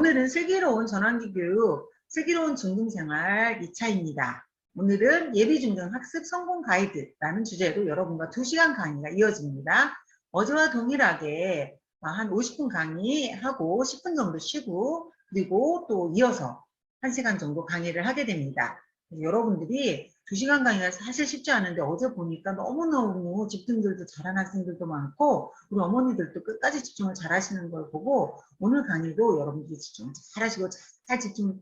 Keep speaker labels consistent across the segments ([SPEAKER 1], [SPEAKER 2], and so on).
[SPEAKER 1] 오늘은 슬기로운 전환기 교육, 슬기로운 중등생활 2차입니다. 오늘은 예비중등 학습 성공 가이드라는 주제로 여러분과 2시간 강의가 이어집니다. 어제와 동일하게 한 50분 강의하고 10분 정도 쉬고 그리고 또 이어서 1시간 정도 강의를 하게 됩니다. 여러분들이 2시간 강의가 사실 쉽지 않은데 어제 보니까 너무너무 집중들도 잘하는 학생들도 많고 우리 어머니들도 끝까지 집중을 잘 하시는 걸 보고 오늘 강의도 여러분들이 집중 잘 하시고 잘 집중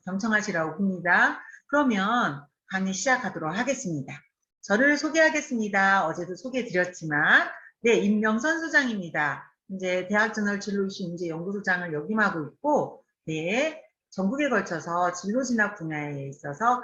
[SPEAKER 1] 경청하시라고 봅니다. 그러면 강의 시작하도록 하겠습니다. 저를 소개하겠습니다. 어제도 소개해드렸지만 네, 임명선 소장입니다. 이제 대학저널진로이슈 문제연구소장을 역임하고 있고 네, 전국에 걸쳐서 진로진학 분야에 있어서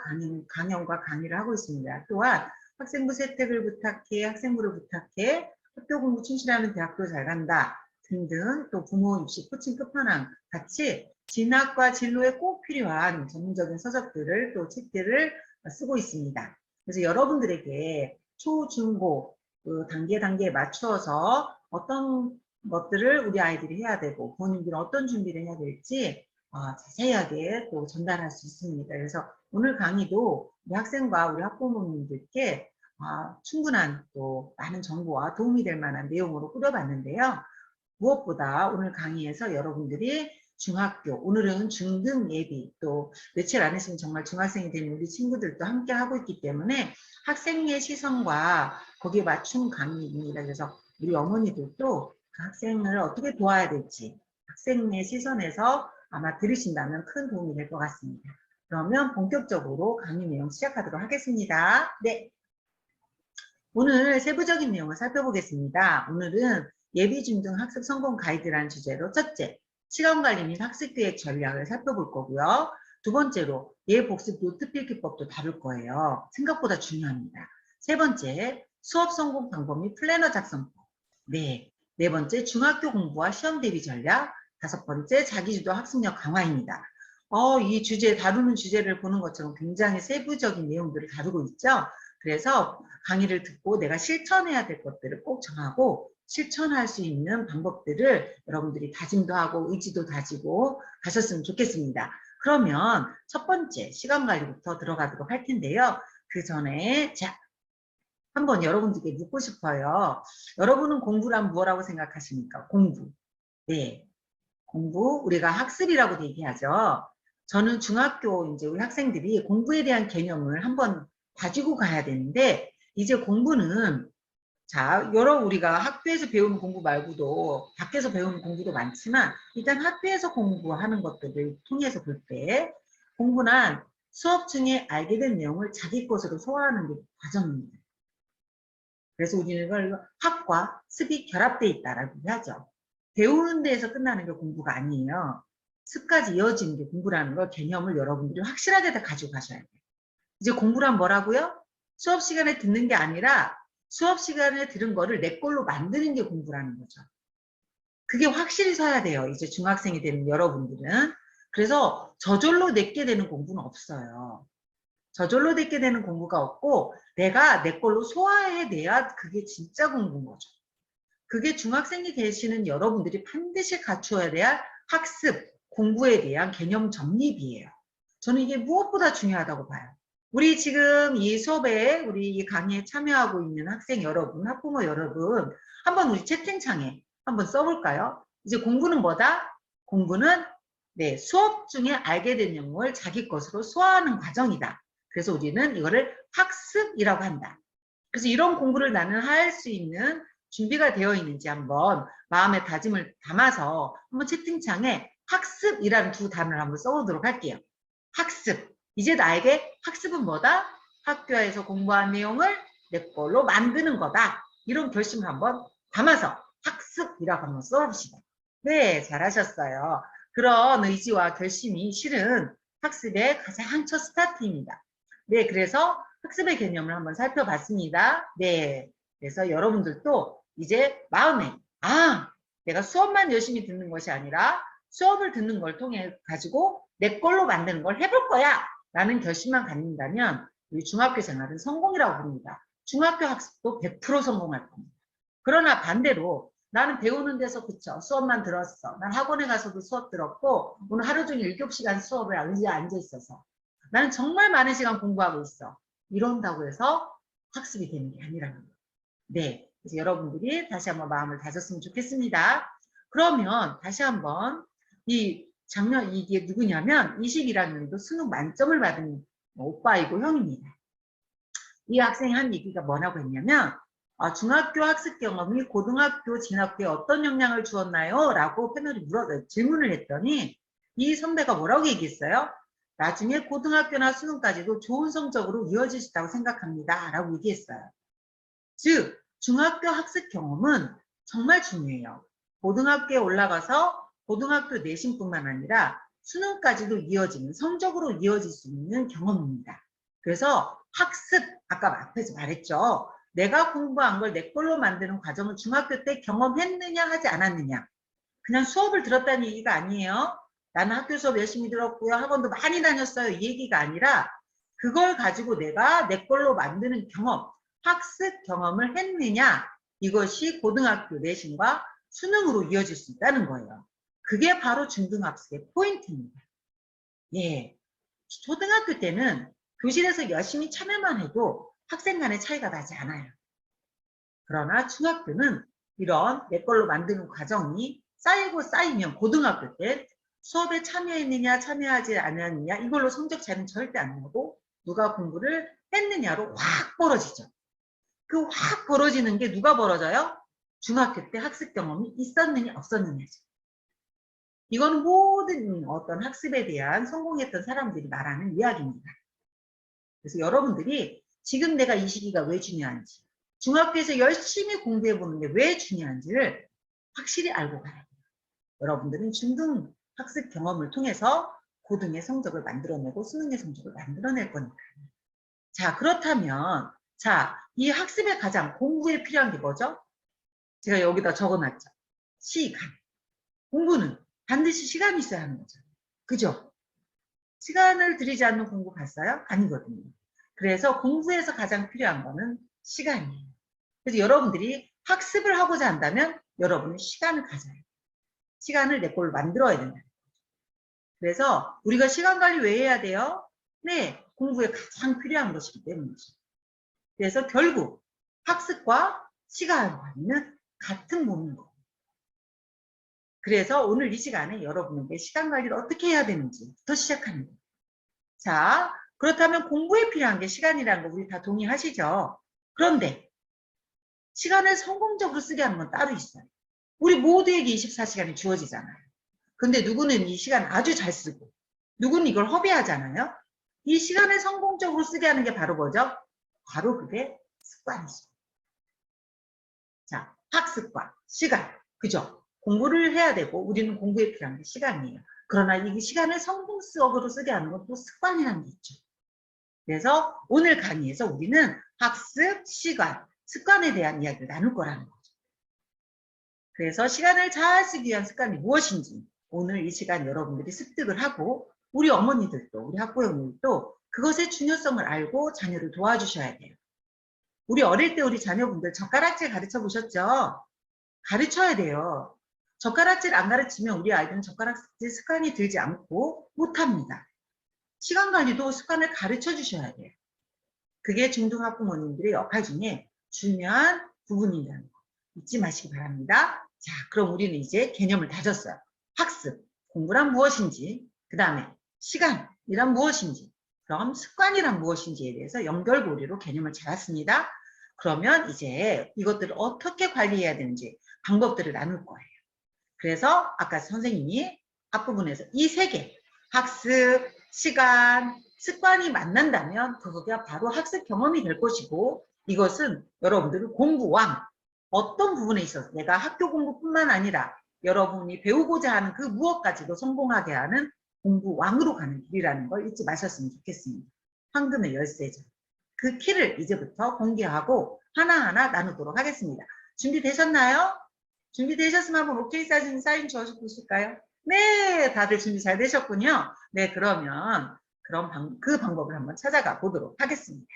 [SPEAKER 1] 강연과 강의를 하고 있습니다. 또한 학생부 세택을 부탁해, 학생부를 부탁해, 학교 공부 충실하면 대학도 잘 간다 등등 또 부모 입시 코칭 끝판왕 같이 진학과 진로에 꼭 필요한 전문적인 서적들을 또 책들을 쓰고 있습니다. 그래서 여러분들에게 초, 중, 고 그 단계에 맞추어서 어떤 것들을 우리 아이들이 해야 되고 부모님들은 어떤 준비를 해야 될지 자세하게 또 전달할 수 있습니다. 그래서 오늘 강의도 우리 학생과 우리 학부모님들께 충분한 또 많은 정보와 도움이 될 만한 내용으로 꾸려봤는데요. 무엇보다 오늘 강의에서 여러분들이 중학교, 오늘은 중등 예비, 또 며칠 안 있으면 정말 중학생이 되는 우리 친구들도 함께 하고 있기 때문에 학생의 시선과 거기에 맞춘 강의입니다. 그래서 우리 어머니들도 그 학생을 어떻게 도와야 될지 학생의 시선에서 아마 들으신다면 큰 도움이 될 것 같습니다. 그러면 본격적으로 강의 내용 시작하도록 하겠습니다. 네. 오늘 세부적인 내용을 살펴보겠습니다. 오늘은 예비중등 학습 성공 가이드라는 주제로 첫째, 시간관리 및 학습계획 전략을 살펴볼 거고요. 두 번째로 예복습 노트 필기법도 다룰 거예요. 생각보다 중요합니다. 세 번째, 수업 성공 방법 및 플래너 작성법. 네 번째, 중학교 공부와 시험 대비 전략. 다섯 번째, 자기주도 학습력 강화입니다. 이 주제, 다루는 주제를 보는 것처럼 굉장히 세부적인 내용들을 다루고 있죠. 그래서 강의를 듣고 내가 실천해야 될 것들을 꼭 정하고 실천할 수 있는 방법들을 여러분들이 다짐도 하고 의지도 다지고 가셨으면 좋겠습니다. 그러면 첫 번째 시간 관리부터 들어가도록 할 텐데요. 그 전에 한번 여러분들께 묻고 싶어요. 여러분은 공부란 무엇이라고 생각하십니까? 공부. 네. 공부, 우리가 학습이라고 얘기하죠. 저는 중학교 이제 우리 학생들이 공부에 대한 개념을 한번 가지고 가야 되는데 이제 공부는 우리가 학교에서 배우는 공부 말고도 밖에서 배우는 공부도 많지만 일단 학교에서 공부하는 것들을 통해서 볼 때 공부는 수업 중에 알게 된 내용을 자기 것으로 소화하는 게 과정입니다. 그래서 우리는 이걸 학과 습이 결합되어 있다라고 하죠. 배우는 데에서 끝나는 게 공부가 아니에요. 습까지 이어지는 게 공부라는 걸 개념을 여러분들이 확실하게 다 가지고 가셔야 돼요. 이제 공부란 뭐라고요? 수업 시간에 듣는 게 아니라 수업 시간에 들은 거를 내 걸로 만드는 게 공부라는 거죠. 그게 확실히 서야 돼요. 이제 중학생이 되는 여러분들은. 그래서 저절로 내게 되는 공부는 없어요. 저절로 내게 되는 공부가 없고 내가 내 걸로 소화해내야 그게 진짜 공부인 거죠. 그게 중학생이 되시는 여러분들이 반드시 갖추어야 될 학습, 공부에 대한 개념 정립이에요. 저는 이게 무엇보다 중요하다고 봐요. 우리 지금 이 수업에 우리 이 강의에 참여하고 있는 학생 여러분, 학부모 여러분 한번 우리 채팅창에 한번 써볼까요? 이제 공부는 뭐다? 공부는 수업 중에 알게 된 내용을 자기 것으로 소화하는 과정이다. 그래서 우리는 이거를 학습이라고 한다. 그래서 이런 공부를 나는 할 수 있는 준비가 되어 있는지 한번 마음의 다짐을 담아서 한번 채팅창에 학습이라는 두 단어를 한번 써보도록 할게요. 학습. 이제 나에게 학습은 뭐다? 학교에서 공부한 내용을 내 걸로 만드는 거다. 이런 결심을 한번 담아서 학습이라고 한번 써봅시다. 네, 잘하셨어요. 그런 의지와 결심이 실은 학습의 가장 첫 스타트입니다. 네, 그래서 학습의 개념을 한번 살펴봤습니다. 네, 그래서 여러분들도 이제 마음에 내가 수업만 열심히 듣는 것이 아니라 수업을 듣는 걸 통해 가지고 내 걸로 만드는 걸 해볼 거야 라는 결심만 갖는다면 우리 중학교 생활은 성공이라고 봅니다. 중학교 학습도 100% 성공할 겁니다. 그러나 반대로 나는 배우는 데서 그쳐. 수업만 들었어. 난 학원에 가서도 수업 들었고 오늘 하루 종일 7시간 수업에 의자에 앉아 있어서 나는 정말 많은 시간 공부하고 있어. 이런다고 해서 학습이 되는 게 아니라는 거예요. 네, 그래서 여러분들이 다시 한번 마음을 다졌으면 좋겠습니다. 그러면 다시 한번 이 작년 이게 누구냐면 21학년도 수능 만점을 받은 오빠이고 형입니다. 이 학생이 한 얘기가 뭐라고 했냐면 중학교 학습 경험이 고등학교 진학에 어떤 영향을 주었나요? 라고 패널이 질문을 했더니 이 선배가 뭐라고 얘기했어요? 나중에 고등학교나 수능까지도 좋은 성적으로 이어질 수 있다고 생각합니다. 라고 얘기했어요. 즉 중학교 학습 경험은 정말 중요해요. 고등학교에 올라가서 고등학교 내신뿐만 아니라 수능까지도 이어지는 성적으로 이어질 수 있는 경험입니다. 그래서 학습, 아까 앞에서 말했죠. 내가 공부한 걸 내 걸로 만드는 과정을 중학교 때 경험했느냐 하지 않았느냐. 그냥 수업을 들었다는 얘기가 아니에요. 나는 학교 수업 열심히 들었고요. 학원도 많이 다녔어요. 이 얘기가 아니라 그걸 가지고 내가 내 걸로 만드는 경험, 학습 경험을 했느냐. 이것이 고등학교 내신과 수능으로 이어질 수 있다는 거예요. 그게 바로 중등학습의 포인트입니다. 예, 초등학교 때는 교실에서 열심히 참여만 해도 학생 간의 차이가 나지 않아요. 그러나 중학교는 이런 내 걸로 만드는 과정이 쌓이고 쌓이면 고등학교 때 수업에 참여했느냐 참여하지 않았느냐 이걸로 성적 차이는 절대 안 나고 누가 공부를 했느냐로 확 벌어지죠. 그 확 벌어지는 게 누가 벌어져요? 중학교 때 학습 경험이 있었느냐 없었느냐죠. 이건 모든 어떤 학습에 대한 성공했던 사람들이 말하는 이야기입니다. 그래서 여러분들이 지금 내가 이 시기가 왜 중요한지, 중학교에서 열심히 공부해보는 게 왜 중요한지를 확실히 알고 가야 돼요. 여러분들은 중등 학습 경험을 통해서 고등의 성적을 만들어내고 수능의 성적을 만들어낼 거니까요. 자, 그렇다면 자, 이 학습에 가장 공부에 필요한 게 뭐죠? 제가 여기다 적어놨죠. 시간. 공부는 반드시 시간이 있어야 하는 거죠. 그죠? 시간을 들이지 않는 공부 봤어요? 아니거든요. 그래서 공부에서 가장 필요한 거는 시간이에요. 그래서 여러분들이 학습을 하고자 한다면 여러분은 시간을 가져야 해요. 시간을 내 걸로 만들어야 된다. 그래서 우리가 시간 관리 왜 해야 돼요? 네, 공부에 가장 필요한 것이기 때문이죠. 그래서 결국 학습과 시간 관리는 같은 몸인 거예요. 그래서 오늘 이 시간에 여러분에게 시간 관리를 어떻게 해야 되는지부터 시작합니다. 자, 그렇다면 공부에 필요한 게 시간이라는 거 우리 다 동의하시죠? 그런데 시간을 성공적으로 쓰게 하는 건 따로 있어요. 우리 모두에게 24시간이 주어지잖아요. 근데 누구는 이 시간 아주 잘 쓰고 누구는 이걸 허비하잖아요. 이 시간을 성공적으로 쓰게 하는 게 바로 뭐죠? 바로 그게 습관이죠. 자, 학습과 시간, 그죠? 공부를 해야 되고 우리는 공부에 필요한 게 시간이에요. 그러나 이 시간을 성공적으로 쓰게 하는 건 또 습관이라는 게 있죠. 그래서 오늘 강의에서 우리는 학습, 시간, 습관에 대한 이야기를 나눌 거라는 거죠. 그래서 시간을 잘 쓰기 위한 습관이 무엇인지 오늘 이 시간 여러분들이 습득을 하고 우리 어머니들도 우리 학부형들도 그것의 중요성을 알고 자녀를 도와주셔야 돼요. 우리 어릴 때 우리 자녀분들 젓가락질 가르쳐 보셨죠? 가르쳐야 돼요. 젓가락질 안 가르치면 우리 아이들은 젓가락질 습관이 들지 않고 못합니다. 시간 관리도 습관을 가르쳐 주셔야 돼요. 그게 중등학부모님들의 역할 중에 중요한 부분이라는 거 잊지 마시기 바랍니다. 자, 그럼 우리는 이제 개념을 다졌어요. 학습, 공부란 무엇인지, 그 다음에 시간이란 무엇인지, 그럼 습관이란 무엇인지에 대해서 연결고리로 개념을 잡았습니다. 그러면 이제 이것들을 어떻게 관리해야 되는지 방법들을 나눌 거예요. 그래서 아까 선생님이 앞부분에서 이 세 개, 학습, 시간, 습관이 만난다면 그거가 바로 학습 경험이 될 것이고 이것은 여러분들의 공부왕, 어떤 부분에 있어서 내가 학교 공부뿐만 아니라 여러분이 배우고자 하는 그 무엇까지도 성공하게 하는 공부왕으로 가는 길이라는 걸 잊지 마셨으면 좋겠습니다. 황금의 열쇠죠. 그 키를 이제부터 공개하고 하나하나 나누도록 하겠습니다. 준비되셨나요? 준비되셨으면 한번 오케이 사인 주실까요? 네, 다들 준비 잘 되셨군요. 네, 그러면 그 방법을 한번 찾아가 보도록 하겠습니다.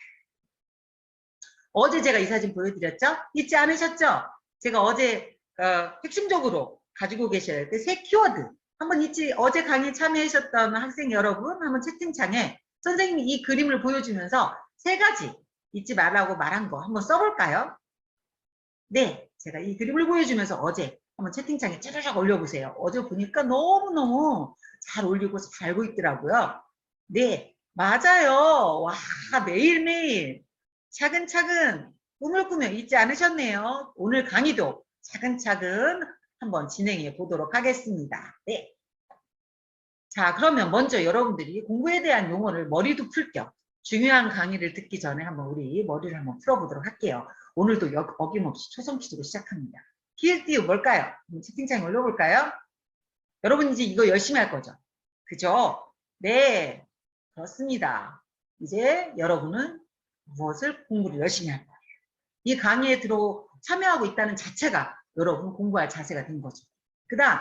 [SPEAKER 1] 어제 제가 이 사진 보여드렸죠? 잊지 않으셨죠? 제가 어제 핵심적으로 가지고 계셔야 할 때 세 키워드. 한번 어제 강의 참여하셨던 학생 여러분, 한번 채팅창에 선생님이 이 그림을 보여주면서 세 가지 잊지 말라고 말한 거 한번 써볼까요? 네, 제가 이 그림을 보여주면서 어제 한번 채팅창에 짜자작 올려보세요. 어제 보니까 너무너무 잘 올리고 잘 보이더라고요. 네, 맞아요. 와, 매일매일 차근차근 꾸물꾸물 잊지 않으셨네요. 오늘 강의도 차근차근 한번 진행해 보도록 하겠습니다. 네. 자, 그러면 먼저 여러분들이 공부에 대한 용어를 머리도 풀 겸 중요한 강의를 듣기 전에 한번 우리 머리를 한번 풀어보도록 할게요. 오늘도 어김없이 초성 퀴즈로 시작합니다. 키읔띠우 뭘까요? 채팅창에 올려볼까요? 여러분 이제 이거 열심히 할 거죠? 그죠? 네, 그렇습니다. 이제 여러분은 무엇을 공부를 열심히 할 거예요? 이 강의에 참여하고 있다는 자체가 여러분 공부할 자세가 된 거죠. 그 다음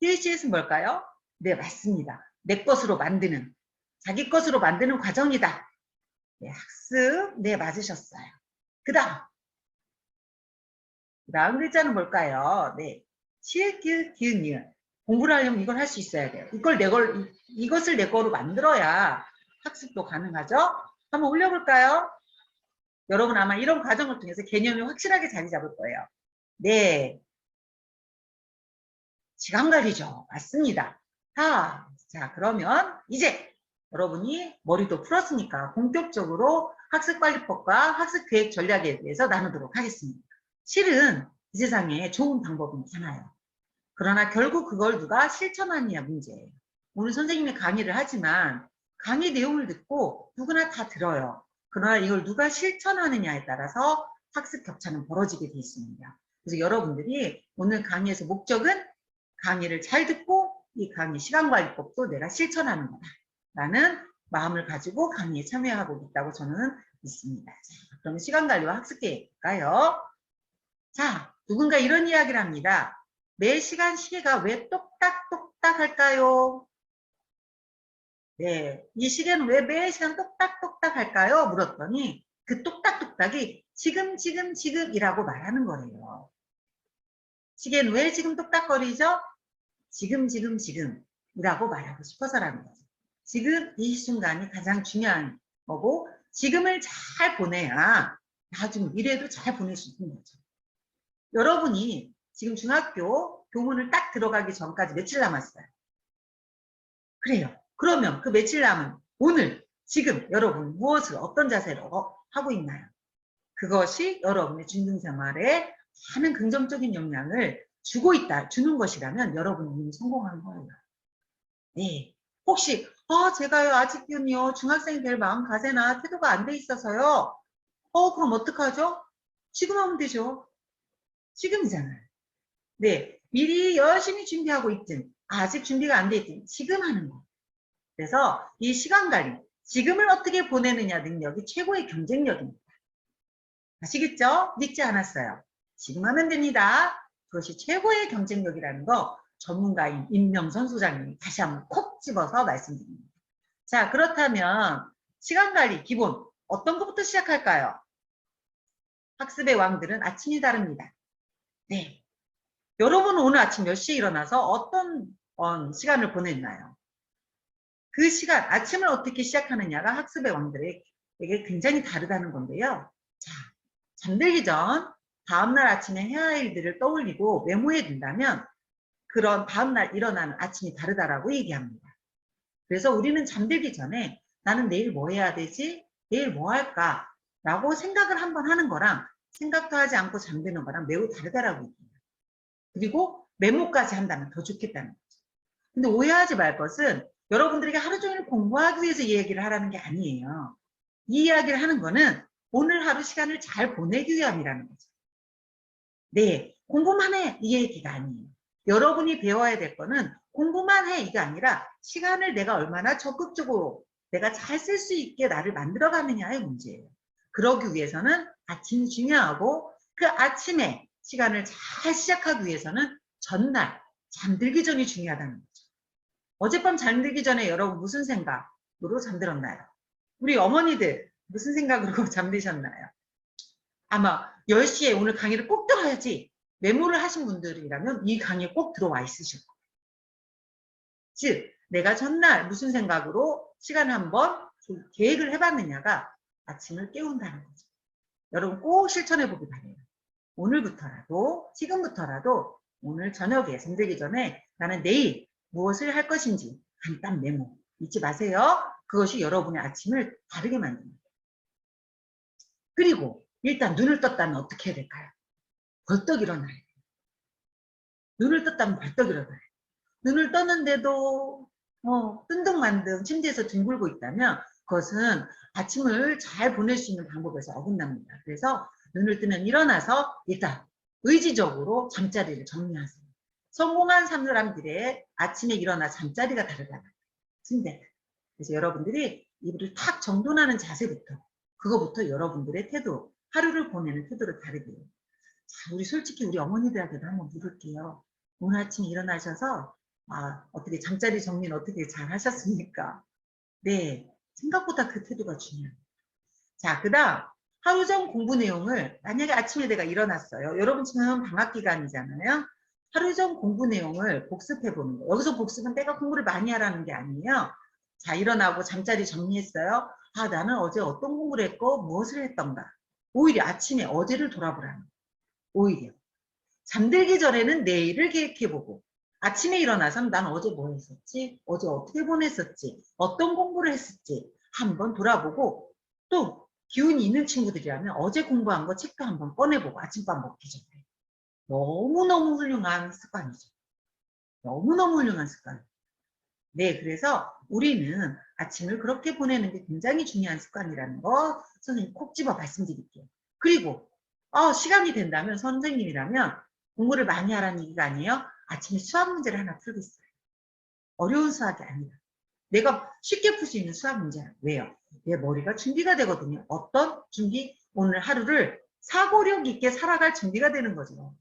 [SPEAKER 1] THS는 뭘까요? 네, 맞습니다. 내 것으로 만드는, 자기 것으로 만드는 과정이다. 네, 학습. 네, 맞으셨어요. 그 다음 글자는 뭘까요? 네, 시읒, 기읒, 기읒, 니은. 공부를 하려면 이걸 할 수 있어야 돼요. 이것을 내 거로 만들어야 학습도 가능하죠? 한번 올려볼까요? 여러분 아마 이런 과정을 통해서 개념이 확실하게 자리 잡을 거예요. 네. 시간관리죠. 맞습니다. 자, 그러면 이제 여러분이 머리도 풀었으니까 본격적으로 학습관리법과 학습계획 전략에 대해서 나누도록 하겠습니다. 실은 이 세상에 좋은 방법은 많아요. 그러나 결국 그걸 누가 실천하느냐 문제예요. 오늘 선생님이 강의를 하지만 강의 내용을 듣고 누구나 다 들어요. 그러나 이걸 누가 실천하느냐에 따라서 학습 격차는 벌어지게 돼 있습니다. 그래서 여러분들이 오늘 강의에서 목적은 강의를 잘 듣고 이 강의 시간관리법도 내가 실천하는 거다 라는 마음을 가지고 강의에 참여하고 있다고 저는 믿습니다. 자, 그럼 시간관리와 학습계획 볼까요? 자, 누군가 이런 이야기를 합니다. 매 시간 시계가 왜 똑딱똑딱 할까요? 네, 이 시계는 왜 매 시간 똑딱똑딱 할까요? 물었더니 그 똑딱똑딱이 지금이라고 말하는 거예요. 시계는 왜 지금 똑딱거리죠? 지금이라고 말하고 싶어서라는 거죠. 지금 이 순간이 가장 중요한 거고 지금을 잘 보내야 나중 미래도 잘 보낼 수 있는 거죠. 여러분이 지금 중학교 교문을 딱 들어가기 전까지 며칠 남았어요? 그래요. 그러면 그 며칠 남은 오늘 지금 여러분 무엇을 어떤 자세로 하고 있나요? 그것이 여러분의 중등생활에 많은 긍정적인 영향을 주는 것이라면 여러분은 이미 성공한 거예요. 네. 혹시 제가요 아직은요 중학생이 될 마음 가세나 태도가 안 돼 있어서요. 그럼 어떡하죠? 지금 하면 되죠. 지금이잖아요. 네. 미리 열심히 준비하고 있든 아직 준비가 안 돼 있든 지금 하는 거. 그래서 이 시간관리, 지금을 어떻게 보내느냐 능력이 최고의 경쟁력입니다. 아시겠죠? 믿지 않았어요. 지금 하면 됩니다. 그것이 최고의 경쟁력이라는 거 전문가인 임명선 소장님이 다시 한번 콕 집어서 말씀드립니다. 자, 그렇다면 시간관리 기본 어떤 것부터 시작할까요? 학습의 왕들은 아침이 다릅니다. 네. 여러분은 오늘 아침 몇 시에 일어나서 어떤 시간을 보냈나요? 그 시간, 아침을 어떻게 시작하느냐가 학습의 왕들에게 굉장히 다르다는 건데요. 자, 잠들기 전 다음날 아침에 해야 할 일들을 떠올리고 메모해 둔다면 그런 다음날 일어나는 아침이 다르다라고 얘기합니다. 그래서 우리는 잠들기 전에 나는 내일 뭐 해야 되지? 내일 뭐 할까? 라고 생각을 한번 하는 거랑 생각도 하지 않고 잠드는 거랑 매우 다르다라고 얘기해요. 그리고 메모까지 한다면 더 좋겠다는 거죠. 근데 오해하지 말 것은 여러분들에게 하루 종일 공부하기 위해서 이 얘기를 하라는 게 아니에요. 이 이야기를 하는 거는 오늘 하루 시간을 잘 보내기 위함이라는 거죠. 네, 공부만 해 이 얘기가 아니에요. 여러분이 배워야 될 거는 공부만 해 이게 아니라 시간을 내가 얼마나 적극적으로 내가 잘 쓸 수 있게 나를 만들어가느냐의 문제예요. 그러기 위해서는 아침이 중요하고 그 아침에 시간을 잘 시작하기 위해서는 전날 잠들기 전이 중요하다는 거죠. 어젯밤 잠들기 전에 여러분 무슨 생각으로 잠들었나요? 우리 어머니들 무슨 생각으로 잠드셨나요? 아마 10시에 오늘 강의를 꼭 들어야지 메모를 하신 분들이라면 이 강의에 꼭 들어와 있으실 거예요. 즉 내가 전날 무슨 생각으로 시간을 한번 계획을 해봤느냐가 아침을 깨운다는 거죠. 여러분 꼭 실천해 보기 바래요. 오늘부터라도 지금부터라도 오늘 저녁에 잠들기 전에 나는 내일 무엇을 할 것인지 간단 메모 잊지 마세요. 그것이 여러분의 아침을 다르게 만듭니다. 그리고 일단 눈을 떴다면 어떻게 해야 될까요? 벌떡 일어나야 돼요. 눈을 떴다면 벌떡 일어나야 돼요. 눈을 떴는데도 뜬둥만둥 침대에서 뒹굴고 있다면 그것은 아침을 잘 보낼 수 있는 방법에서 어긋납니다. 그래서 눈을 뜨면 일어나서 일단 의지적으로 잠자리를 정리하세요. 성공한 사람들의 아침에 일어나 잠자리가 다르다. 침대. 그래서 여러분들이 이불을 탁 정돈하는 자세부터 그거부터 여러분들의 태도, 하루를 보내는 태도를 다르게 해요. 자, 우리 솔직히 우리 어머니들한테도 한번 물을게요. 오늘 아침에 일어나셔서 어떻게 잠자리 정리는 어떻게 잘 하셨습니까? 네, 생각보다 그 태도가 중요해요. 자, 그 다음 하루 전 공부 내용을 만약에 아침에 내가 일어났어요. 여러분 지금 방학 기간이잖아요. 하루 전 공부 내용을 복습해 보는 거예요. 여기서 복습은 내가 공부를 많이 하라는 게 아니에요. 자, 일어나고 잠자리 정리했어요. 나는 어제 어떤 공부를 했고 무엇을 했던가. 오히려 아침에 어제를 돌아보라는 거예요. 오히려. 잠들기 전에는 내일을 계획해보고 아침에 일어나서는 난 어제 뭐 했었지? 어제 어떻게 보냈었지? 어떤 공부를 했었지? 한번 돌아보고 또 기운이 있는 친구들이라면 어제 공부한 거 책도 한번 꺼내보고 아침밥 먹기 전에. 너무너무 훌륭한 습관이죠. 너무너무 훌륭한 습관. 네, 그래서 우리는 아침을 그렇게 보내는 게 굉장히 중요한 습관이라는 거 선생님 콕 집어 말씀드릴게요. 그리고 시간이 된다면 선생님이라면 공부를 많이 하라는 얘기가 아니에요. 아침에 수학 문제를 하나 풀겠어요. 어려운 수학이 아니다. 내가 쉽게 풀 수 있는 수학 문제야. 왜요? 내 머리가 준비가 되거든요. 어떤 준비? 오늘 하루를 사고력 있게 살아갈 준비가 되는 거죠.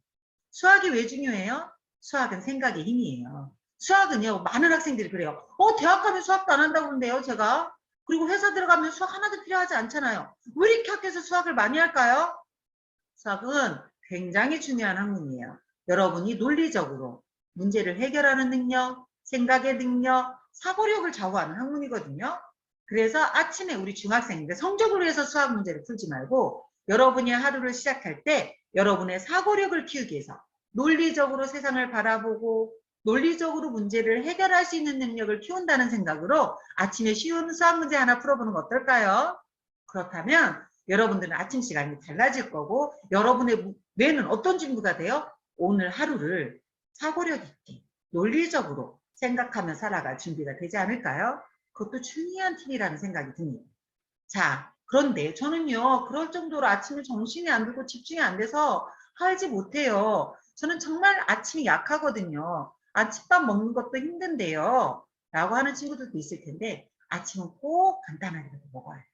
[SPEAKER 1] 수학이 왜 중요해요? 수학은 생각의 힘이에요. 수학은요, 많은 학생들이 그래요. 대학 가면 수학도 안 한다고 그러는데요, 제가. 그리고 회사 들어가면 수학 하나도 필요하지 않잖아요. 왜 이렇게 학교에서 수학을 많이 할까요? 수학은 굉장히 중요한 학문이에요. 여러분이 논리적으로 문제를 해결하는 능력, 생각의 능력, 사고력을 좌우하는 학문이거든요. 그래서 아침에 우리 중학생인데 성적을 위해서 수학 문제를 풀지 말고 여러분이 하루를 시작할 때 여러분의 사고력을 키우기 위해서 논리적으로 세상을 바라보고 논리적으로 문제를 해결할 수 있는 능력을 키운다는 생각으로 아침에 쉬운 수학 문제 하나 풀어보는 거 어떨까요? 그렇다면 여러분들은 아침 시간이 달라질 거고 여러분의 뇌는 어떤 준비가 돼요? 오늘 하루를 사고력 있게 논리적으로 생각하며 살아갈 준비가 되지 않을까요? 그것도 중요한 팁이라는 생각이 듭니다. 자, 그런데 저는요 그럴 정도로 아침에 정신이 안 들고 집중이 안 돼서 하지 못해요. 저는 정말 아침이 약하거든요. 아침밥 먹는 것도 힘든데요 라고 하는 친구들도 있을 텐데 아침은 꼭 간단하게 먹어야 돼요.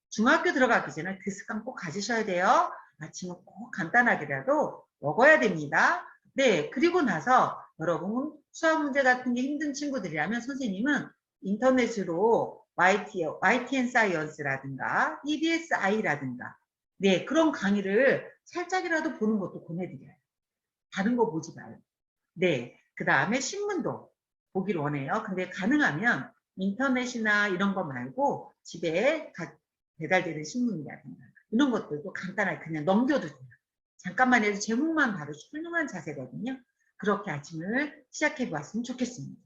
[SPEAKER 1] 중학교 들어가기 전에 그 습관 꼭 가지셔야 돼요. 아침은 꼭 간단하게라도 먹어야 됩니다. 네, 그리고 나서 여러분 수학 문제 같은 게 힘든 친구들이라면 선생님은 인터넷으로 YTN 사이언스라든가 EBSI라든가 네, 그런 강의를 살짝이라도 보는 것도 보내드려요. 다른 거 보지 말고. 네, 그 다음에 신문도 보길 원해요. 근데 가능하면 인터넷이나 이런 거 말고 집에 배달되는 신문이라든가 이런 것들도 간단하게 그냥 넘겨도 돼요. 잠깐만 해도 제목만 봐도 훌륭한 자세거든요. 그렇게 아침을 시작해 보았으면 좋겠습니다.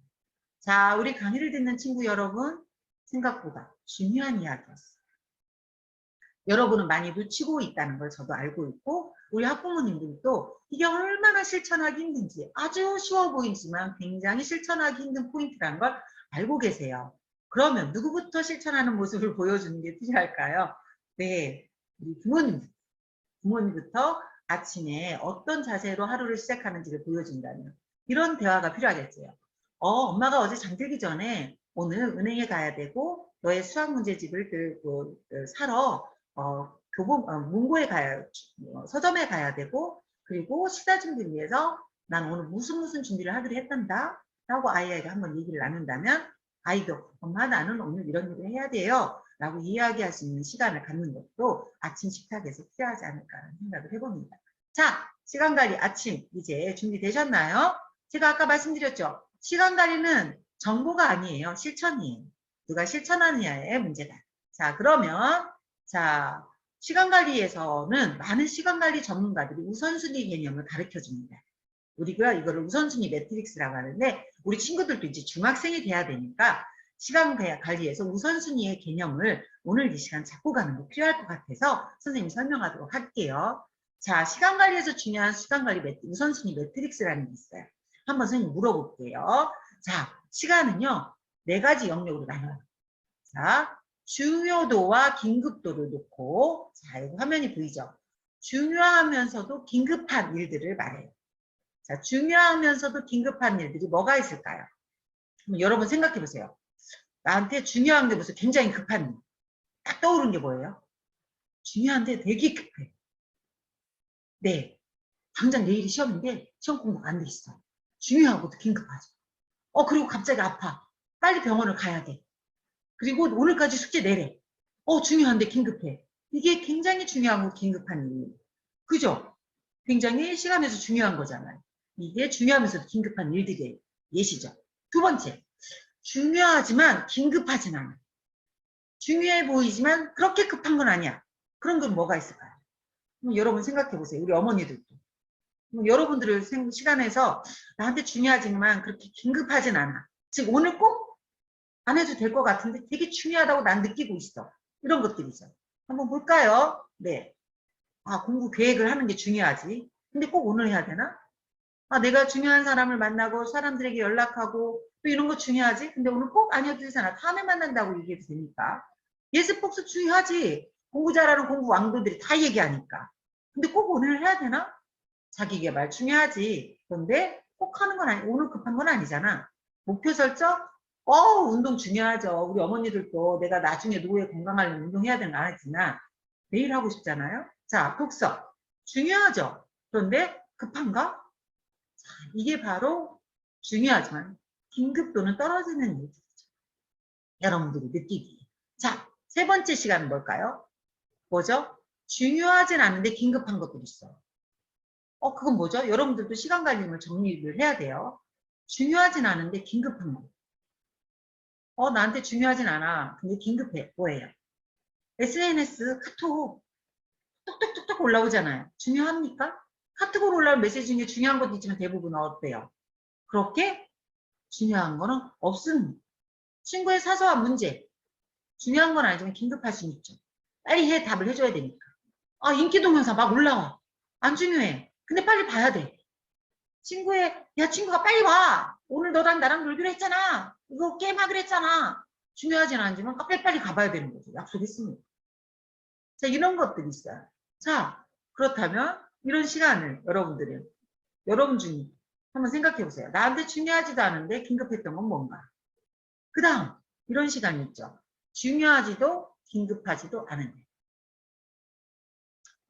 [SPEAKER 1] 자, 우리 강의를 듣는 친구 여러분, 생각보다 중요한 이야기였어요. 여러분은 많이 놓치고 있다는 걸 저도 알고 있고 우리 학부모님들도 이게 얼마나 실천하기 힘든지 아주 쉬워 보이지만 굉장히 실천하기 힘든 포인트라는 걸 알고 계세요. 그러면 누구부터 실천하는 모습을 보여주는 게 필요할까요? 네, 우리 부모님부터 아침에 어떤 자세로 하루를 시작하는지를 보여준다면 이런 대화가 필요하겠어요. 엄마가 어제 잠들기 전에 오늘 은행에 가야 되고 너의 수학 문제집을 들고 사러 문고에 서점에 가야 되고 그리고 시다 준비를 위해서 난 오늘 무슨 준비를 하기로 했단다 라고 아이에게 한번 얘기를 나눈다면 아이도 엄마 나는 오늘 이런 일을 해야 돼요 라고 이야기할 수 있는 시간을 갖는 것도 아침 식탁에서 필요하지 않을까라는 생각을 해봅니다. 자, 시간관리 아침 이제 준비되셨나요? 제가 아까 말씀드렸죠. 시간관리는 정보가 아니에요. 실천이에요. 누가 실천하느냐의 문제다. 자, 그러면 자, 시간관리에서는 많은 시간관리 전문가들이 우선순위 개념을 가르쳐줍니다. 우리가 이거를 우선순위 매트릭스라고 하는데 우리 친구들도 이제 중학생이 돼야 되니까 시간 관리에서 우선순위의 개념을 오늘 이 시간 잡고 가는 게 필요할 것 같아서 선생님이 설명하도록 할게요. 자, 시간 관리에서 중요한 시간 관리 우선순위 매트릭스라는 게 있어요. 한번 선생님 물어볼게요. 자, 시간은요, 4가지 영역으로 나눠요. 자, 중요도와 긴급도를 놓고, 자, 이거 화면이 보이죠? 중요하면서도 긴급한 일들을 말해요. 자, 중요하면서도 긴급한 일들이 뭐가 있을까요? 여러분 생각해 보세요. 나한테 중요한 게 무슨 굉장히 급한 일. 딱 떠오르는 게 뭐예요? 중요한데 되게 급해. 네. 당장 내일이 시험인데 시험 공부가 안 돼 있어. 중요하고도 긴급하죠. 그리고 갑자기 아파. 빨리 병원을 가야 돼. 그리고 오늘까지 숙제 내래. 중요한데 긴급해. 이게 굉장히 중요하고 긴급한 일. 그죠? 굉장히 시간에서 중요한 거잖아요. 이게 중요하면서도 긴급한 일들이 예시죠. 두 번째, 중요하지만 긴급하진 않아. 중요해 보이지만 그렇게 급한 건 아니야. 그런 건 뭐가 있을까요? 여러분 생각해 보세요. 우리 어머니들도. 여러분들을 시간에서 나한테 중요하지만 그렇게 긴급하진 않아. 즉 오늘 꼭 안 해도 될 것 같은데 되게 중요하다고 난 느끼고 있어. 이런 것들이죠. 한번 볼까요? 네. 공부 계획을 하는 게 중요하지. 근데 꼭 오늘 해야 되나? 내가 중요한 사람을 만나고 사람들에게 연락하고 또 이런 거 중요하지? 근데 오늘 꼭 안 해도 되잖아. 다음에 만난다고 얘기해도 되니까. 예습 복습 중요하지. 공부 잘하는 공부 왕도들이 다 얘기하니까. 근데 꼭 오늘 해야 되나? 자기개발 중요하지. 그런데 꼭 하는 건 아니, 오늘 급한 건 아니잖아. 목표 설정? 운동 중요하죠. 우리 어머니들도 내가 나중에 노후에 건강하려면 운동해야 되는 거 알지만 매일 하고 싶잖아요. 자, 독서. 중요하죠. 그런데 급한가? 자, 이게 바로 중요하지만 긴급도는 떨어지는 일이죠. 여러분들이 느끼기. 자, 세 번째 시간은 뭘까요? 뭐죠? 중요하진 않은데 긴급한 것들이 있어. 그건 뭐죠? 여러분들도 시간 관리를 정리를 해야 돼요. 중요하진 않은데 긴급한 거. 나한테 중요하진 않아. 근데 긴급해. 뭐예요? SNS, 카톡 뚝뚝뚝뚝 올라오잖아요. 중요합니까? 카톡으로 올라온 메시지 중에 중요한 것도 있지만 대부분 어때요? 그렇게 중요한 거는 없습니다. 친구의 사소한 문제. 중요한 건 아니지만 긴급할 수는 있죠. 빨리 답을 해줘야 되니까. 인기 동영상 막 올라와. 안 중요해. 근데 빨리 봐야 돼. 친구가 빨리 와. 오늘 너랑 나랑 놀기로 했잖아. 이거 게임하기로 했잖아. 중요하진 않지만 빨리 가봐야 되는 거죠. 약속했습니다. 자, 이런 것들이 있어요. 자, 그렇다면 이런 시간을 여러분 중에 한번 생각해 보세요. 나한테 중요하지도 않은데 긴급했던 건 뭔가? 그 다음, 이런 시간이 있죠. 중요하지도 긴급하지도 않은데.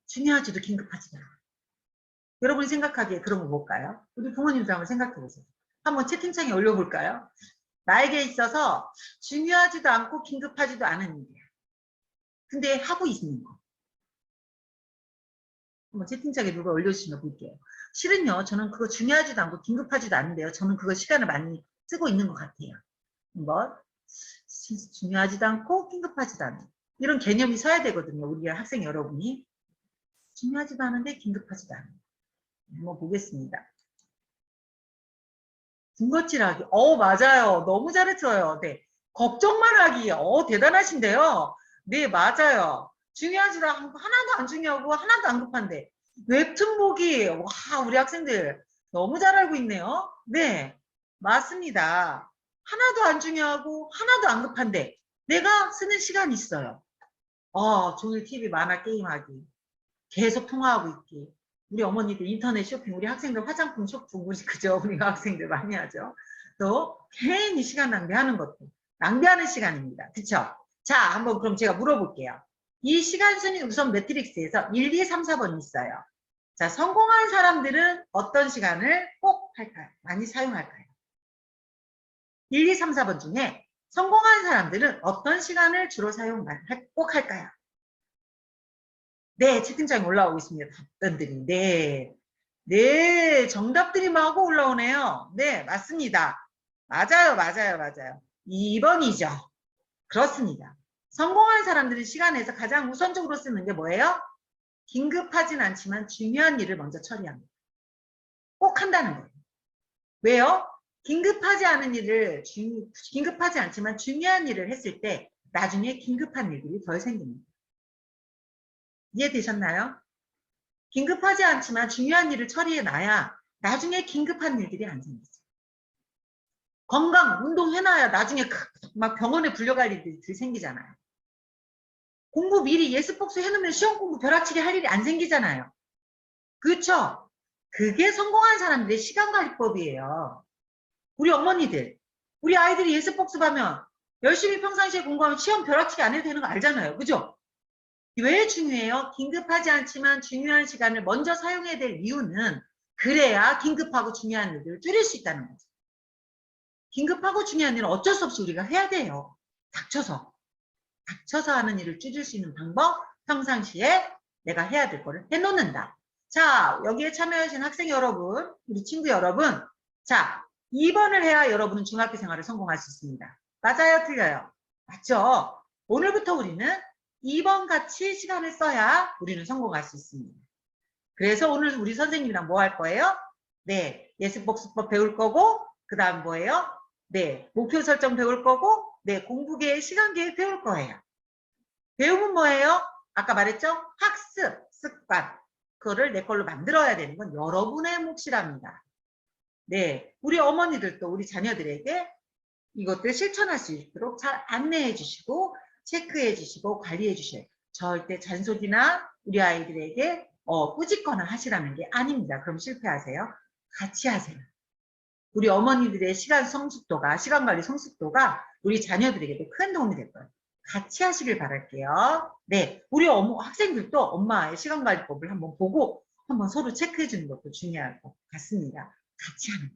[SPEAKER 1] 중요하지도 긴급하지도 않아. 여러분이 생각하기에 그런 거 뭘까요? 우리 부모님도 한번 생각해 보세요. 한번 채팅창에 올려볼까요? 나에게 있어서 중요하지도 않고 긴급하지도 않은 일이야. 근데 하고 있는 거. 한번 채팅창에 누가 올려주시면 볼게요. 실은요, 저는 그거 중요하지도 않고 긴급하지도 않은데요. 저는 그거 시간을 많이 쓰고 있는 것 같아요. 한번 중요하지도 않고 긴급하지도 않은 이런 개념이 서야 되거든요. 우리 학생 여러분이. 중요하지도 않은데 긴급하지도 않은. 한번 보겠습니다. 군것질하기. 맞아요. 너무 잘했어요. 네. 걱정만 하기. 대단하신데요. 네, 맞아요. 중요하지도 않고 하나도 안 중요하고 하나도 안 급한데. 웹툰 보기. 와, 우리 학생들 너무 잘 알고 있네요. 네, 맞습니다. 하나도 안 중요하고 하나도 안 급한데 내가 쓰는 시간이 있어요. 종일 TV 만화 게임하기. 계속 통화하고 있기. 우리 어머니들 인터넷 쇼핑, 우리 학생들 화장품 쇼핑, 그죠? 우리 학생들 많이 하죠. 또 괜히 시간 낭비하는 것도 낭비하는 시간입니다. 그쵸? 자, 한번 그럼 제가 물어볼게요. 이 시간 순위 우선 매트릭스에서 1, 2, 3, 4번이 있어요. 자, 성공한 사람들은 어떤 시간을 꼭 할까요? 많이 사용할까요? 1, 2, 3, 4번 중에 성공한 사람들은 어떤 시간을 주로 꼭 할까요? 네, 채팅창에 올라오고 있습니다. 답변들이. 네. 네, 정답들이 마구 올라오네요. 네, 맞습니다. 맞아요, 맞아요, 맞아요. 2번이죠. 그렇습니다. 성공한 사람들은 시간에서 가장 우선적으로 쓰는 게 뭐예요? 긴급하진 않지만 중요한 일을 먼저 처리합니다. 꼭 한다는 거예요. 왜요? 긴급하지 않지만 중요한 일을 했을 때 나중에 긴급한 일들이 덜 생깁니다. 이해되셨나요? 긴급하지 않지만 중요한 일을 처리해놔야 나중에 긴급한 일들이 안 생겼어요. 건강, 운동해놔야 나중에 막 병원에 불려갈 일들이 생기잖아요. 공부 미리 예습복수 해놓으면 시험 공부 벼락치기 할 일이 안 생기잖아요. 그렇죠? 그게 성공한 사람들의 시간관리법이에요. 우리 어머니들, 우리 아이들이 예습복습하면 열심히 평상시에 공부하면 시험 벼락치기 안 해도 되는 거 알잖아요. 그죠? 왜 중요해요? 긴급하지 않지만 중요한 시간을 먼저 사용해야 될 이유는 그래야 긴급하고 중요한 일들을 줄일 수 있다는 거죠. 긴급하고 중요한 일은 어쩔 수 없이 우리가 해야 돼요. 닥쳐서 하는 일을 줄일 수 있는 방법, 평상시에 내가 해야 될 거를 해놓는다. 자, 여기에 참여하신 학생 여러분, 우리 친구 여러분, 자, 2번을 해야 여러분은 중학교 생활을 성공할 수 있습니다. 맞아요? 틀려요? 맞죠? 오늘부터 우리는 2번 같이 시간을 써야 우리는 성공할 수 있습니다. 그래서 오늘 우리 선생님이랑 뭐 할 거예요? 네, 예습복습법 배울 거고, 그 다음 뭐예요? 네, 목표 설정 배울 거고, 네, 공부 계획, 시간 계획 배울 거예요. 배움은 뭐예요? 아까 말했죠? 학습, 습관. 그거를 내 걸로 만들어야 되는 건 여러분의 몫이랍니다. 네, 우리 어머니들도 우리 자녀들에게 이것들 실천할 수 있도록 잘 안내해 주시고 체크해 주시고 관리해 주셔야 돼요. 절대 잔소리나 우리 아이들에게 꾸짖거나 하시라는 게 아닙니다. 그럼 실패하세요. 같이 하세요. 우리 어머니들의 시간 관리 성숙도가 우리 자녀들에게도 큰 도움이 될 거예요. 같이 하시길 바랄게요. 네, 우리 학생들도 엄마의 시간관리법을 한번 보고 한번 서로 체크해 주는 것도 중요할 것 같습니다. 같이 하는 거.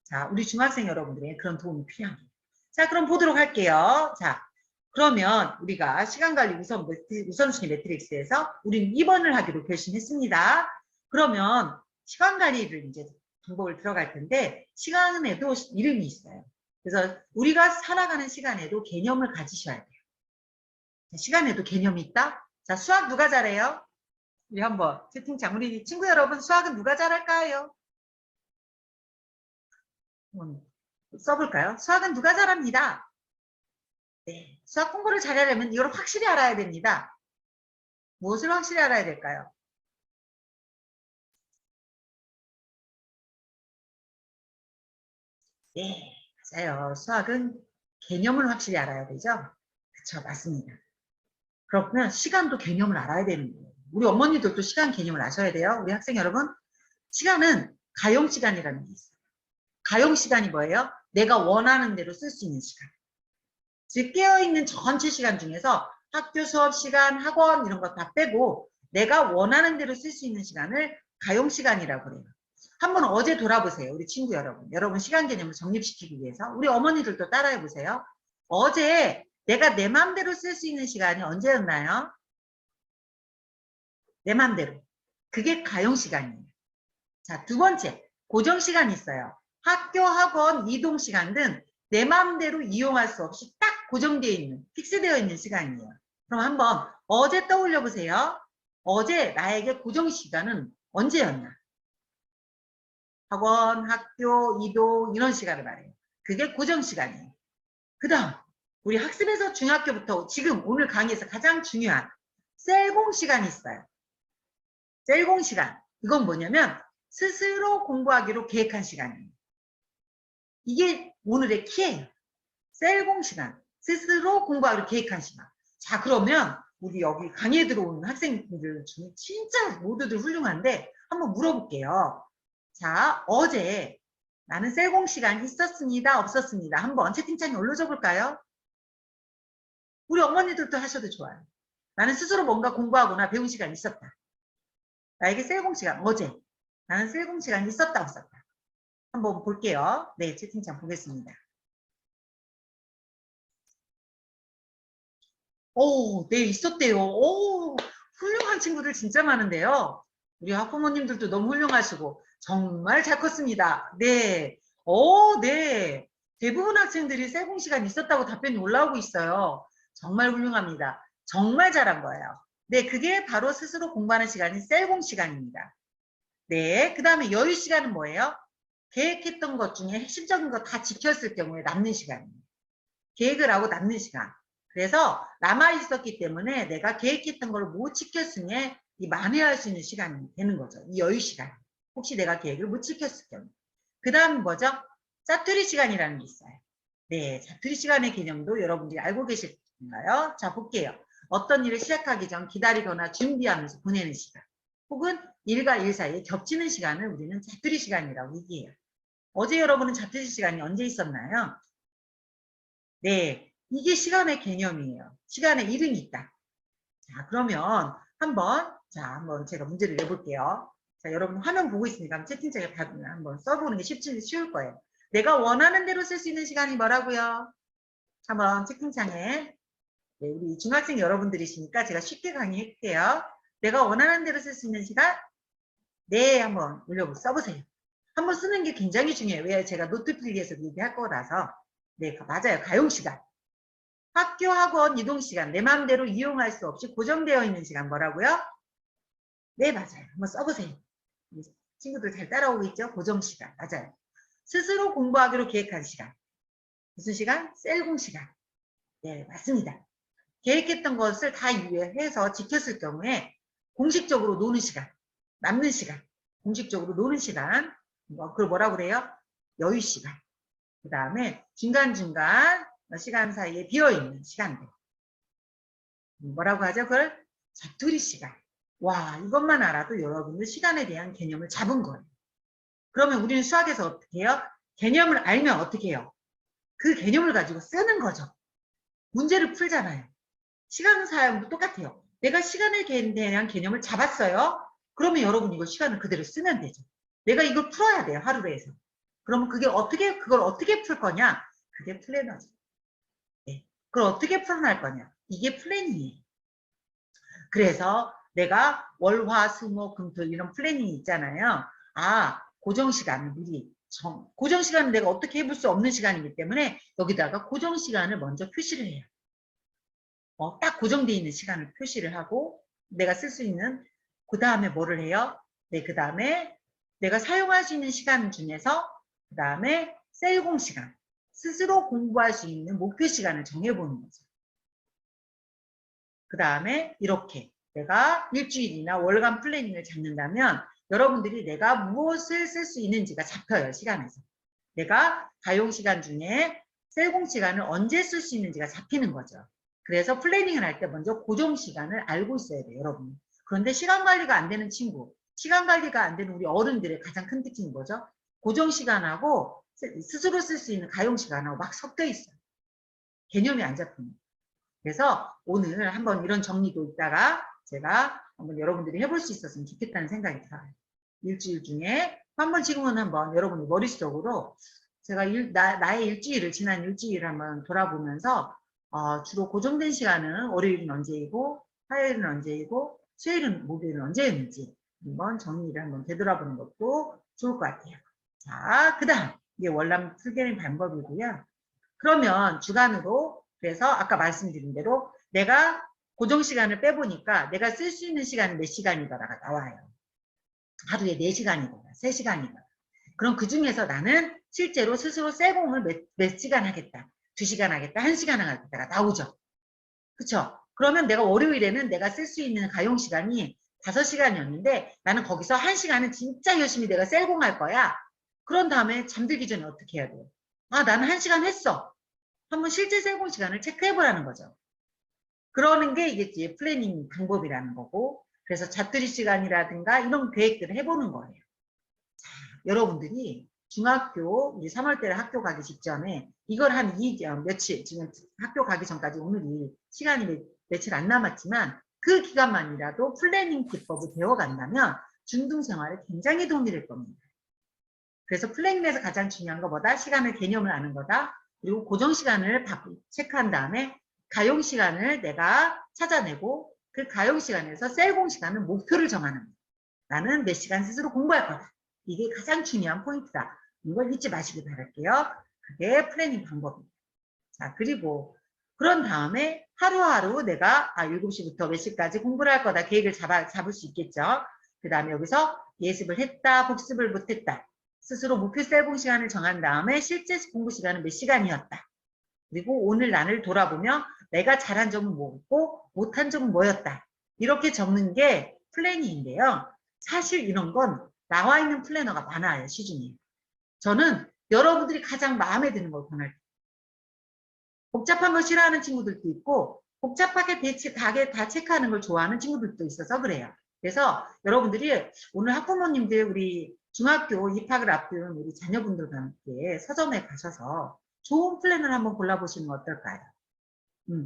[SPEAKER 1] 자, 우리 중학생 여러분들의 그런 도움이 필요합니다. 자, 그럼 보도록 할게요. 자, 그러면 우리가 시간관리 우선순위 매트릭스에서 우리는 2번을 하기로 결심했습니다. 그러면 시간관리를 이제 방법을 들어갈 텐데 시간에도 이름이 있어요. 그래서 우리가 살아가는 시간에도 개념을 가지셔야 돼요. 시간에도 개념이 있다? 자, 수학 누가 잘해요? 우리 한번 채팅창 우리 친구 여러분 수학은 누가 잘할까요? 써볼까요? 수학은 누가 잘합니다. 네, 수학 공부를 잘하려면 이걸 확실히 알아야 됩니다. 무엇을 확실히 알아야 될까요? 네, 맞아요. 수학은 개념을 확실히 알아야 되죠? 그쵸, 맞습니다. 그렇구면 시간도 개념을 알아야 되는 거예요. 우리 어머니들도 시간 개념을 아셔야 돼요. 우리 학생 여러분, 시간은 가용시간이라는 게 있어요. 가용시간이 뭐예요? 내가 원하는 대로 쓸 수 있는 시간. 즉 깨어있는 전체 시간 중에서 학교 수업 시간, 학원 이런 거 다 빼고 내가 원하는 대로 쓸 수 있는 시간을 가용시간이라고 그래요. 한번 어제 돌아보세요. 우리 친구 여러분. 여러분 시간 개념을 정립시키기 위해서. 우리 어머니들도 따라해보세요. 어제 내가 내 맘대로 쓸 수 있는 시간이 언제였나요? 내 맘대로. 그게 가용시간이에요. 자, 두 번째. 고정시간이 있어요. 학교, 학원, 이동시간 등 내 마음대로 이용할 수 없이 딱 고정되어 있는, 픽스되어 있는 시간이에요. 그럼 한번 어제 떠올려 보세요. 어제 나에게 고정시간은 언제였나? 학원, 학교, 이동 이런 시간을 말해요. 그게 고정시간이에요. 그 다음 우리 학습에서 중학교부터 지금 오늘 강의에서 가장 중요한 셀공시간이 있어요. 셀공시간. 이건 뭐냐면 스스로 공부하기로 계획한 시간이에요. 이게 오늘의 키예요. 셀공 시간. 스스로 공부하기로 계획한 시간. 자, 그러면 우리 여기 강의에 들어오는 학생들 중에 진짜 모두들 훌륭한데 한번 물어볼게요. 자, 어제 나는 셀공 시간 있었습니다. 없었습니다. 한번 채팅창에 올려줘 볼까요? 우리 어머니들도 하셔도 좋아요. 나는 스스로 뭔가 공부하거나 배운 시간이 있었다. 나에게 셀공 시간 어제. 나는 셀공 시간이 있었다 없었다. 한번 볼게요. 네, 채팅창 보겠습니다. 네, 있었대요. 훌륭한 친구들 진짜 많은데요. 우리 학부모님들도 너무 훌륭하시고, 정말 잘 컸습니다. 네. 네. 대부분 학생들이 셀공 시간 있었다고 답변이 올라오고 있어요. 정말 훌륭합니다. 정말 잘한 거예요. 네, 그게 바로 스스로 공부하는 시간이 셀공 시간입니다. 네, 그 다음에 여유 시간은 뭐예요? 계획했던 것 중에 핵심적인 거 다 지켰을 경우에 남는 시간입니다. 계획을 하고 남는 시간. 그래서 남아있었기 때문에 내가 계획했던 걸 못 지켰으니 이 만회할 수 있는 시간이 되는 거죠. 이 여유 시간. 혹시 내가 계획을 못 지켰을 경우. 그 다음 뭐죠? 짜투리 시간이라는 게 있어요. 네, 짜투리 시간의 개념도 여러분들이 알고 계실까요? 자, 볼게요. 어떤 일을 시작하기 전 기다리거나 준비하면서 보내는 시간. 혹은 일과 일 사이에 겹치는 시간을 우리는 짜투리 시간이라고 얘기해요. 어제 여러분은 짜투리 시간이 언제 있었나요? 네, 이게 시간의 개념이에요. 시간의 이름이 있다. 자, 그러면 한번 제가 문제를 내볼게요. 자, 여러분 화면 보고 있으니까 채팅창에 한번 써보는 게 쉬울 거예요. 내가 원하는 대로 쓸 수 있는 시간이 뭐라고요? 한번 채팅창에, 네, 우리 중학생 여러분들이시니까 제가 쉽게 강의할게요. 내가 원하는 대로 쓸 수 있는 시간? 네, 한번 써보세요. 한번 쓰는 게 굉장히 중요해요. 왜? 제가 노트 필기해서 얘기할 거라서. 네, 맞아요. 가용 시간. 학교, 학원, 이동 시간, 내 마음대로 이용할 수 없이 고정되어 있는 시간 뭐라고요? 네, 맞아요. 한번 써보세요. 친구들 잘 따라오고 있죠? 고정 시간. 맞아요. 스스로 공부하기로 계획한 시간. 무슨 시간? 셀공 시간. 네, 맞습니다. 계획했던 것을 다 이해해서 지켰을 경우에 공식적으로 노는 시간, 남는 시간, 공식적으로 노는 시간, 그걸 뭐라고 그래요? 여유 시간. 그 다음에 중간중간 시간 사이에 비어있는 시간들. 뭐라고 하죠? 그걸 자투리 시간. 와, 이것만 알아도 여러분들 시간에 대한 개념을 잡은 거예요. 그러면 우리는 수학에서 어떻게 해요? 개념을 알면 어떻게 해요? 그 개념을 가지고 쓰는 거죠. 문제를 풀잖아요. 시간 사용도 똑같아요. 내가 시간에 대한 개념을 잡았어요. 그러면 여러분 이거 시간을 그대로 쓰면 되죠. 내가 이걸 풀어야 돼요. 하루에 해서. 그러면 그걸 어떻게 풀 거냐? 그게 플래너죠. 네. 그걸 어떻게 풀어날 거냐? 이게 플래닝이에요. 그래서 내가 월, 화, 수, 목, 금, 토 이런 플래닝이 있잖아요. 고정 시간을 미리 고정 시간은 내가 어떻게 해볼 수 없는 시간이기 때문에 여기다가 고정 시간을 먼저 표시를 해요. 딱 고정되어 있는 시간을 표시를 하고 내가 쓸 수 있는 그 다음에 뭐를 해요? 네, 그 다음에 내가 사용할 수 있는 시간 중에서 그 다음에 셀공 시간, 스스로 공부할 수 있는 목표 시간을 정해보는 거죠. 그 다음에 이렇게 내가 일주일이나 월간 플래닝을 잡는다면 여러분들이 내가 무엇을 쓸 수 있는지가 잡혀요. 시간에서. 내가 가용 시간 중에 셀공 시간을 언제 쓸 수 있는지가 잡히는 거죠. 그래서 플래닝을 할 때 먼저 고정 시간을 알고 있어야 돼요. 여러분. 그런데 시간 관리가 안 되는 친구, 시간 관리가 안 되는 우리 어른들의 가장 큰 특징이 뭐죠? 고정 시간하고 스스로 쓸 수 있는 가용 시간하고 막 섞여 있어요. 개념이 안 잡힙니다. 그래서 오늘 한번 이런 정리도 있다가 제가 한번 여러분들이 해볼 수 있었으면 좋겠다는 생각이 들어요. 일주일 중에 지금은 한번 여러분의 머릿속으로 제가 나의 일주일을 지난 일주일을 한번 돌아보면서 주로 고정된 시간은 월요일은 언제이고 화요일은 언제이고 수요일은 목요일은 언제였는지 한번 정리를 한번 되돌아보는 것도 좋을 것 같아요. 자, 그 다음 이게 월남 풀게임 방법이고요. 그러면 주간으로 그래서 아까 말씀드린 대로 내가 고정 시간을 빼보니까 내가 쓸 수 있는 시간은 몇 시간이더라가 나와요. 하루에 4시간이거나 3시간이거나. 그럼 그 중에서 나는 실제로 스스로 셀공을 몇 시간 하겠다. 2시간 하겠다. 1시간 하겠다가 나오죠. 그쵸? 그러면 내가 월요일에는 내가 쓸 수 있는 가용 시간이 5시간이었는데 나는 거기서 1시간은 진짜 열심히 내가 셀공할 거야. 그런 다음에 잠들기 전에 어떻게 해야 돼요? 나는 1시간 했어. 한번 실제 셀공 시간을 체크해보라는 거죠. 그러는 게 이게 플래닝 방법이라는 거고, 그래서 자투리 시간이라든가 이런 계획들을 해보는 거예요. 자, 여러분들이 중학교 이제 3월달에 학교 가기 직전에 이걸 한 며칠 지금 학교 가기 전까지 오늘이 시간이 며칠 안 남았지만 그 기간만이라도 플래닝 기법을 배워간다면 중등생활에 굉장히 도움이 될 겁니다. 그래서 플래닝에서 가장 중요한 거 뭐다? 시간의 개념을 아는 거다. 그리고 고정 시간을 체크한 다음에 가용 시간을 내가 찾아내고 그 가용 시간에서 셀공 시간은 목표를 정하는 거예요. 나는 몇 시간 스스로 공부할 거다. 이게 가장 중요한 포인트다. 이걸 잊지 마시길 바랄게요. 그게 플래닝 방법입니다. 자, 그리고 그런 다음에 하루하루 내가 7시부터 몇 시까지 공부를 할 거다. 계획을 잡을 수 있겠죠. 그 다음에 여기서 예습을 했다, 복습을 못했다. 스스로 목표 셀공 시간을 정한 다음에 실제 공부 시간은 몇 시간이었다. 그리고 오늘 나를 돌아보며 내가 잘한 점은 뭐고 못한 점은 뭐였다. 이렇게 적는 게 플래닝인데요. 사실 이런 건 나와 있는 플래너가 많아요. 시중에. 저는 여러분들이 가장 마음에 드는 걸 권할게요. 복잡한 걸 싫어하는 친구들도 있고 복잡하게 다 체크하는 걸 좋아하는 친구들도 있어서 그래요. 그래서 여러분들이 오늘 학부모님들 우리 중학교 입학을 앞둔 우리 자녀분들과 함께 서점에 가셔서 좋은 플랜을 한번 골라보시는 건 어떨까요?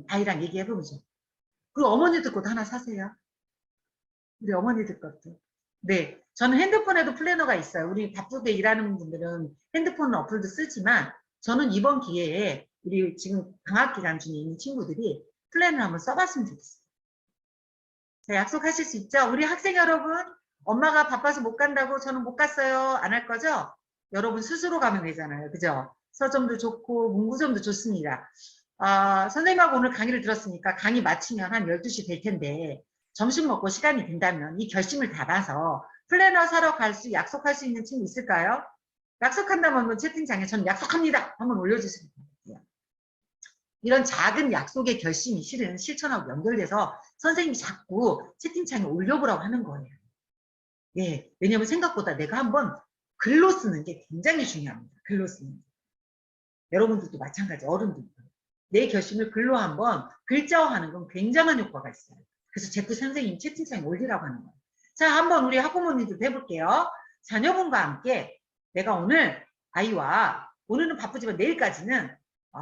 [SPEAKER 1] 아이랑 얘기해보죠. 그리고 어머니들 것도 하나 사세요. 우리 어머니들 것도. 네, 저는 핸드폰에도 플래너가 있어요. 우리 바쁘게 일하는 분들은 핸드폰 어플도 쓰지만 저는 이번 기회에 우리 지금 방학 기간 중에 있는 친구들이 플랜을 한번 써봤으면 좋겠어요. 자, 약속하실 수 있죠? 우리 학생 여러분, 엄마가 바빠서 못 간다고 저는 못 갔어요. 안 할 거죠? 여러분 스스로 가면 되잖아요. 그죠? 서점도 좋고 문구점도 좋습니다. 선생님하고 오늘 강의를 들었으니까 강의 마치면 한 12시 될 텐데 점심 먹고 시간이 된다면 이 결심을 담아서 플래너 사러 약속할 수 있는 친구 있을까요? 약속한다면 채팅창에 저는 약속합니다. 한번 올려주시면 돼요. 이런 작은 약속의 결심이 실은 실천하고 연결돼서 선생님이 자꾸 채팅창에 올려보라고 하는 거예요. 예, 왜냐면 생각보다 내가 한번 글로 쓰는 게 굉장히 중요합니다. 글로 쓰는 게. 여러분들도 마찬가지, 어른들도. 내 결심을 글로 한번 글자화하는 건 굉장한 효과가 있어요. 그래서 제프 선생님 채팅창에 올리라고 하는 거예요. 자, 한번 우리 학부모님들도 해볼게요. 자녀분과 함께 내가 오늘 아이와 오늘은 바쁘지만 내일까지는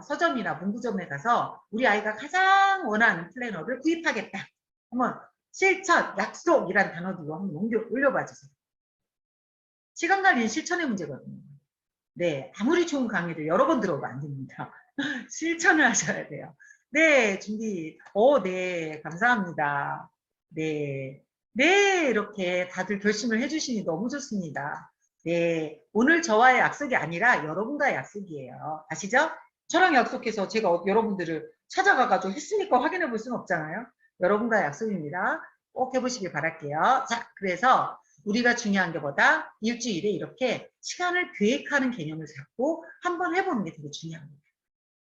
[SPEAKER 1] 서점이나 문구점에 가서 우리 아이가 가장 원하는 플래너를 구입하겠다. 한번 실천, 약속이란 단어들로 한번 올려봐 주세요. 시간 관리는 실천의 문제거든요. 네, 아무리 좋은 강의도 여러 번 들어오면 안 됩니다. 실천을 하셔야 돼요. 네, 준비. 네, 감사합니다. 네, 네, 이렇게 다들 결심을 해주시니 너무 좋습니다. 네, 오늘 저와의 약속이 아니라 여러분과의 약속이에요. 아시죠? 저랑 약속해서 제가 여러분들을 찾아가가지고 했으니까 확인해 볼 수는 없잖아요. 여러분과의 약속입니다. 꼭 해보시길 바랄게요. 자, 그래서 우리가 중요한 게보다 일주일에 이렇게 시간을 계획하는 개념을 잡고 한번 해보는 게 되게 중요합니다.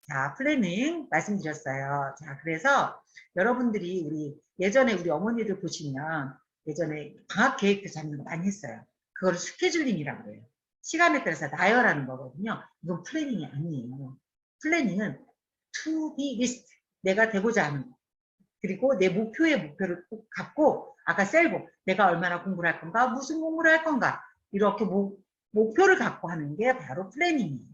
[SPEAKER 1] 자, 플래닝 말씀드렸어요. 자, 그래서 여러분들이 예전에 우리 어머니들 보시면 예전에 방학 계획도 잡는 거 많이 했어요. 그걸 스케줄링이라고 그래요. 시간에 따라서 나열하는 거거든요. 이건 플래닝이 아니에요. 플래닝은 to be list. 내가 되고자 하는 거. 그리고 내 목표를 꼭 갖고 아까 셀고 내가 얼마나 공부를 할 건가 무슨 공부를 할 건가 이렇게 목표를 갖고 하는 게 바로 플래닝이에요.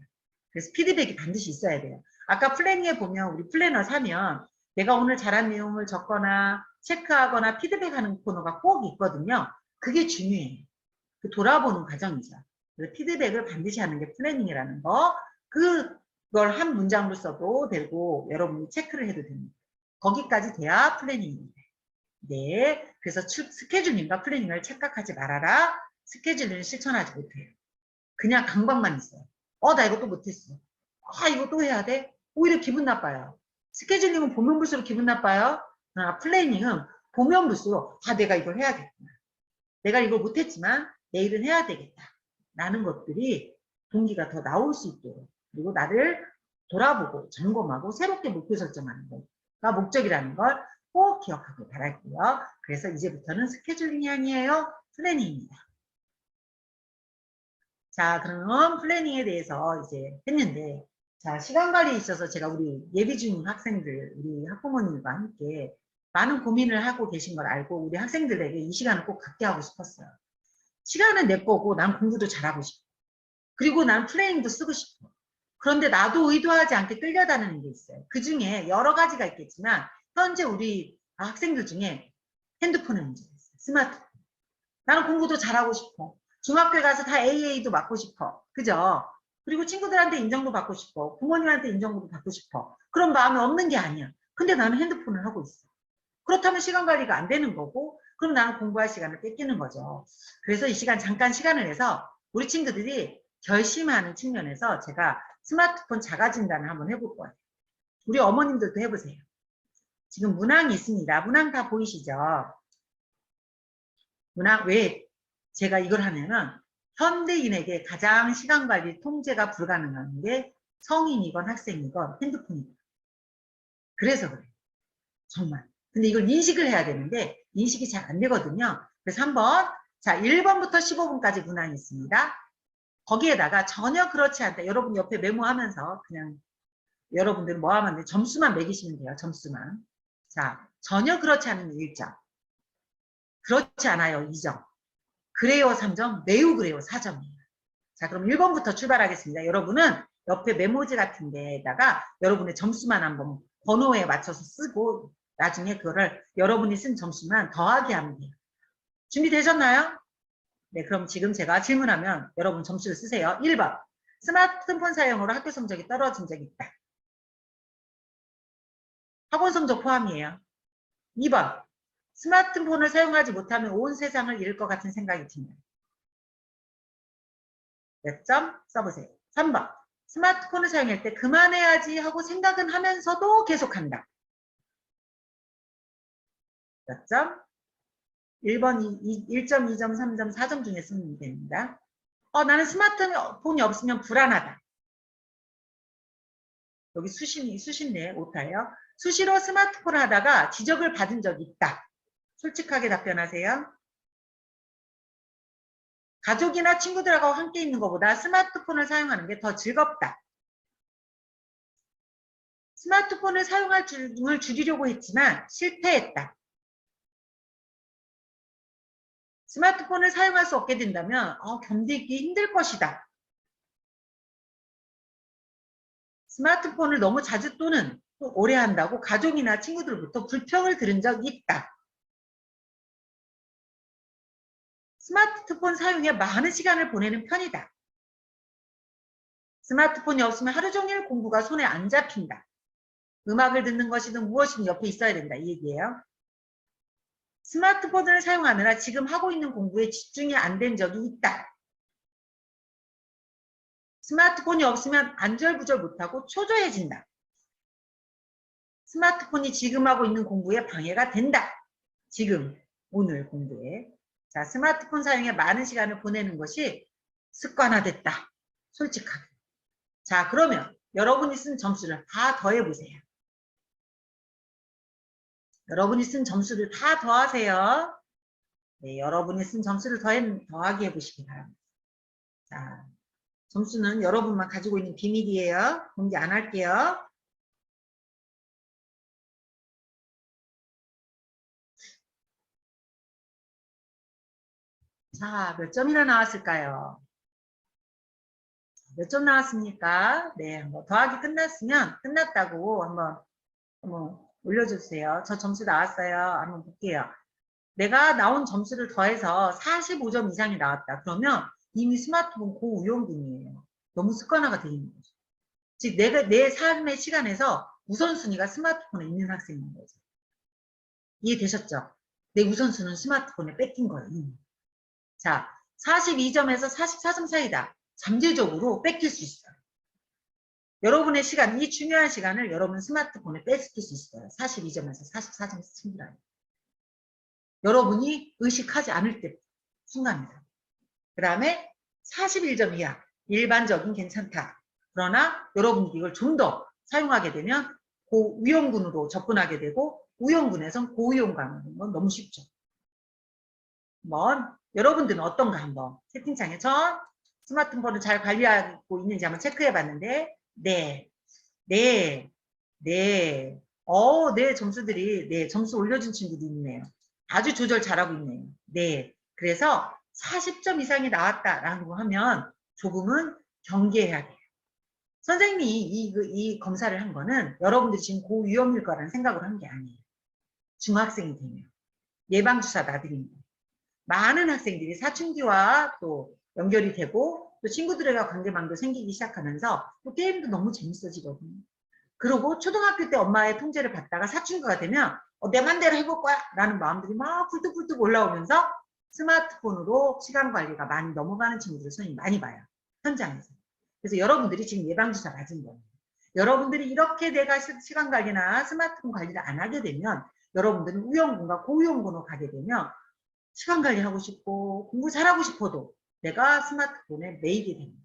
[SPEAKER 1] 그래서 피드백이 반드시 있어야 돼요. 아까 플래닝에 보면 우리 플래너 사면 내가 오늘 잘한 내용을 적거나 체크하거나 피드백하는 코너가 꼭 있거든요. 그게 중요해요. 그 돌아보는 과정이죠. 그래서 피드백을 반드시 하는 게 플래닝이라는 거. 그걸 한 문장으로 써도 되고 여러분이 체크를 해도 됩니다. 거기까지 돼야 플래닝입니다. 네, 그래서 스케줄링과 플래닝을 착각하지 말아라. 스케줄링을 실천하지 못해요. 그냥 강박만 있어요. 나 이것도 못했어. 이거 또 해야 돼? 오히려 기분 나빠요. 스케줄링은 보면 볼수록 기분 나빠요. 플래닝은 보면 볼수록 내가 이걸 해야겠구나. 내가 이걸 못했지만 내일은 해야 되겠다. 라는 것들이 동기가 더 나올 수 있도록 그리고 나를 돌아보고 점검하고 새롭게 목표 설정하는 거가 목적이라는 걸 꼭 기억하길 바랄게요. 그래서 이제부터는 스케줄링이 아니에요. 플래닝입니다. 자, 그럼 플래닝에 대해서 이제 했는데, 자, 시간 관리에 있어서 제가 우리 예비 중 학생들, 우리 학부모님과 함께 많은 고민을 하고 계신 걸 알고 우리 학생들에게 이 시간을 꼭 갖게 하고 싶었어요. 시간은 내 거고 난 공부도 잘하고 싶어. 그리고 난 플래닝도 쓰고 싶어. 그런데 나도 의도하지 않게 끌려다니는 게 있어요. 그 중에 여러 가지가 있겠지만 현재 우리 학생들 중에 핸드폰의 문제가 있어요. 스마트폰. 나는 공부도 잘하고 싶어. 중학교에 가서 다 AA도 맞고 싶어. 그죠? 그리고 친구들한테 인정도 받고 싶어. 부모님한테 인정도 받고 싶어. 그런 마음이 없는 게 아니야. 근데 나는 핸드폰을 하고 있어. 그렇다면 시간 관리가 안 되는 거고, 그럼 나는 공부할 시간을 뺏기는 거죠. 그래서 이 시간 잠깐 시간을 내서 우리 친구들이 결심하는 측면에서 제가 스마트폰 자가 진단을 한번 해볼 거예요. 우리 어머님들도 해보세요. 지금 문항이 있습니다. 문항 다 보이시죠? 문항 왜 제가 이걸 하면은 현대인에게 가장 시간 관리 통제가 불가능한 게 성인이건 학생이건 핸드폰이건. 그래서 그래요. 정말. 근데 이걸 인식을 해야 되는데 인식이 잘 안 되거든요. 그래서 한번 자 1번부터 15번까지 문항이 있습니다. 거기에다가 전혀 그렇지 않다. 여러분 옆에 메모하면서 그냥 여러분들 뭐 하면 돼? 점수만 매기시면 돼요. 점수만. 자 전혀 그렇지 않은 1점. 그렇지 않아요. 2점. 그래요 3점. 매우 그래요 4점이에요. 자 그럼 1번부터 출발하겠습니다. 여러분은 옆에 메모지 같은 데다가 여러분의 점수만 한번 번호에 맞춰서 쓰고 나중에 그거를 여러분이 쓴 점수만 더하기 하면 돼요. 준비되셨나요? 네, 그럼 지금 제가 질문하면 여러분 점수를 쓰세요. 1번. 스마트폰 사용으로 학교 성적이 떨어진 적이 있다. 학원 성적 포함이에요. 2번. 스마트폰을 사용하지 못하면 온 세상을 잃을 것 같은 생각이 듭니다. 몇 점? 써보세요. 3번. 스마트폰을 사용할 때 그만해야지 하고 생각은 하면서도 계속한다. 몇 점? 1번, 1점, 2점, 3점, 4점 중에 쓰면 됩니다. 나는 스마트폰이 없으면 불안하다. 여기 수신네, 오타예요. 수시로 스마트폰을 하다가 지적을 받은 적이 있다. 솔직하게 답변하세요. 가족이나 친구들하고 함께 있는 것보다 스마트폰을 사용하는 게 더 즐겁다. 스마트폰을 사용할 줄 줄이려고 했지만 실패했다. 스마트폰을 사용할 수 없게 된다면 견디기 힘들 것이다. 스마트폰을 너무 자주 또는 또 오래 한다고 가족이나 친구들부터 불평을 들은 적이 있다. 스마트폰 사용에 많은 시간을 보내는 편이다. 스마트폰이 없으면 하루 종일 공부가 손에 안 잡힌다. 음악을 듣는 것이든 무엇이든 옆에 있어야 된다. 이 얘기예요. 스마트폰을 사용하느라 지금 하고 있는 공부에 집중이 안 된 적이 있다. 스마트폰이 없으면 안절부절 못하고 초조해진다. 스마트폰이 지금 하고 있는 공부에 방해가 된다. 지금, 오늘 공부에. 자, 스마트폰 사용에 많은 시간을 보내는 것이 습관화됐다. 솔직하게. 자, 그러면 여러분이 쓴 점수를 다 더해보세요. 여러분이 쓴 점수를 다 더하세요. 네, 여러분이 쓴 점수를 더하기 해보시기 바랍니다. 자, 점수는 여러분만 가지고 있는 비밀이에요. 공개 안 할게요. 자, 몇 점이나 나왔을까요? 몇 점 나왔습니까? 네, 한번 더하기 끝났다고 한번 올려주세요. 저 점수 나왔어요. 한번 볼게요. 내가 나온 점수를 더해서 45점 이상이 나왔다. 그러면 이미 스마트폰 고위험군이에요. 너무 습관화가 되어 있는 거죠. 즉, 내 삶의 시간에서 우선순위가 스마트폰에 있는 학생인 거죠. 이해되셨죠? 내 우선순위는 스마트폰에 뺏긴 거예요. 자, 42점에서 44점 사이다. 잠재적으로 뺏길 수 있어요. 여러분의 시간, 이 중요한 시간을 여러분 스마트폰에 뺏길 수 있어요. 42점에서 44점 친구라니. 여러분이 의식하지 않을 때 순간이다. 그 다음에 41점 이하, 일반적인 괜찮다. 그러나 여러분이 이걸 좀 더 사용하게 되면 고위험군으로 접근하게 되고 우영군에선 고위험 가는 건 너무 쉽죠. 한번 여러분들은 어떤가 한번 채팅창에 전 스마트폰을 잘 관리하고 있는지 한번 체크해 봤는데 네, 네, 네. 네, 점수들이, 네, 점수 올려준 친구도 있네요. 아주 조절 잘하고 있네요. 네. 그래서 40점 이상이 나왔다라고 하면 조금은 경계해야 돼요. 선생님이 이 검사를 한 거는 여러분들이 지금 고위험일 거라는 생각을 한 게 아니에요. 중학생이 되면. 예방주사 놔드립니다. 많은 학생들이 사춘기와 또 연결이 되고 또 친구들과 관계망도 생기기 시작하면서 또 게임도 너무 재밌어지거든요. 그리고 초등학교 때 엄마의 통제를 받다가 사춘기가 되면 내 맘대로 해볼 거야 라는 마음들이 막 굴뚝굴뚝 올라오면서 스마트폰으로 시간 관리가 많이 넘어가는 친구들 손이 많이 봐요. 현장에서. 그래서 여러분들이 지금 예방주사 맞은 거예요. 여러분들이 이렇게 내가 시간 관리나 스마트폰 관리를 안 하게 되면 여러분들은 우영군과 고위험군으로 가게 되면 시간 관리하고 싶고 공부 잘하고 싶어도 내가 스마트폰에 매이게 됩니다.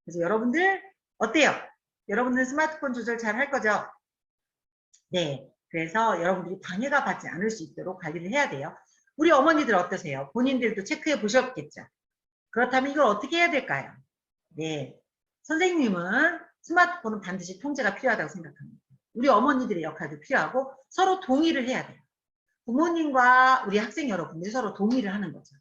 [SPEAKER 1] 그래서 여러분들 어때요? 여러분들 스마트폰 조절 잘 할 거죠? 네. 그래서 여러분들이 방해가 받지 않을 수 있도록 관리를 해야 돼요. 우리 어머니들 어떠세요? 본인들도 체크해 보셨겠죠? 그렇다면 이걸 어떻게 해야 될까요? 네. 선생님은 스마트폰은 반드시 통제가 필요하다고 생각합니다. 우리 어머니들의 역할도 필요하고 서로 동의를 해야 돼요. 부모님과 우리 학생 여러분들이 서로 동의를 하는 거죠.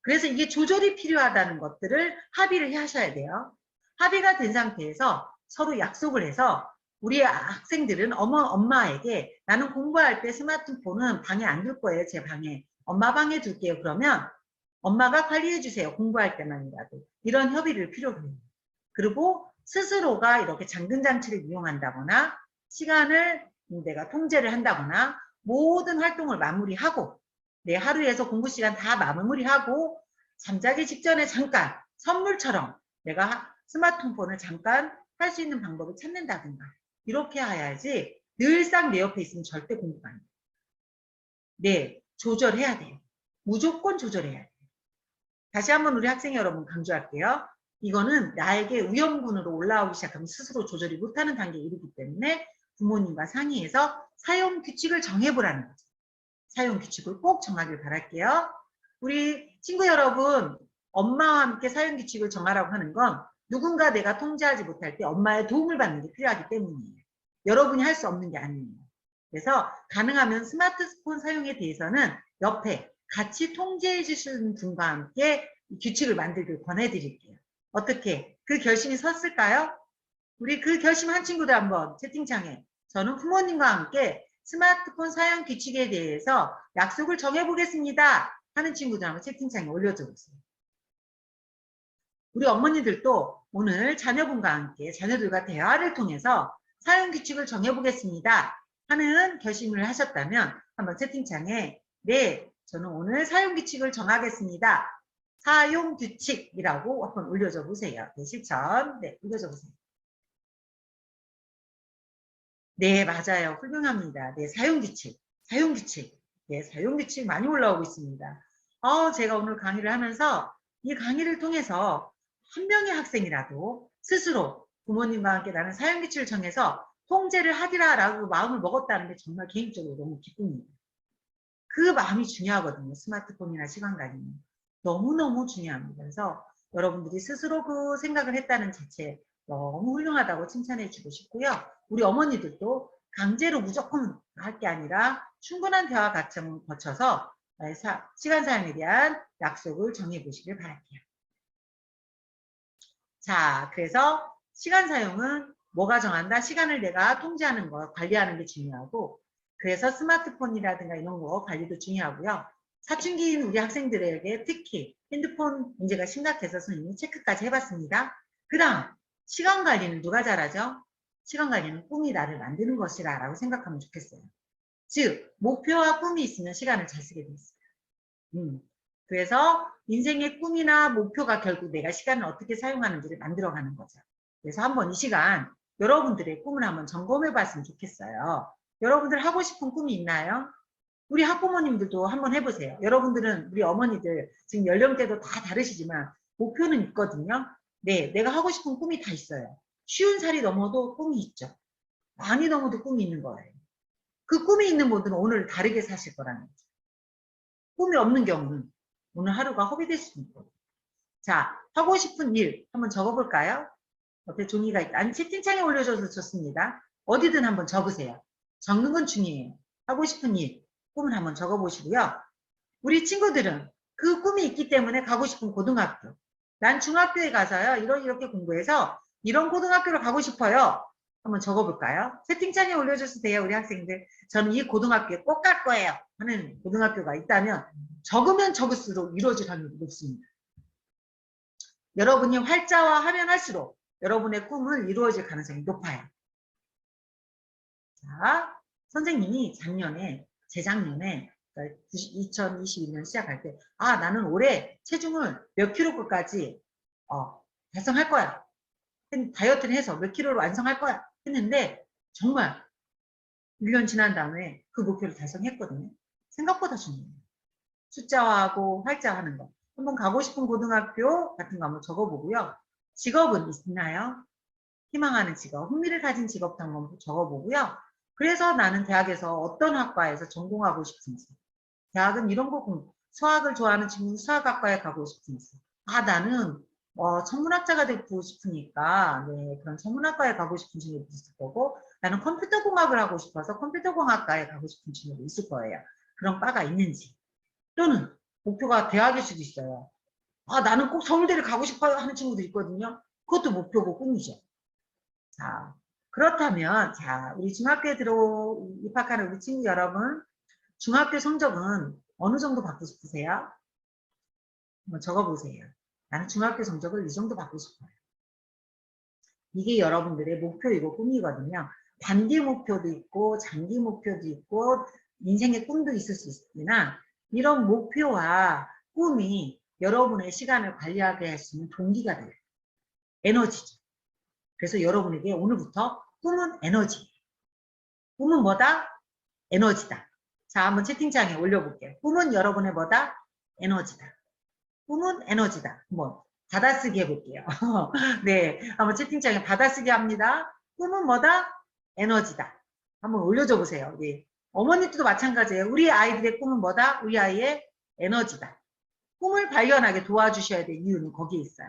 [SPEAKER 1] 그래서 이게 조절이 필요하다는 것들을 합의를 하셔야 돼요. 합의가 된 상태에서 서로 약속을 해서 우리 학생들은 엄마에게 나는 공부할 때 스마트폰은 방에 안 둘 거예요. 제 방에. 엄마 방에 둘게요. 그러면 엄마가 관리해 주세요. 공부할 때만이라도. 이런 협의를 필요로 해요. 그리고 스스로가 이렇게 잠금장치를 이용한다거나 시간을 내가 통제를 한다거나 모든 활동을 마무리하고 내 하루에서 공부 시간 다 마무리하고 잠자기 직전에 잠깐 선물처럼 내가 스마트폰을 잠깐 할 수 있는 방법을 찾는다든가 이렇게 해야지 늘상 내 옆에 있으면 절대 공부가 안 돼요. 네, 조절해야 돼요. 무조건 조절해야 돼요. 다시 한번 우리 학생 여러분 강조할게요. 이거는 나에게 위험군으로 올라오기 시작하면 스스로 조절이 못하는 단계에 이르기 때문에 부모님과 상의해서 사용 규칙을 정해보라는 거죠. 사용 규칙을 꼭 정하길 바랄게요. 우리 친구 여러분, 엄마와 함께 사용 규칙을 정하라고 하는 건 누군가 내가 통제하지 못할 때 엄마의 도움을 받는 게 필요하기 때문이에요. 여러분이 할 수 없는 게 아니에요. 그래서 가능하면 스마트폰 사용에 대해서는 옆에 같이 통제해 주시는 분과 함께 규칙을 만들길 권해드릴게요. 어떻게? 그 결심이 섰을까요? 우리 그 결심한 친구들 한번 채팅창에 저는 부모님과 함께 스마트폰 사용 규칙에 대해서 약속을 정해보겠습니다 하는 친구들 한번 채팅창에 올려줘 보세요. 우리 어머니들도 오늘 자녀분과 함께 자녀들과 대화를 통해서 사용 규칙을 정해보겠습니다 하는 결심을 하셨다면 한번 채팅창에 네, 저는 오늘 사용 규칙을 정하겠습니다. 사용 규칙이라고 한번 올려줘 보세요. 네, 실천. 네, 올려줘 보세요. 네, 맞아요. 훌륭합니다. 네, 사용 규칙. 사용 규칙. 네, 사용 규칙 많이 올라오고 있습니다. 제가 오늘 강의를 하면서 이 강의를 통해서 한 명의 학생이라도 스스로 부모님과 함께 나는 사용 규칙을 정해서 통제를 하리라라고 마음을 먹었다는 게 정말 개인적으로 너무 기쁩니다. 그 마음이 중요하거든요. 스마트폰이나 시간 관리는. 너무너무 중요합니다. 그래서 여러분들이 스스로 그 생각을 했다는 자체 너무 훌륭하다고 칭찬해 주고 싶고요. 우리 어머니들도 강제로 무조건 할 게 아니라 충분한 대화 과정을 거쳐서 시간 사용에 대한 약속을 정해 보시길 바랄게요. 자, 그래서 시간 사용은 뭐가 정한다? 시간을 내가 통제하는 거, 관리하는 게 중요하고 그래서 스마트폰이라든가 이런 거 관리도 중요하고요. 사춘기인 우리 학생들에게 특히 핸드폰 문제가 심각해서 선생님이 체크까지 해봤습니다. 그 다음 시간 관리는 누가 잘하죠? 시간 관리는 꿈이 나를 만드는 것이라 라고 생각하면 좋겠어요. 즉 목표와 꿈이 있으면 시간을 잘 쓰게 돼 있어요. 그래서 인생의 꿈이나 목표가 결국 내가 시간을 어떻게 사용하는지를 만들어가는 거죠. 그래서 한번 이 시간 여러분들의 꿈을 한번 점검해 봤으면 좋겠어요. 여러분들 하고 싶은 꿈이 있나요? 우리 학부모님들도 한번 해보세요. 여러분들은 우리 어머니들 지금 연령대도 다 다르시지만 목표는 있거든요. 네, 내가 하고 싶은 꿈이 다 있어요. 50살이 넘어도 꿈이 있죠. 많이 넘어도 꿈이 있는 거예요. 그 꿈이 있는 분들은 오늘 다르게 사실 거라는 거죠. 꿈이 없는 경우는 오늘 하루가 허비될 수 있는 거예요. 자, 하고 싶은 일 한번 적어볼까요? 옆에 종이가 있다. 아니, 채팅창에 올려줘도 좋습니다. 어디든 한번 적으세요. 적는 건 중요해요. 하고 싶은 일, 꿈을 한번 적어보시고요. 우리 친구들은 그 꿈이 있기 때문에 가고 싶은 고등학교. 난 중학교에 가서요. 이렇게 공부해서 이런 고등학교를 가고 싶어요. 한번 적어볼까요? 채팅창에 올려줘도 돼요. 우리 학생들. 저는 이 고등학교에 꼭 갈 거예요. 하는 고등학교가 있다면 적으면 적을수록 이루어질 확률이 높습니다. 여러분이 활자화하면 할수록 여러분의 꿈은 이루어질 가능성이 높아요. 자, 선생님이 재작년에, 그러니까 2021년 시작할 때, 아, 나는 올해 체중을 몇 킬로까지 달성할 거야. 다이어트를 해서 몇 킬로로 완성할 거야. 했는데, 정말 1년 지난 다음에 그 목표를 달성했거든요. 생각보다 중요해요. 숫자화하고 활자하는 거. 한번 가고 싶은 고등학교 같은 거 한번 적어보고요. 직업은 있나요? 희망하는 직업, 흥미를 가진 직업도 한번 적어보고요. 그래서 나는 대학에서 어떤 학과에서 전공하고 싶은지, 대학은 이런 거 수학을 좋아하는 친구는 수학학과에 가고 싶은지, 아 나는 천문학자가 되고 싶으니까 네, 그런 천문학과에 가고 싶은 친구도 있을 거고, 나는 컴퓨터공학을 하고 싶어서 컴퓨터공학과에 가고 싶은 친구도 있을 거예요. 그런 과가 있는지, 또는 목표가 대학일 수도 있어요. 아 나는 꼭 서울대를 가고 싶어요 하는 친구도 있거든요. 그것도 목표고 꿈이죠. 자, 그렇다면, 자, 우리 중학교에 입학하는 우리 친구 여러분, 중학교 성적은 어느 정도 받고 싶으세요? 한번 적어보세요. 나는 중학교 성적을 이 정도 받고 싶어요. 이게 여러분들의 목표이고 꿈이거든요. 단기 목표도 있고, 장기 목표도 있고, 인생의 꿈도 있을 수 있으나, 이런 목표와 꿈이 여러분의 시간을 관리하게 할 수 있는 동기가 돼요. 에너지죠. 그래서 여러분에게 오늘부터 꿈은 에너지. 꿈은 뭐다? 에너지다. 자, 한번 채팅창에 올려볼게요. 꿈은 여러분의 뭐다? 에너지다. 꿈은 에너지다. 한번 받아쓰기 해볼게요. 네, 한번 채팅창에 받아쓰기 합니다. 꿈은 뭐다? 에너지다. 한번 올려줘 보세요. 네. 어머니들도 마찬가지예요. 우리 아이들의 꿈은 뭐다? 우리 아이의 에너지다. 꿈을 발견하게 도와주셔야 될 이유는 거기에 있어요.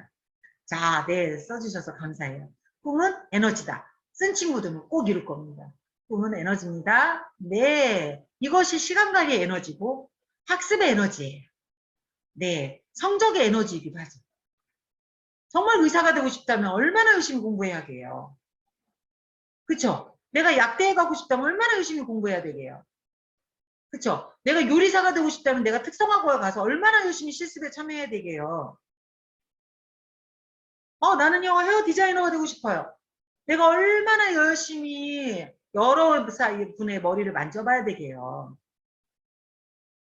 [SPEAKER 1] 자, 네, 써주셔서 감사해요. 꿈은 에너지다. 쓴 친구들은 꼭 이룰 겁니다. 꿈은 에너지입니다. 네, 이것이 시간관리의 에너지고 학습의 에너지예요. 네, 성적의 에너지이기도 하죠. 정말 의사가 되고 싶다면 얼마나 열심히 공부해야 해요. 그쵸? 내가 약대에 가고 싶다면 얼마나 열심히 공부해야 되게요. 그쵸? 내가 요리사가 되고 싶다면 내가 특성화고에 가서 얼마나 열심히 실습에 참여해야 되게요. 나는요, 헤어 디자이너가 되고 싶어요. 내가 얼마나 열심히 여러 분의 머리를 만져봐야 되게요.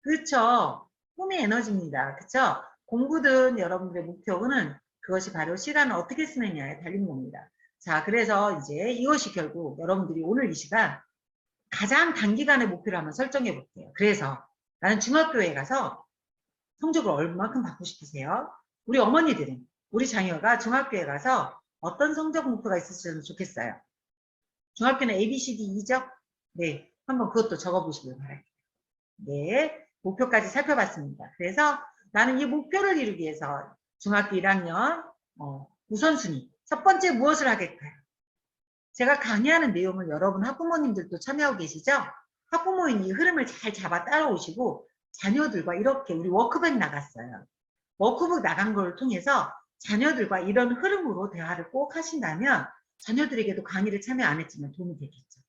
[SPEAKER 1] 그렇죠? 꿈이 에너지입니다. 그렇죠? 공부든 여러분들의 목표는 그것이 바로 시간을 어떻게 쓰느냐에 달린 겁니다. 자, 그래서 이제 이것이 결국 여러분들이 오늘 이 시간 가장 단기간의 목표를 한번 설정해 볼게요. 그래서 나는 중학교에 가서 성적을 얼마큼 받고 싶으세요? 우리 어머니들은 우리 자녀가 중학교에 가서 어떤 성적 목표가 있으시면 좋겠어요. 중학교는 A, B, C, D, E죠? 네, 한번 그것도 적어보시길 바랄게요. 네, 목표까지 살펴봤습니다. 그래서 나는 이 목표를 이루기 위해서 중학교 1학년 우선순위 첫 번째 무엇을 하겠까요? 제가 강의하는 내용을 여러분 학부모님들도 참여하고 계시죠? 학부모인 이 흐름을 잘 잡아 따라오시고 자녀들과 이렇게 우리 워크북 나갔어요. 워크북 나간 걸 통해서 자녀들과 이런 흐름으로 대화를 꼭 하신다면 자녀들에게도 강의를 참여 안 했지만 도움이 되겠죠.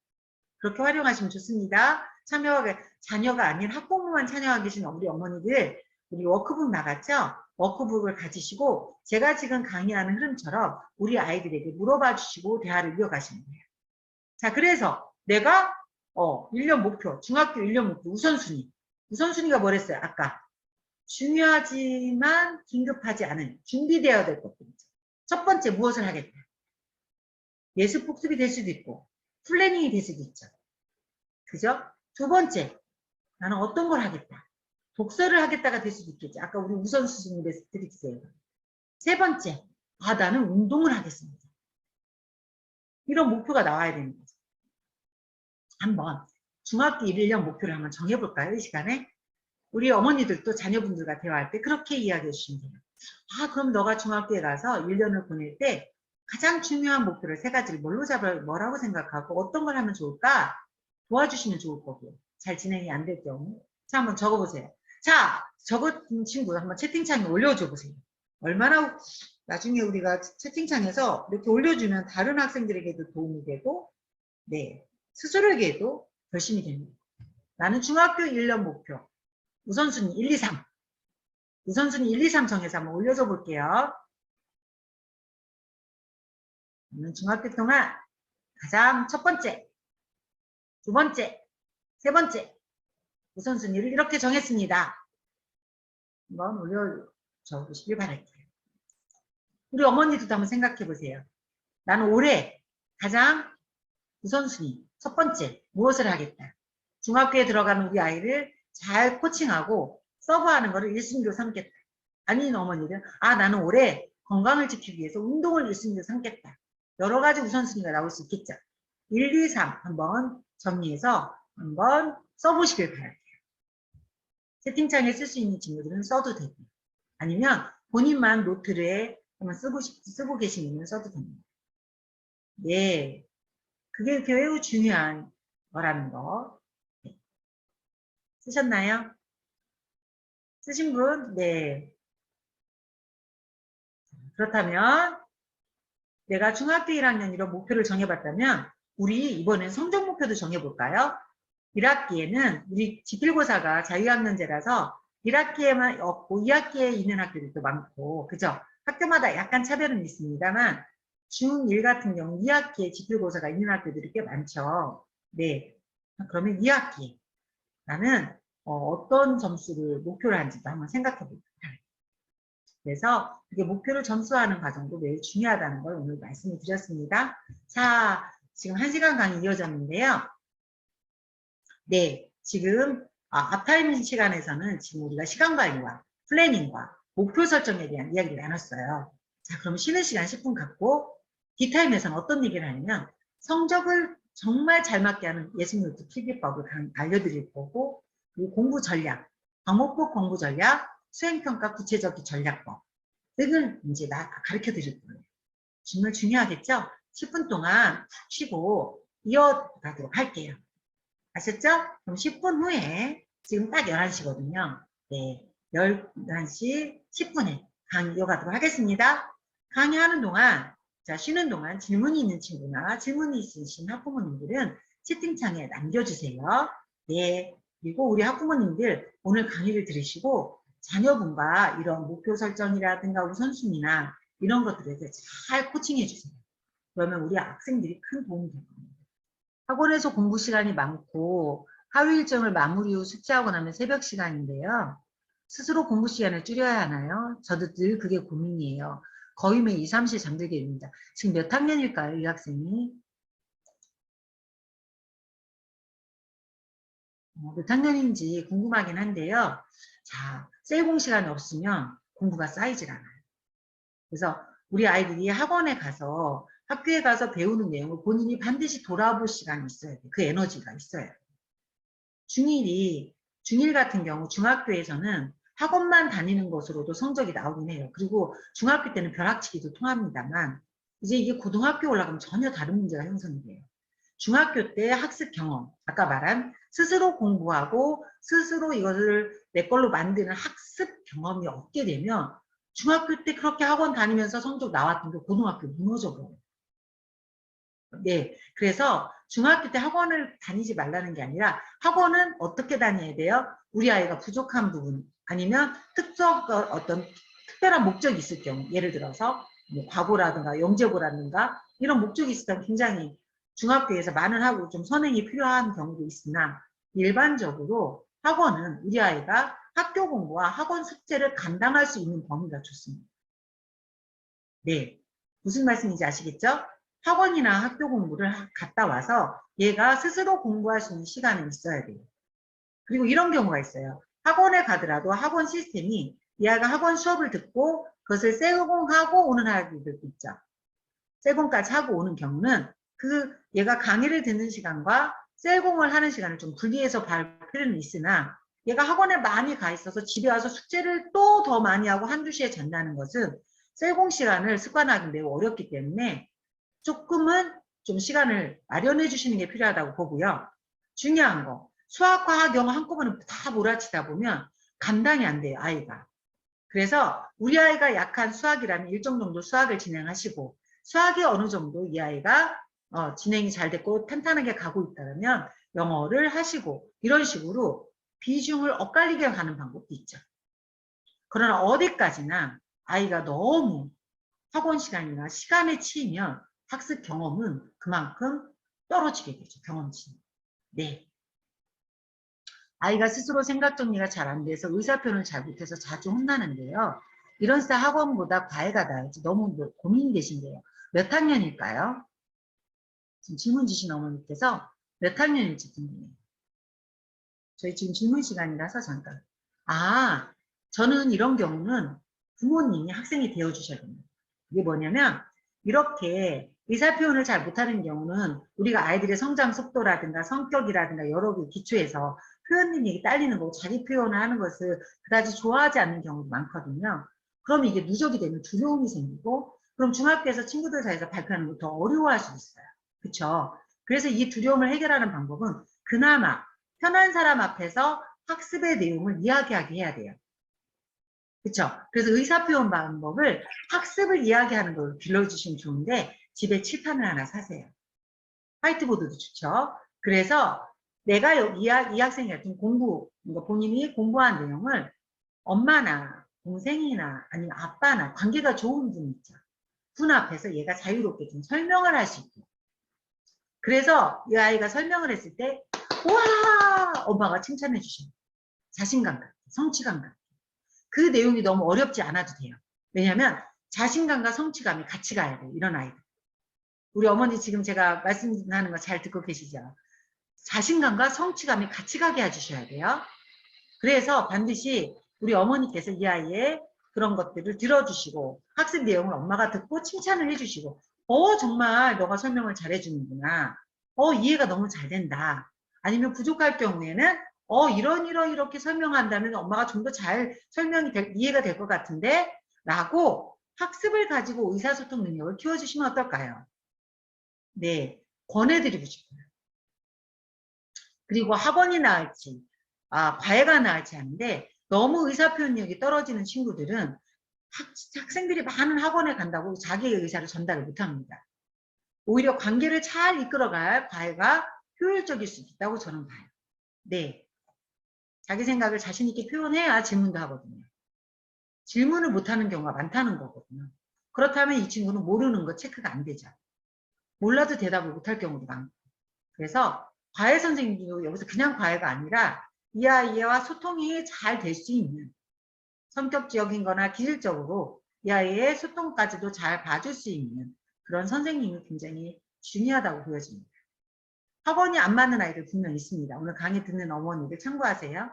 [SPEAKER 1] 그렇게 활용하시면 좋습니다. 자녀가 아닌 학부모만 참여하고 계신 우리 어머니들, 우리 워크북 나갔죠? 워크북을 가지시고 제가 지금 강의하는 흐름처럼 우리 아이들에게 물어봐 주시고 대화를 이어가시면 돼요. 자, 그래서 내가 1년 목표, 중학교 1년 목표 우선순위. 우선순위가 뭐랬어요? 아까 중요하지만 긴급하지 않은 준비되어야 될 것들이죠. 첫 번째 무엇을 하겠다. 예습 복습이 될 수도 있고 플래닝이 될 수도 있죠. 그죠? 두 번째, 나는 어떤 걸 하겠다. 독서를 하겠다가 될 수도 있겠죠. 아까 우리 우선순위 드렸어요. 세 번째, 나는 운동을 하겠습니다. 이런 목표가 나와야 되는 거죠. 한번 중학교 1년 목표를 한번 정해볼까요? 이 시간에? 우리 어머니들도 자녀분들과 대화할 때 그렇게 이야기해 주시면 돼요. 그럼 너가 중학교에 가서 1년을 보낼 때 가장 중요한 목표를 세 가지를 뭐라고 생각하고 어떤 걸 하면 좋을까? 도와주시면 좋을 거고요. 잘 진행이 안 될 경우. 자, 한번 적어보세요. 자, 적은 친구 한번 채팅창에 올려줘 보세요. 얼마나 나중에 우리가 채팅창에서 이렇게 올려주면 다른 학생들에게도 도움이 되고, 네, 스스로에게도 결심이 됩니다. 나는 중학교 1년 목표. 우선순위 1, 2, 3. 우선순위 1, 2, 3 정해서 한번 올려줘 볼게요. 저는 중학교 동안 가장 첫 번째 두 번째, 세 번째 우선순위를 이렇게 정했습니다. 한번 올려줘 보시길 바랄게요. 우리 어머니들도 한번 생각해 보세요. 나는 올해 가장 우선순위 첫 번째 무엇을 하겠다. 중학교에 들어가는 우리 아이를 잘 코칭하고 서브하는 것을 1순위로 삼겠다. 아닌 어머니들은 나는 올해 건강을 지키기 위해서 운동을 1순위로 삼겠다. 여러 가지 우선순위가 나올 수 있겠죠. 1, 2, 3 한번 정리해서 한번 써보시길 바랄게요. 채팅창에 쓸 수 있는 친구들은 써도 되고 아니면 본인만 노트를 한번 쓰고 계시면 써도 됩니다. 네, 그게 매우 중요한 거라는 거. 네. 쓰셨나요? 쓰신 분? 네. 그렇다면 내가 중학교 1학년 이런 목표를 정해봤다면 우리 이번엔 성적 목표도 정해볼까요? 1학기에는 우리 지필고사가 자유학년제라서 1학기에만 없고 2학기에 있는 학교들도 많고 그죠? 학교마다 약간 차별은 있습니다만 중1 같은 경우 2학기에 지필고사가 있는 학교들이 꽤 많죠. 네, 그러면 2학기에 나는 어떤 점수를 목표로 한지도 한번 생각해 볼게요. 그래서 이게 목표를 점수화하는 과정도 매우 중요하다는 걸 오늘 말씀을 드렸습니다. 자, 지금 1시간 강의 이어졌는데요. 네, 지금 앞타임 시간에서는 지금 우리가 시간 관리와 플래닝과 목표 설정에 대한 이야기를 나눴어요. 자, 그럼 쉬는 시간 10분 갖고 D타임에서는 어떤 얘기를 하냐면 성적을 정말 잘 맞게 하는 예습노트 필기법을 알려드릴 거고 그리고 공부 전략, 과목별 공부 전략, 수행평가 구체적인 전략법 등을 이제 가르쳐 드릴 거예요. 정말 중요하겠죠? 10분 동안 쉬고 이어가도록 할게요. 아셨죠? 그럼 10분 후에 지금 딱 11시거든요. 네, 11시 10분에 강의 이어가도록 하겠습니다. 강의하는 동안 자, 쉬는 동안 질문이 있는 친구나 질문이 있으신 학부모님들은 채팅창에 남겨주세요. 네, 그리고 우리 학부모님들 오늘 강의를 들으시고 자녀분과 이런 목표 설정이라든가 우선순위나 이런 것들에 대해서 잘 코칭해 주세요. 그러면 우리 학생들이 큰 도움이 될 겁니다. 학원에서 공부 시간이 많고 하루 일정을 마무리 후 숙제하고 나면 새벽 시간인데요. 스스로 공부 시간을 줄여야 하나요? 저도 늘 그게 고민이에요. 거의 매 2, 3시 잠들게 됩니다. 지금 몇 학년일까요, 이 학생이? 몇 학년인지 궁금하긴 한데요. 자, 셀공 시간이 없으면 공부가 쌓이질 않아요. 그래서 우리 아이들이 학원에 가서 학교에 가서 배우는 내용을 본인이 반드시 돌아볼 시간이 있어야 돼요. 그 에너지가 있어야 돼요. 중1 같은 경우 중학교에서는 학원만 다니는 것으로도 성적이 나오긴 해요. 그리고 중학교 때는 벼락치기도 통합니다만 이제 이게 고등학교 올라가면 전혀 다른 문제가 형성이 돼요. 중학교 때 학습 경험, 아까 말한 스스로 공부하고 스스로 이것을 내 걸로 만드는 학습 경험이 없게 되면 중학교 때 그렇게 학원 다니면서 성적 나왔던 게 고등학교 무너져 버려요. 네, 그래서 중학교 때 학원을 다니지 말라는 게 아니라 학원은 어떻게 다녀야 돼요? 우리 아이가 부족한 부분 아니면 어떤 특별한 목적이 있을 경우 예를 들어서 뭐 과고라든가 영재고라든가 이런 목적이 있으면 굉장히 중학교에서 많은 하고 좀 선행이 필요한 경우도 있으나 일반적으로 학원은 우리 아이가 학교 공부와 학원 숙제를 감당할 수 있는 범위가 좋습니다. 네, 무슨 말씀인지 아시겠죠? 학원이나 학교 공부를 갔다 와서 얘가 스스로 공부할 수 있는 시간이 있어야 돼요. 그리고 이런 경우가 있어요. 학원에 가더라도 학원 시스템이 얘가 학원 수업을 듣고 그것을 셀공하고 오는 아이들도 있죠. 셀공까지 하고 오는 경우는 얘가 강의를 듣는 시간과 셀공을 하는 시간을 좀 분리해서 볼 필요는 있으나 얘가 학원에 많이 가 있어서 집에 와서 숙제를 또 더 많이 하고 한두 시에 잔다는 것은 셀공 시간을 습관하기 매우 어렵기 때문에 조금은 좀 시간을 마련해 주시는 게 필요하다고 보고요. 중요한 거, 수학, 과학, 영어 한꺼번에 다 몰아치다 보면 감당이 안 돼요, 아이가. 그래서 우리 아이가 약한 수학이라면 일정 정도 수학을 진행하시고 수학이 어느 정도 이 아이가 진행이 잘 됐고 탄탄하게 가고 있다면 영어를 하시고 이런 식으로 비중을 엇갈리게 가는 방법도 있죠. 그러나 어디까지나 아이가 너무 학원 시간이나 시간에 치이면 학습 경험은 그만큼 떨어지게 되죠. 경험치는. 네. 아이가 스스로 생각 정리가 잘 안 돼서 의사표현을 잘 못해서 자주 혼나는데요. 이런 스타일 학원보다 과외가 나을지 너무 고민되신데요. 몇 학년일까요? 지금 질문 주신 어머니께서 몇 학년일지 궁금해요. 저희 지금 질문 시간이라서 잠깐. 아, 저는 이런 경우는 부모님이 학생이 되어주셔야 됩니다. 이게 뭐냐면 이렇게 의사표현을 잘 못하는 경우는 우리가 아이들의 성장 속도라든가 성격이라든가 여러 개 기초에서 표현 능력이 딸리는 거고 자기 표현을 하는 것을 그다지 좋아하지 않는 경우도 많거든요. 그럼 이게 누적이 되면 두려움이 생기고 그럼 중학교에서 친구들 사이에서 발표하는 거 더 어려워할 수 있어요. 그렇죠? 그래서 이 두려움을 해결하는 방법은 그나마 편한 사람 앞에서 학습의 내용을 이야기하게 해야 돼요. 그렇죠? 그래서 의사표현 방법을 학습을 이야기하는 걸 길러주시면 좋은데 집에 칠판을 하나 사세요. 화이트보드도 좋죠. 그래서 내가 이 학생이 같은 공부, 그러니까 본인이 공부한 내용을 엄마나 동생이나 아니면 아빠나 관계가 좋은 분 있죠. 분 앞에서 얘가 자유롭게 좀 설명을 할 수 있게. 그래서 이 아이가 설명을 했을 때 와! 엄마가 칭찬해 주셔요. 자신감 갖게, 성취감 갖게. 그 내용이 너무 어렵지 않아도 돼요. 왜냐하면 자신감과 성취감이 같이 가야 돼요. 이런 아이들. 우리 어머니 지금 제가 말씀하는 거 잘 듣고 계시죠? 자신감과 성취감이 같이 가게 해주셔야 돼요. 그래서 반드시 우리 어머니께서 이 아이의 그런 것들을 들어주시고 학습 내용을 엄마가 듣고 칭찬을 해주시고 정말 너가 설명을 잘해주는구나. 이해가 너무 잘 된다. 아니면 부족할 경우에는 이렇게 설명한다면 엄마가 좀 더 잘 이해가 될 것 같은데 라고 학습을 가지고 의사소통 능력을 키워주시면 어떨까요? 네, 권해드리고 싶어요. 그리고 학원이 나을지 과외가 나을지 하는데 너무 의사표현력이 떨어지는 친구들은 학생들이 많은 학원에 간다고 자기의 의사를 전달을 못합니다. 오히려 관계를 잘 이끌어갈 과외가 효율적일 수 있다고 저는 봐요. 네, 자기 생각을 자신 있게 표현해야 질문도 하거든요. 질문을 못하는 경우가 많다는 거거든요. 그렇다면 이 친구는 모르는 거 체크가 안 되죠. 몰라도 대답을 못할 경우도 많고. 그래서 과외 선생님도 여기서 그냥 과외가 아니라 이 아이와 소통이 잘 될 수 있는 성격적인 거나 기질적으로 이 아이의 소통까지도 잘 봐줄 수 있는 그런 선생님이 굉장히 중요하다고 보여집니다. 학원이 안 맞는 아이들 분명 있습니다. 오늘 강의 듣는 어머니들 참고하세요.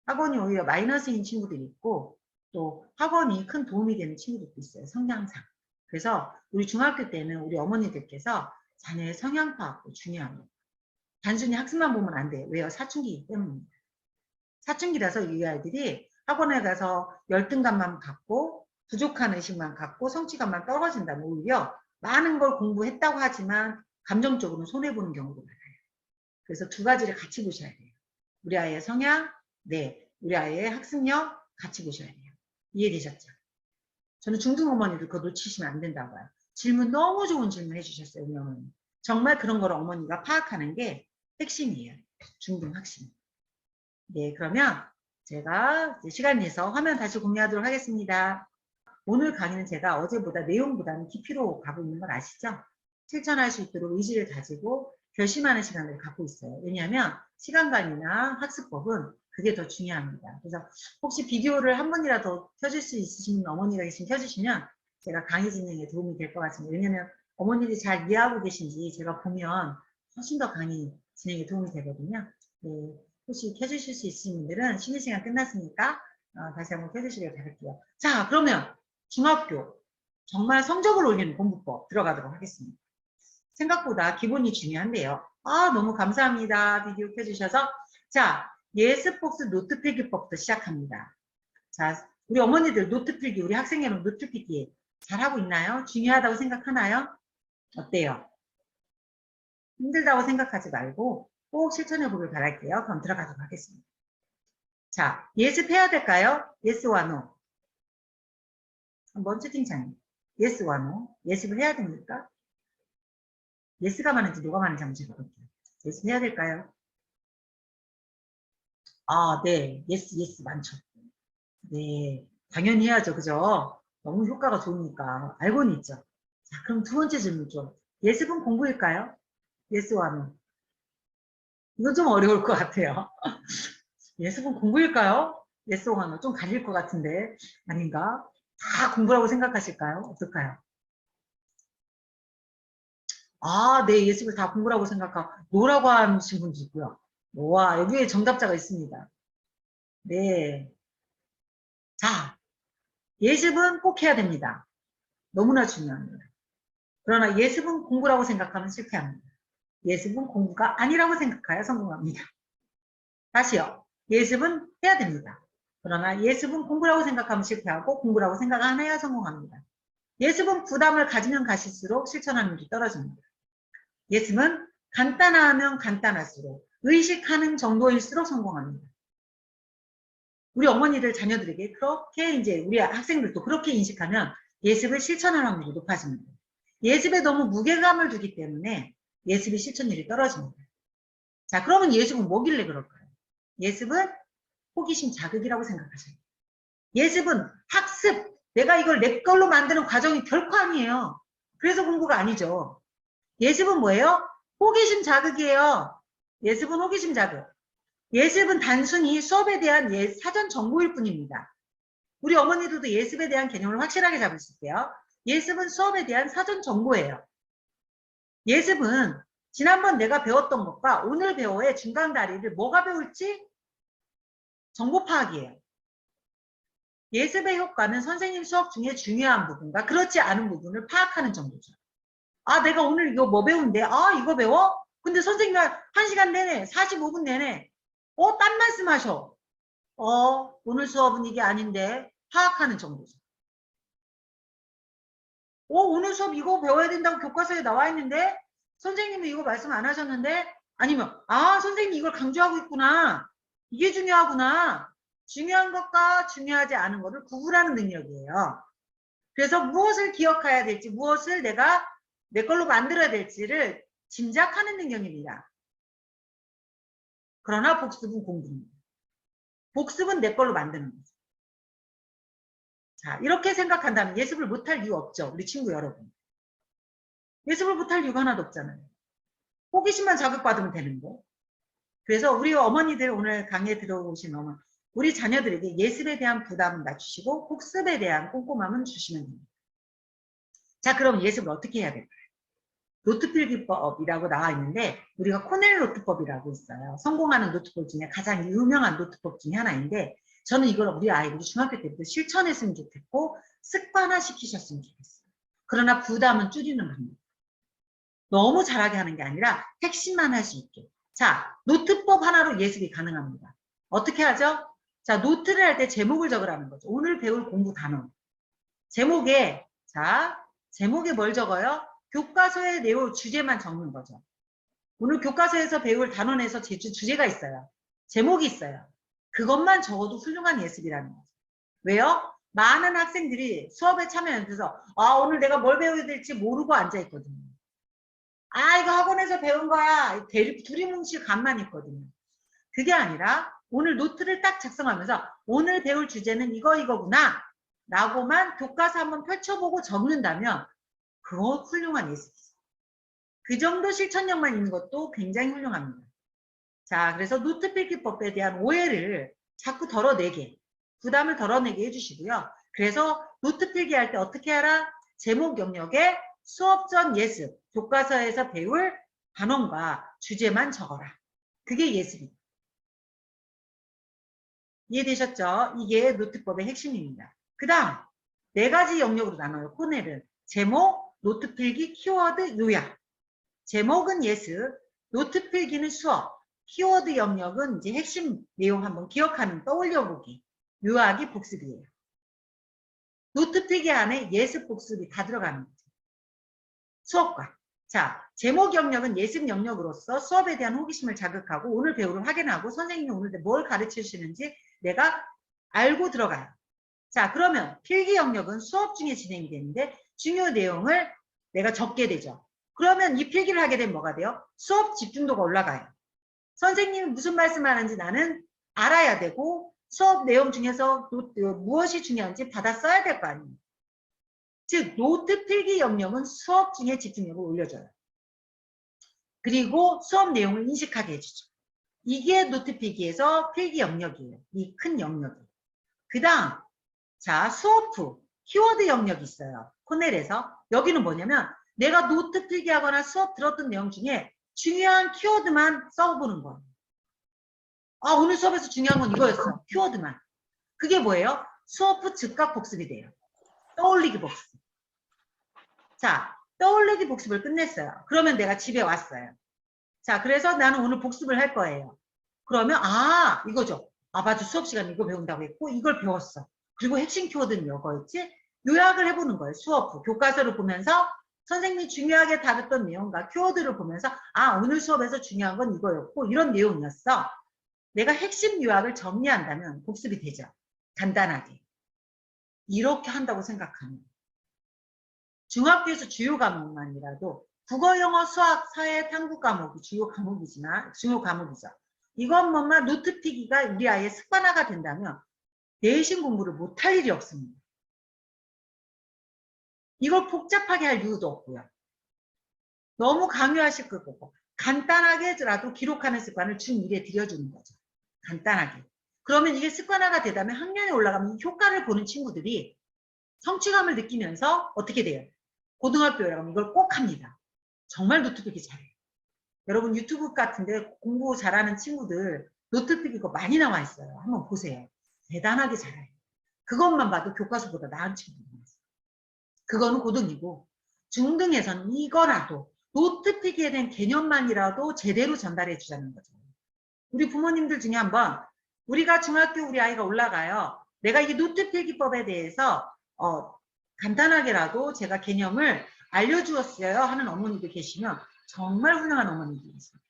[SPEAKER 1] 학원이 오히려 마이너스인 친구들이 있고 또 학원이 큰 도움이 되는 친구들도 있어요. 성향상. 그래서 우리 중학교 때는 우리 어머니들께서 자녀의 성향 파악도 중요합니다. 단순히 학습만 보면 안 돼요. 왜요? 사춘기이기 때문입니다. 사춘기라서 이 아이들이 학원에 가서 열등감만 갖고 부족한 의식만 갖고 성취감만 떨어진다면 오히려 많은 걸 공부했다고 하지만 감정적으로는 손해보는 경우도 많아요. 그래서 두 가지를 같이 보셔야 돼요. 우리 아이의 성향, 네, 우리 아이의 학습력 같이 보셔야 돼요. 이해되셨죠? 저는 중등 어머니들 그거 놓치시면 안 된다고 봐요. 질문 너무 좋은 질문 해주셨어요. 우리 어머니. 정말 그런 걸 어머니가 파악하는 게 핵심이에요. 중등 학심. 네, 그러면 제가 시간 내서 화면 다시 공유하도록 하겠습니다. 오늘 강의는 제가 어제보다 내용보다는 깊이로 가고 있는 걸 아시죠? 실천할 수 있도록 의지를 가지고 결심하는 시간을 갖고 있어요. 왜냐하면 시간관리나 학습법은 그게 더 중요합니다. 그래서 혹시 비디오를 한 번이라도 켜줄 수 있으신 어머니가 계시면 켜주시면 제가 강의 진행에 도움이 될 것 같습니다. 왜냐하면 어머니들이 잘 이해하고 계신지 제가 보면 훨씬 더 강의 진행에 도움이 되거든요. 네, 혹시 켜주실 수 있으신 분들은 쉬는 시간 끝났으니까 다시 한번 켜주시길 바랄게요. 자, 그러면 중학교 정말 성적을 올리는 공부법 들어가도록 하겠습니다. 생각보다 기본이 중요한데요. 너무 감사합니다. 비디오 켜주셔서. 자, 예스폭스 노트 필기법부터 시작합니다. 자, 우리 어머니들 노트 필기, 우리 학생 여러분 노트 필기 잘하고 있나요? 중요하다고 생각하나요? 어때요? 힘들다고 생각하지 말고 꼭 실천해 보길 바랄게요. 그럼 들어가도록 하겠습니다. 자, 예습해야 될까요? 예스와 노. 한번 채팅창에 예스와 노. 예습을 해야 됩니까? 예스가 많은지 노가 많은지 한번 제가 볼게요. 예습해야 될까요? 네. 예스 많죠. 네. 당연히 해야죠. 그죠? 너무 효과가 좋으니까. 알고는 있죠. 자, 그럼 두 번째 질문 좀. 예습은 공부일까요? 예스와 노. 이건 좀 어려울 것 같아요. 예습은 공부일까요? 예스오가노 좀 갈릴 것 같은데 아닌가? 다 공부라고 생각하실까요? 어떨까요? 아, 네, 예습을 다 공부라고 생각하고 노라고 하신 분도 있고요. 와, 여기에 정답자가 있습니다. 네. 자, 예습은 꼭 해야 됩니다. 너무나 중요합니다. 그러나 예습은 공부라고 생각하면 실패합니다. 예습은 공부가 아니라고 생각해야 성공합니다. 다시요. 예습은 해야 됩니다. 그러나 예습은 공부라고 생각하면 실패하고 공부라고 생각 안 해야 성공합니다. 예습은 부담을 가지면 가실수록 실천하는 떨어집니다. 예습은 간단하면 간단할수록 의식하는 정도일수록 성공합니다. 우리 어머니들 자녀들에게 그렇게 이제 우리 학생들도 그렇게 인식하면 예습을 실천할 확률이 높아집니다. 예습에 너무 무게감을 두기 때문에 예습의 실천율이 떨어집니다. 자, 그러면 예습은 뭐길래 그럴까요? 예습은 호기심 자극이라고 생각하셔야 돼요. 예습은 학습, 내가 이걸 내 걸로 만드는 과정이 결코 아니에요. 그래서 공부가 아니죠. 예습은 뭐예요? 호기심 자극이에요. 예습은 호기심 자극. 예습은 단순히 수업에 대한 사전 정보일 뿐입니다. 우리 어머니들도 예습에 대한 개념을 확실하게 잡으실게요. 예습은 수업에 대한 사전 정보예요. 예습은 지난번 내가 배웠던 것과 오늘 배워의 중간 다리를 뭐가 배울지 정보 파악이에요. 예습의 효과는 선생님 수업 중에 중요한 부분과 그렇지 않은 부분을 파악하는 정도죠. 아, 내가 오늘 이거 뭐 배운대? 아, 이거 배워? 근데 선생님이 1시간 내내, 45분 내내 딴 말씀 하셔. 오늘 수업은 이게 아닌데 파악하는 정도죠. 오늘 수업 이거 배워야 된다고 교과서에 나와 있는데 선생님이 이거 말씀 안 하셨는데 아니면 선생님이 이걸 강조하고 있구나. 이게 중요하구나. 중요한 것과 중요하지 않은 것을 구분하는 능력이에요. 그래서 무엇을 기억해야 될지 무엇을 내가 내 걸로 만들어야 될지를 짐작하는 능력입니다. 그러나 복습은 공부입니다. 복습은 내 걸로 만드는 거죠. 자, 이렇게 생각한다면 예습을 못할 이유 없죠. 우리 친구 여러분. 예습을 못할 이유가 하나도 없잖아요. 호기심만 자극받으면 되는 거. 그래서 우리 어머니들 오늘 강의에 들어오신 어머니, 우리 자녀들에게 예습에 대한 부담을 낮추시고 복습에 대한 꼼꼼함은 주시면 됩니다. 자, 그럼 예습을 어떻게 해야 될까요? 노트필기법이라고 나와 있는데 우리가 코넬 노트법이라고 있어요. 성공하는 노트법 중에 가장 유명한 노트법 중에 하나인데 저는 이걸 우리 아이들이 중학교 때부터 실천했으면 좋겠고 습관화시키셨으면 좋겠어요. 그러나 부담은 줄이는 방법. 너무 잘하게 하는 게 아니라 핵심만 할 수 있게. 자, 노트법 하나로 예습이 가능합니다. 어떻게 하죠? 자, 노트를 할 때 제목을 적으라는 거죠. 오늘 배울 공부 단어. 제목에 뭘 적어요? 교과서에 내용 주제만 적는 거죠. 오늘 교과서에서 배울 단원에서 주제가 있어요. 제목이 있어요. 그것만 적어도 훌륭한 예습이라는 거죠. 왜요? 많은 학생들이 수업에 참여하면서 오늘 내가 뭘 배워야 될지 모르고 앉아있거든요. 이거 학원에서 배운 거야. 두리뭉실 간만 있거든요. 그게 아니라 오늘 노트를 딱 작성하면서 오늘 배울 주제는 이거구나 라고만 교과서 한번 펼쳐보고 적는다면 그거 훌륭한 예습이죠. 그 정도 실천력만 있는 것도 굉장히 훌륭합니다. 자, 그래서 노트 필기법에 대한 오해를 자꾸 덜어내게, 부담을 덜어내게 해주시고요. 그래서 노트 필기할 때 어떻게 하라? 제목 영역에 수업 전 예습, 교과서에서 배울 단원과 주제만 적어라. 그게 예습입니다. 이해되셨죠? 이게 노트법의 핵심입니다. 그 다음 4가지 영역으로 나눠요. 코넬은 제목, 노트 필기, 키워드, 요약. 제목은 예습, 노트 필기는 수업, 키워드 영역은 이제 핵심 내용 한번 기억하는 떠올려보기, 요약이 복습이에요. 노트 필기 안에 예습 복습이 다 들어가는 거죠. 수업과. 자, 제목 영역은 예습 영역으로서 수업에 대한 호기심을 자극하고 오늘 배우를 확인하고 선생님이 오늘 뭘 가르쳐 주시는지 내가 알고 들어가요. 자, 그러면 필기 영역은 수업 중에 진행이 되는데 중요 내용을 내가 적게 되죠. 그러면 이 필기를 하게 되면 뭐가 돼요? 수업 집중도가 올라가요. 선생님이 무슨 말씀하는지 나는 알아야 되고 수업 내용 중에서 무엇이 중요한지 받아 써야 될 거 아니에요. 즉 노트 필기 영역은 수업 중에 집중력을 올려줘요. 그리고 수업 내용을 인식하게 해주죠. 이게 노트 필기에서 필기 영역이에요. 이 큰 영역이. 그 다음, 자, 수업 후 키워드 영역이 있어요. 코넬에서. 여기는 뭐냐면 내가 노트 필기하거나 수업 들었던 내용 중에 중요한 키워드만 써보는 거예요. 아, 오늘 수업에서 중요한 건 이거였어. 키워드만. 그게 뭐예요? 수업 후 즉각 복습이 돼요. 떠올리기 복습. 자, 떠올리기 복습을 끝냈어요. 그러면 내가 집에 왔어요. 자, 그래서 나는 오늘 복습을 할 거예요. 그러면 아, 이거죠. 아, 맞아. 수업 시간에 이거 배운다고 했고 이걸 배웠어. 그리고 핵심 키워드는 이거였지. 요약을 해보는 거예요. 수업 후. 교과서를 보면서 선생님이 중요하게 다뤘던 내용과 키워드를 보면서 아, 오늘 수업에서 중요한 건 이거였고 이런 내용이었어. 내가 핵심 요약을 정리한다면 복습이 되죠. 간단하게. 이렇게 한다고 생각하면. 중학교에서 주요 과목만이라도 국어, 영어, 수학, 사회, 탐구 과목이 주요 과목이죠. 이것만 노트 피기가 우리 아이의 습관화가 된다면 내신 공부를 못할 일이 없습니다. 이걸 복잡하게 할 이유도 없고요. 너무 강요하실 것 같고 간단하게라도 기록하는 습관을 중1에 들여주는 거죠. 간단하게. 그러면 이게 습관화가 되다면 학년에 올라가면 효과를 보는 친구들이 성취감을 느끼면서 어떻게 돼요? 고등학교에 가면 이걸 꼭 합니다. 정말 노트 필기 잘해요. 여러분 유튜브 같은데 공부 잘하는 친구들 노트 필기 거 많이 나와 있어요. 한번 보세요. 대단하게 잘해요. 그것만 봐도 교과서보다 나은 친구들 많았어요. 그거는 고등이고 중등에서는 이거라도 노트 필기에 대한 개념만이라도 제대로 전달해 주자는 거죠. 우리 부모님들 중에 한번 우리가 중학교 우리 아이가 올라가요. 내가 이 노트 필기법에 대해서 간단하게라도 제가 개념을 알려주었어요 하는 어머니들 계시면 정말 훌륭한 어머니들이 있습니다.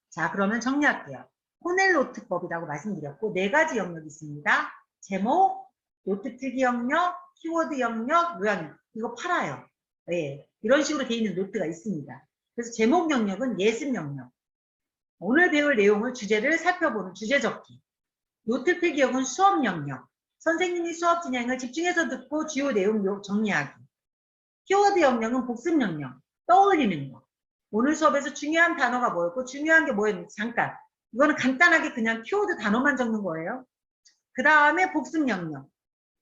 [SPEAKER 1] 자, 그러면 정리할게요. 코넬 노트법이라고 말씀드렸고 4가지 영역이 있습니다. 제목, 노트 필기 영역, 키워드 영역, 요약. 이거 팔아요. 네, 이런 식으로 되어 있는 노트가 있습니다. 그래서 제목 영역은 예습 영역. 오늘 배울 내용을 주제를 살펴보는 주제 적기. 노트 필기 영역은 수업 영역. 선생님이 수업 진행을 집중해서 듣고 주요 내용 정리하기. 키워드 영역은 복습 영역. 떠올리는 거. 오늘 수업에서 중요한 단어가 뭐였고 중요한 게 뭐였는지 잠깐. 이거는 간단하게 그냥 키워드 단어만 적는 거예요. 그 다음에 복습 영역.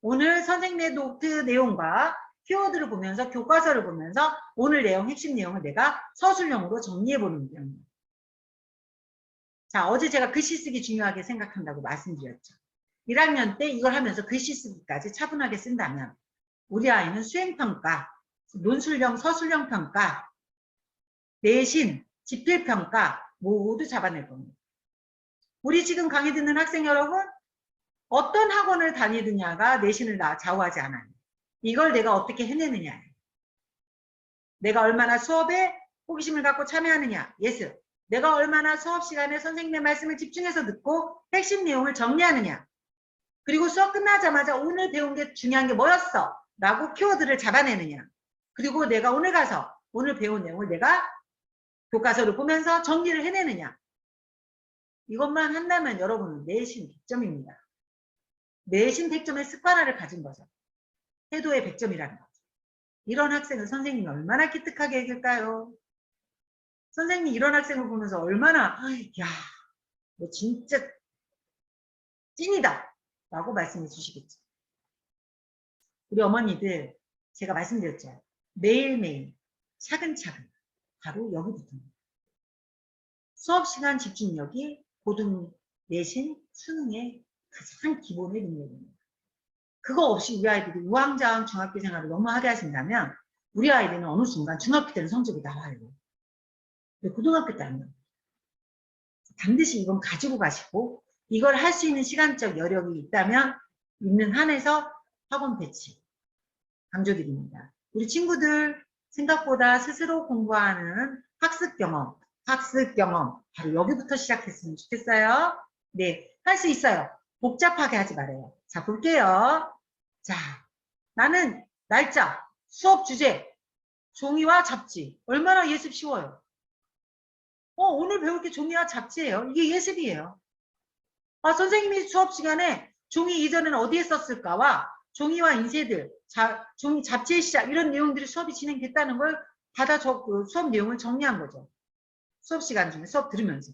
[SPEAKER 1] 오늘 선생님의 노트 내용과 키워드를 보면서 교과서를 보면서 오늘 내용 핵심 내용을 내가 서술형으로 정리해보는 영역. 자, 어제 제가 글씨 쓰기 중요하게 생각한다고 말씀드렸죠. 1학년 때 이걸 하면서 글씨 쓰기까지 차분하게 쓴다면 우리 아이는 수행평가, 논술형, 서술형 평가, 내신, 지필평가 모두 잡아낼 겁니다. 우리 지금 강의 듣는 학생 여러분, 어떤 학원을 다니느냐가 내신을 좌우하지 않아요. 이걸 내가 어떻게 해내느냐. 내가 얼마나 수업에 호기심을 갖고 참여하느냐. 예스. 내가 얼마나 수업 시간에 선생님의 말씀을 집중해서 듣고 핵심 내용을 정리하느냐. 그리고 수업 끝나자마자 오늘 배운 게 중요한 게 뭐였어? 라고 키워드를 잡아내느냐. 그리고 내가 오늘 가서 오늘 배운 내용을 내가 교과서를 보면서 정리를 해내느냐. 이것만 한다면 여러분은 내신 100점입니다. 내신 100점의 습관화를 가진 거죠. 태도의 100점이라는 거죠. 이런 학생을 선생님이 얼마나 기특하게 해줄까요? 선생님이 이런 학생을 보면서 얼마나 야, 너 진짜 찐이다 라고 말씀해 주시겠죠. 우리 어머니들 제가 말씀드렸죠. 매일매일 차근차근 바로 여기부터입니다. 수업시간 집중력이 고등 내신 수능의 가장 기본의 능력입니다. 그거 없이 우리 아이들이 우왕좌왕 중학교 생활을 너무 하게 하신다면 우리 아이들은 어느 순간 중학교 때는 성적이 나와요. 근데 고등학교 때 안 나와요. 반드시 이건 가지고 가시고 이걸 할 수 있는 시간적 여력이 있다면 있는 한에서 학원 배치 강조드립니다. 우리 친구들 생각보다 스스로 공부하는 학습 경험 바로 여기부터 시작했으면 좋겠어요. 네, 할 수 있어요. 복잡하게 하지 말아요. 자, 볼게요. 자, 나는 날짜, 수업 주제, 종이와 잡지. 얼마나 예습 쉬워요. 오늘 배울 게 종이와 잡지예요. 이게 예습이에요. 아, 선생님이 수업 시간에 종이 이전에는 어디에 썼을까와 종이와 인쇄들, 종이 잡지의 시작 이런 내용들이 수업이 진행됐다는 걸 받아 수업 내용을 정리한 거죠. 수업 시간 중에 수업 들으면서.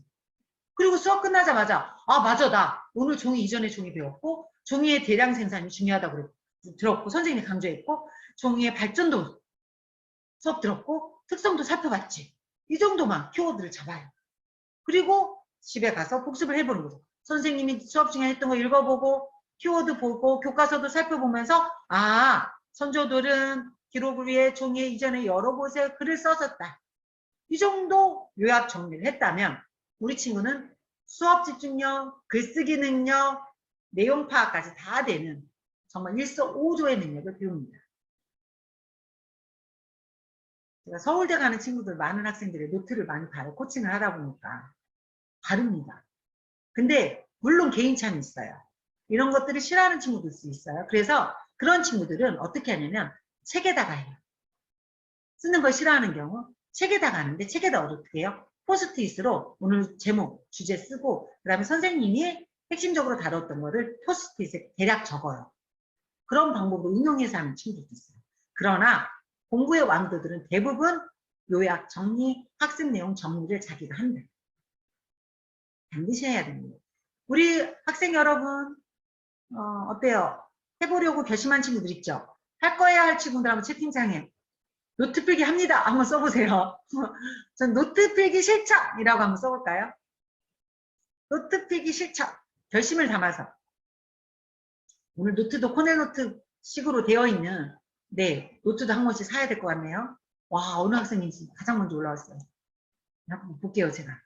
[SPEAKER 1] 그리고 수업 끝나자마자 아 맞아 나 오늘 종이 이전에 종이 배웠고 종이의 대량 생산이 중요하다고 들었고 선생님이 강조했고 종이의 발전도 수업 들었고 특성도 살펴봤지. 이 정도만 키워드를 잡아요. 그리고 집에 가서 복습을 해보는 거죠. 선생님이 수업 중에 했던 거 읽어보고 키워드 보고 교과서도 살펴보면서 아 선조들은 기록을 위해 종이에 이전에 여러 곳에 글을 썼었다. 이 정도 요약 정리를 했다면 우리 친구는 수업 집중력, 글쓰기 능력, 내용 파악까지 다 되는 정말 일석오조의 능력을 배웁니다. 제가 서울대 가는 친구들 많은 학생들의 노트를 많이 봐요. 코칭을 하다 보니까 다릅니다. 근데 물론 개인차는 있어요. 이런 것들을 싫어하는 친구도 있을 수 있어요. 그래서 그런 친구들은 어떻게 하냐면 책에다가 해요. 쓰는 걸 싫어하는 경우 책에다가 하는데 책에다 어떻게 해요? 포스트잇으로 오늘 제목, 주제 쓰고 그 다음에 선생님이 핵심적으로 다뤘던 거를 포스트잇에 대략 적어요. 그런 방법으로 응용해서 하는 친구들도 있어요. 그러나 공부의 왕도들은 대부분 요약, 정리, 학습 내용 정리를 자기가 한다. 반드시 해야 됩니다. 우리 학생 여러분 어때요? 해보려고 결심한 친구들 있죠? 할 거야 할 친구들 한번 채팅창에 노트 필기 합니다. 한번 써보세요. 전 노트 필기 실천이라고 한번 써볼까요? 노트 필기 실천. 결심을 담아서. 오늘 노트도 코넬노트 식으로 되어 있는 네 노트도 한 권씩 사야 될 것 같네요. 와 어느 학생인지 가장 먼저 올라왔어요. 한번 볼게요 제가.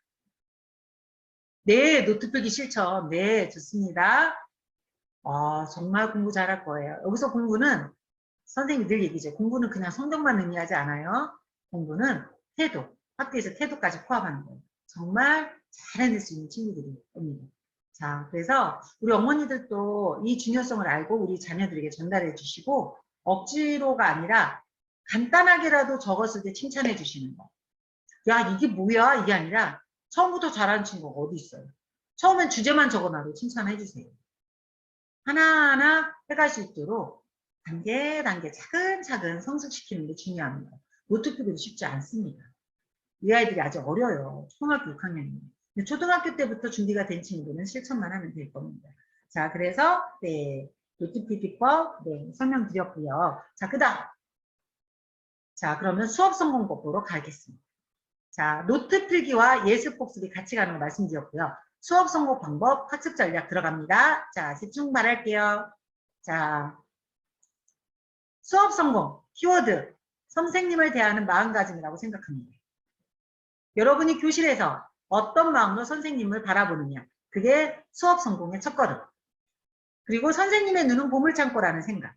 [SPEAKER 1] 네 노트 필기 실천. 네 좋습니다. 정말 공부 잘할 거예요. 여기서 공부는 선생님이 늘 얘기죠. 공부는 그냥 성적만 의미하지 않아요. 공부는 태도, 학교에서 태도까지 포함하는 거예요. 정말 잘 해낼 수 있는 친구들입니다. 자, 그래서 우리 어머니들도 이 중요성을 알고 우리 자녀들에게 전달해 주시고 억지로가 아니라 간단하게라도 적었을 때 칭찬해 주시는 거. 야, 이게 뭐야? 이게 아니라 처음부터 잘하는 친구가 어디 있어요? 처음엔 주제만 적어놔도 칭찬해 주세요. 하나하나 해갈 수 있도록 단계 차근차근 성숙시키는 게 중요합니다. 노트 필기도 쉽지 않습니다. 이 아이들이 아직 어려요. 초등학교 6학년이에요. 초등학교 때부터 준비가 된 친구들은 실천만 하면 될 겁니다. 자, 그래서 네, 노트 필기법 네, 설명드렸고요. 자, 그다음 자, 그러면 수업 성공법으로 가겠습니다. 자, 노트 필기와 예습 복습이 같이 가는 거 말씀드렸고요. 수업 성공 방법, 학습 전략 들어갑니다. 자, 집중 말할게요. 자, 수업 성공, 키워드, 선생님을 대하는 마음가짐이라고 생각합니다. 여러분이 교실에서 어떤 마음으로 선생님을 바라보느냐, 그게 수업 성공의 첫걸음. 그리고 선생님의 눈은 보물창고라는 생각.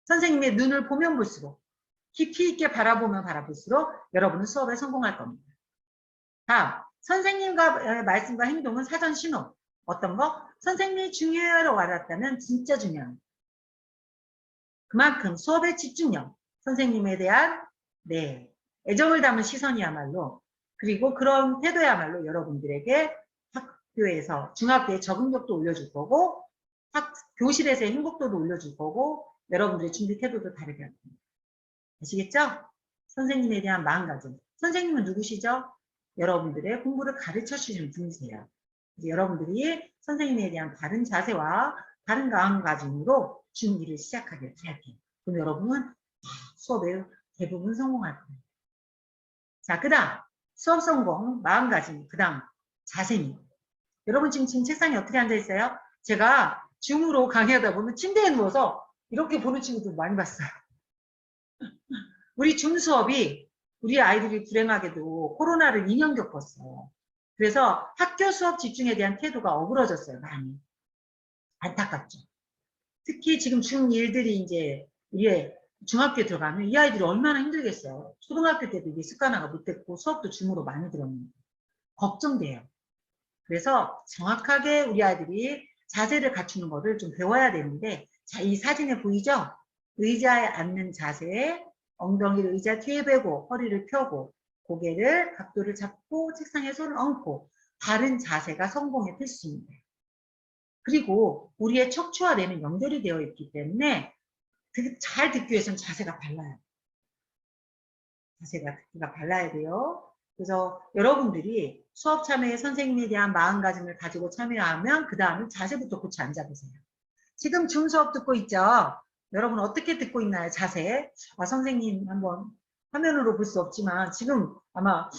[SPEAKER 1] 선생님의 눈을 보면 볼수록, 깊이 있게 바라보면 바라볼수록 여러분은 수업에 성공할 겁니다. 다음, 선생님과 말씀과 행동은 사전 신호. 어떤 거? 선생님이 중요하다고 알았다면 진짜 중요합니다. 그만큼 수업의 집중력, 선생님에 대한 네 애정을 담은 시선이야말로 그리고 그런 태도야말로 여러분들에게 학교에서 중학교의 적응력도 올려줄 거고 교실에서의 행복도도 올려줄 거고 여러분들의 준비 태도도 다르게 할 겁니다. 아시겠죠? 선생님에 대한 마음가짐. 선생님은 누구시죠? 여러분들의 공부를 가르쳐 주시는 분이세요. 여러분들이 선생님에 대한 바른 자세와 바른 마음가짐으로 준비를 시작하길 바랄게요. 그럼 여러분은 수업에 대부분 성공할 거예요. 자, 그 다음 수업 성공, 마음가짐, 그 다음 자세입니다. 여러분 지금 책상에 어떻게 앉아있어요? 제가 줌으로 강의하다 보면 침대에 누워서 이렇게 보는 친구들 많이 봤어요. 우리 줌 수업이 우리 아이들이 불행하게도 코로나를 2년 겪었어요. 그래서 학교 수업 집중에 대한 태도가 어그러졌어요. 많이. 안타깝죠. 특히 지금 중1들이 이제 우리 중학교에 들어가면 이 아이들이 얼마나 힘들겠어요. 초등학교 때도 이게 습관화가 못됐고 수업도 줌으로 많이 들었는데 걱정돼요. 그래서 정확하게 우리 아이들이 자세를 갖추는 거를 좀 배워야 되는데 자, 이 사진에 보이죠? 의자에 앉는 자세에 엉덩이를 의자 뒤에 베고 허리를 펴고 고개를 각도를 잡고 책상에 손을 얹고 바른 자세가 성공의 필수입니다. 그리고 우리의 척추와 뇌는 연결이 되어 있기 때문에 잘 듣기 위해서는 자세가 발라야 돼요. 자세가 듣기가 발라야 돼요. 그래서 여러분들이 수업 참여에 선생님에 대한 마음가짐을 가지고 참여하면 그 다음에 자세부터 고쳐 앉아보세요. 지금 줌 수업 듣고 있죠? 여러분 어떻게 듣고 있나요? 자세. 선생님 한번 화면으로 볼 수 없지만 지금 아마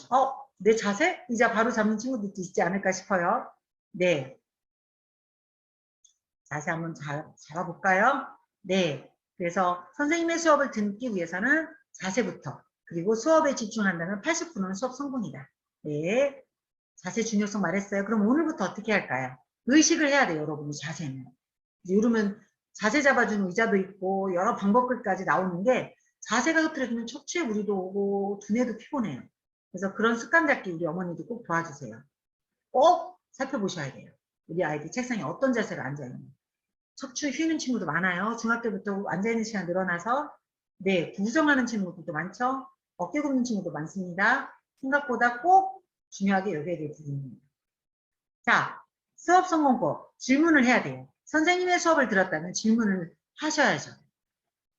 [SPEAKER 1] 내 자세? 의자 바로 잡는 친구들도 있지 않을까 싶어요. 네. 자세 한번 잡아볼까요? 네. 그래서 선생님의 수업을 듣기 위해서는 자세부터 그리고 수업에 집중한다면 80%는 수업 성공이다. 네. 자세 중요성 말했어요. 그럼 오늘부터 어떻게 할까요? 의식을 해야 돼요, 여러분이 자세는. 요즘은 자세 잡아주는 의자도 있고 여러 방법들까지 나오는데 자세가 흐트러지면 척추에 무리도 오고 두뇌도 피곤해요. 그래서 그런 습관 잡기 우리 어머니도 꼭 도와주세요. 꼭 살펴보셔야 돼요. 우리 아이들 책상에 어떤 자세로 앉아있는지. 척추 휘는 친구도 많아요. 중학교부터 앉아있는 시간 늘어나서 네, 구부정하는 친구들도 많죠. 어깨 굽는 친구도 많습니다. 생각보다 꼭 중요하게 여겨야 될 부분입니다. 자, 수업 성공법 질문을 해야 돼요. 선생님의 수업을 들었다면 질문을 하셔야죠.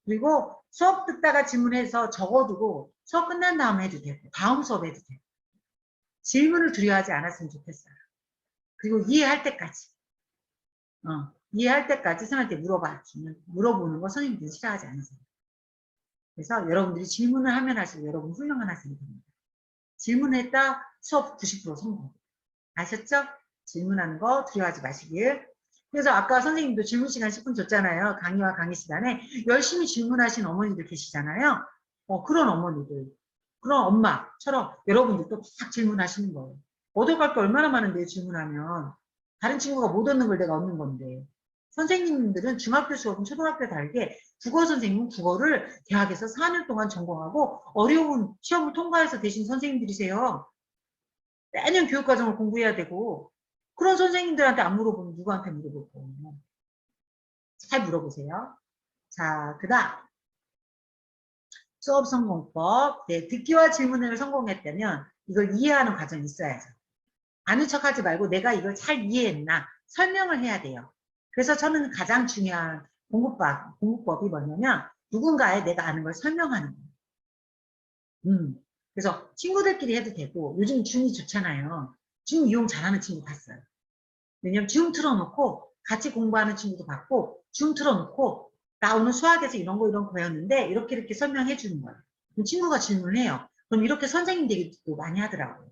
[SPEAKER 1] 그리고 수업 듣다가 질문해서 적어두고 수업 끝난 다음에 해도 되고 다음 수업에 해도 돼요. 질문을 두려워하지 않았으면 좋겠어요. 그리고 이해할 때까지 이해할 때까지 선생님한테 물어보는 거 선생님들이 싫어하지 않으세요. 그래서 여러분들이 질문을 하면 할수록 여러분 훌륭한 학생이 됩니다. 질문했다 수업 90% 성공. 아셨죠? 질문하는 거 두려워하지 마시길. 그래서 아까 선생님도 질문 시간 10분 줬잖아요. 강의와 강의 시간에 열심히 질문하신 어머니들 계시잖아요. 그런 어머니들, 그런 엄마처럼 여러분들도 막 질문하시는 거예요. 얻어갈 게 얼마나 많은데 질문하면. 다른 친구가 못 얻는 걸 내가 얻는 건데. 선생님들은 중학교 수업은 초등학교 다르게 국어 선생님은 국어를 대학에서 4년 동안 전공하고 어려운 시험을 통과해서 되신 선생님들이세요. 매년 교육과정을 공부해야 되고 그런 선생님들한테 안 물어보면 누구한테 물어볼 거예요. 잘 물어보세요. 자, 그 다음 수업 성공법. 네, 듣기와 질문을 성공했다면 이걸 이해하는 과정이 있어야죠. 아는 척하지 말고 내가 이걸 잘 이해했나 설명을 해야 돼요. 그래서 저는 가장 중요한 공부법이 뭐냐면 누군가에 내가 아는 걸 설명하는 거예요. 그래서 친구들끼리 해도 되고 요즘 줌이 좋잖아요. 줌 이용 잘하는 친구 봤어요. 왜냐면 줌 틀어놓고 같이 공부하는 친구도 봤고 줌 틀어놓고 나 오늘 수학에서 이런 거 배웠는데 이렇게 설명해 주는 거예요. 그럼 친구가 질문을 해요. 그럼 이렇게 선생님들도 많이 하더라고요.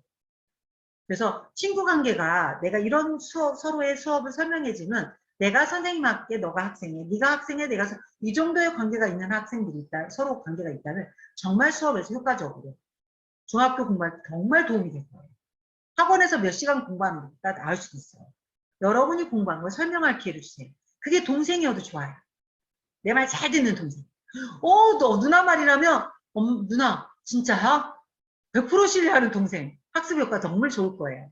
[SPEAKER 1] 그래서 친구 관계가 내가 이런 서로의 수업을 설명해주면 내가 선생님한테 너가 학생이야, 네가 학생이야, 내가 이 정도의 관계가 있는 학생들이 있다, 서로 관계가 있다면 정말 수업에서 효과적으로 중학교 공부할 때 정말 도움이 될 거예요. 학원에서 몇 시간 공부하는 것보다 나을 수도 있어요. 여러분이 공부한 걸 설명할 기회를 주세요. 그게 동생이어도 좋아요. 내 말 잘 듣는 동생. 너 누나 말이라면 누나 진짜야? 100% 신뢰하는 동생. 학습 효과 정말 좋을 거예요.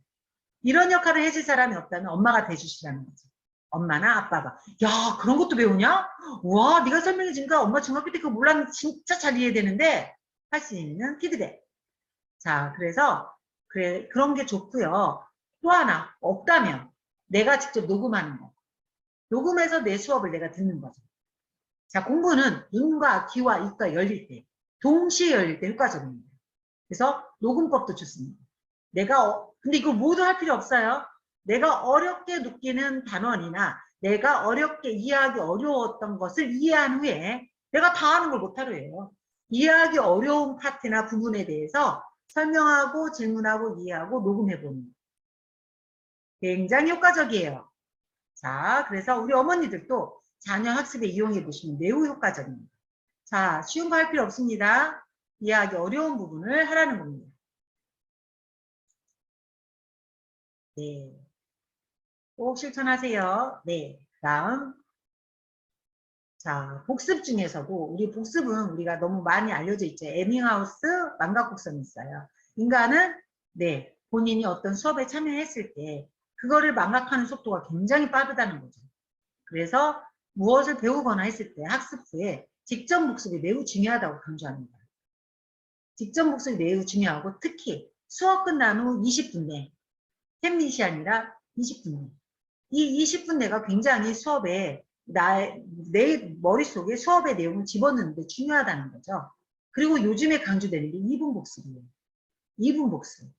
[SPEAKER 1] 이런 역할을 해줄 사람이 없다면 엄마가 돼주시라는 거죠. 엄마나 아빠가. 야, 그런 것도 배우냐? 와, 네가 설명해 주니까 엄마 중학교 때 그거 몰랐는데 진짜 잘 이해되는데 할 수 있는 피드백. 자, 그래서 그런 게 좋고요. 또 하나 없다면 내가 직접 녹음하는 거. 녹음해서 내 수업을 내가 듣는 거죠. 자, 공부는 눈과 귀와 입과 열릴 때, 동시에 열릴 때 효과적입니다. 그래서 녹음법도 좋습니다. 근데 이거 모두 할 필요 없어요. 내가 어렵게 느끼는 단원이나 내가 어렵게 이해하기 어려웠던 것을 이해한 후에 내가 다 아는 걸 못하려 해요. 이해하기 어려운 파트나 부분에 대해서 설명하고 질문하고 이해하고 녹음해보는 거. 굉장히 효과적이에요. 자, 그래서 우리 어머니들도 자녀 학습에 이용해 보시면 매우 효과적입니다. 자, 쉬운 거 할 필요 없습니다. 이해하기 어려운 부분을 하라는 겁니다. 네. 꼭 실천하세요. 네. 다음. 자, 복습 중에서도 우리 복습은 우리가 너무 많이 알려져 있죠. 에밍하우스 망각곡선이 있어요. 인간은 네, 본인이 어떤 수업에 참여했을 때 그거를 망각하는 속도가 굉장히 빠르다는 거죠. 그래서 무엇을 배우거나 했을 때 학습 후에 직접 복습이 매우 중요하다고 강조합니다. 직접 복습이 매우 중요하고 특히 수업 끝난 후 20분 내, 10미닛이 아니라 20분 내. 이 20분 내가 굉장히 수업에 내 머릿속에 수업의 내용을 집어넣는 데 중요하다는 거죠. 그리고 요즘에 강조되는 게 2분 복습이에요. 이분복습.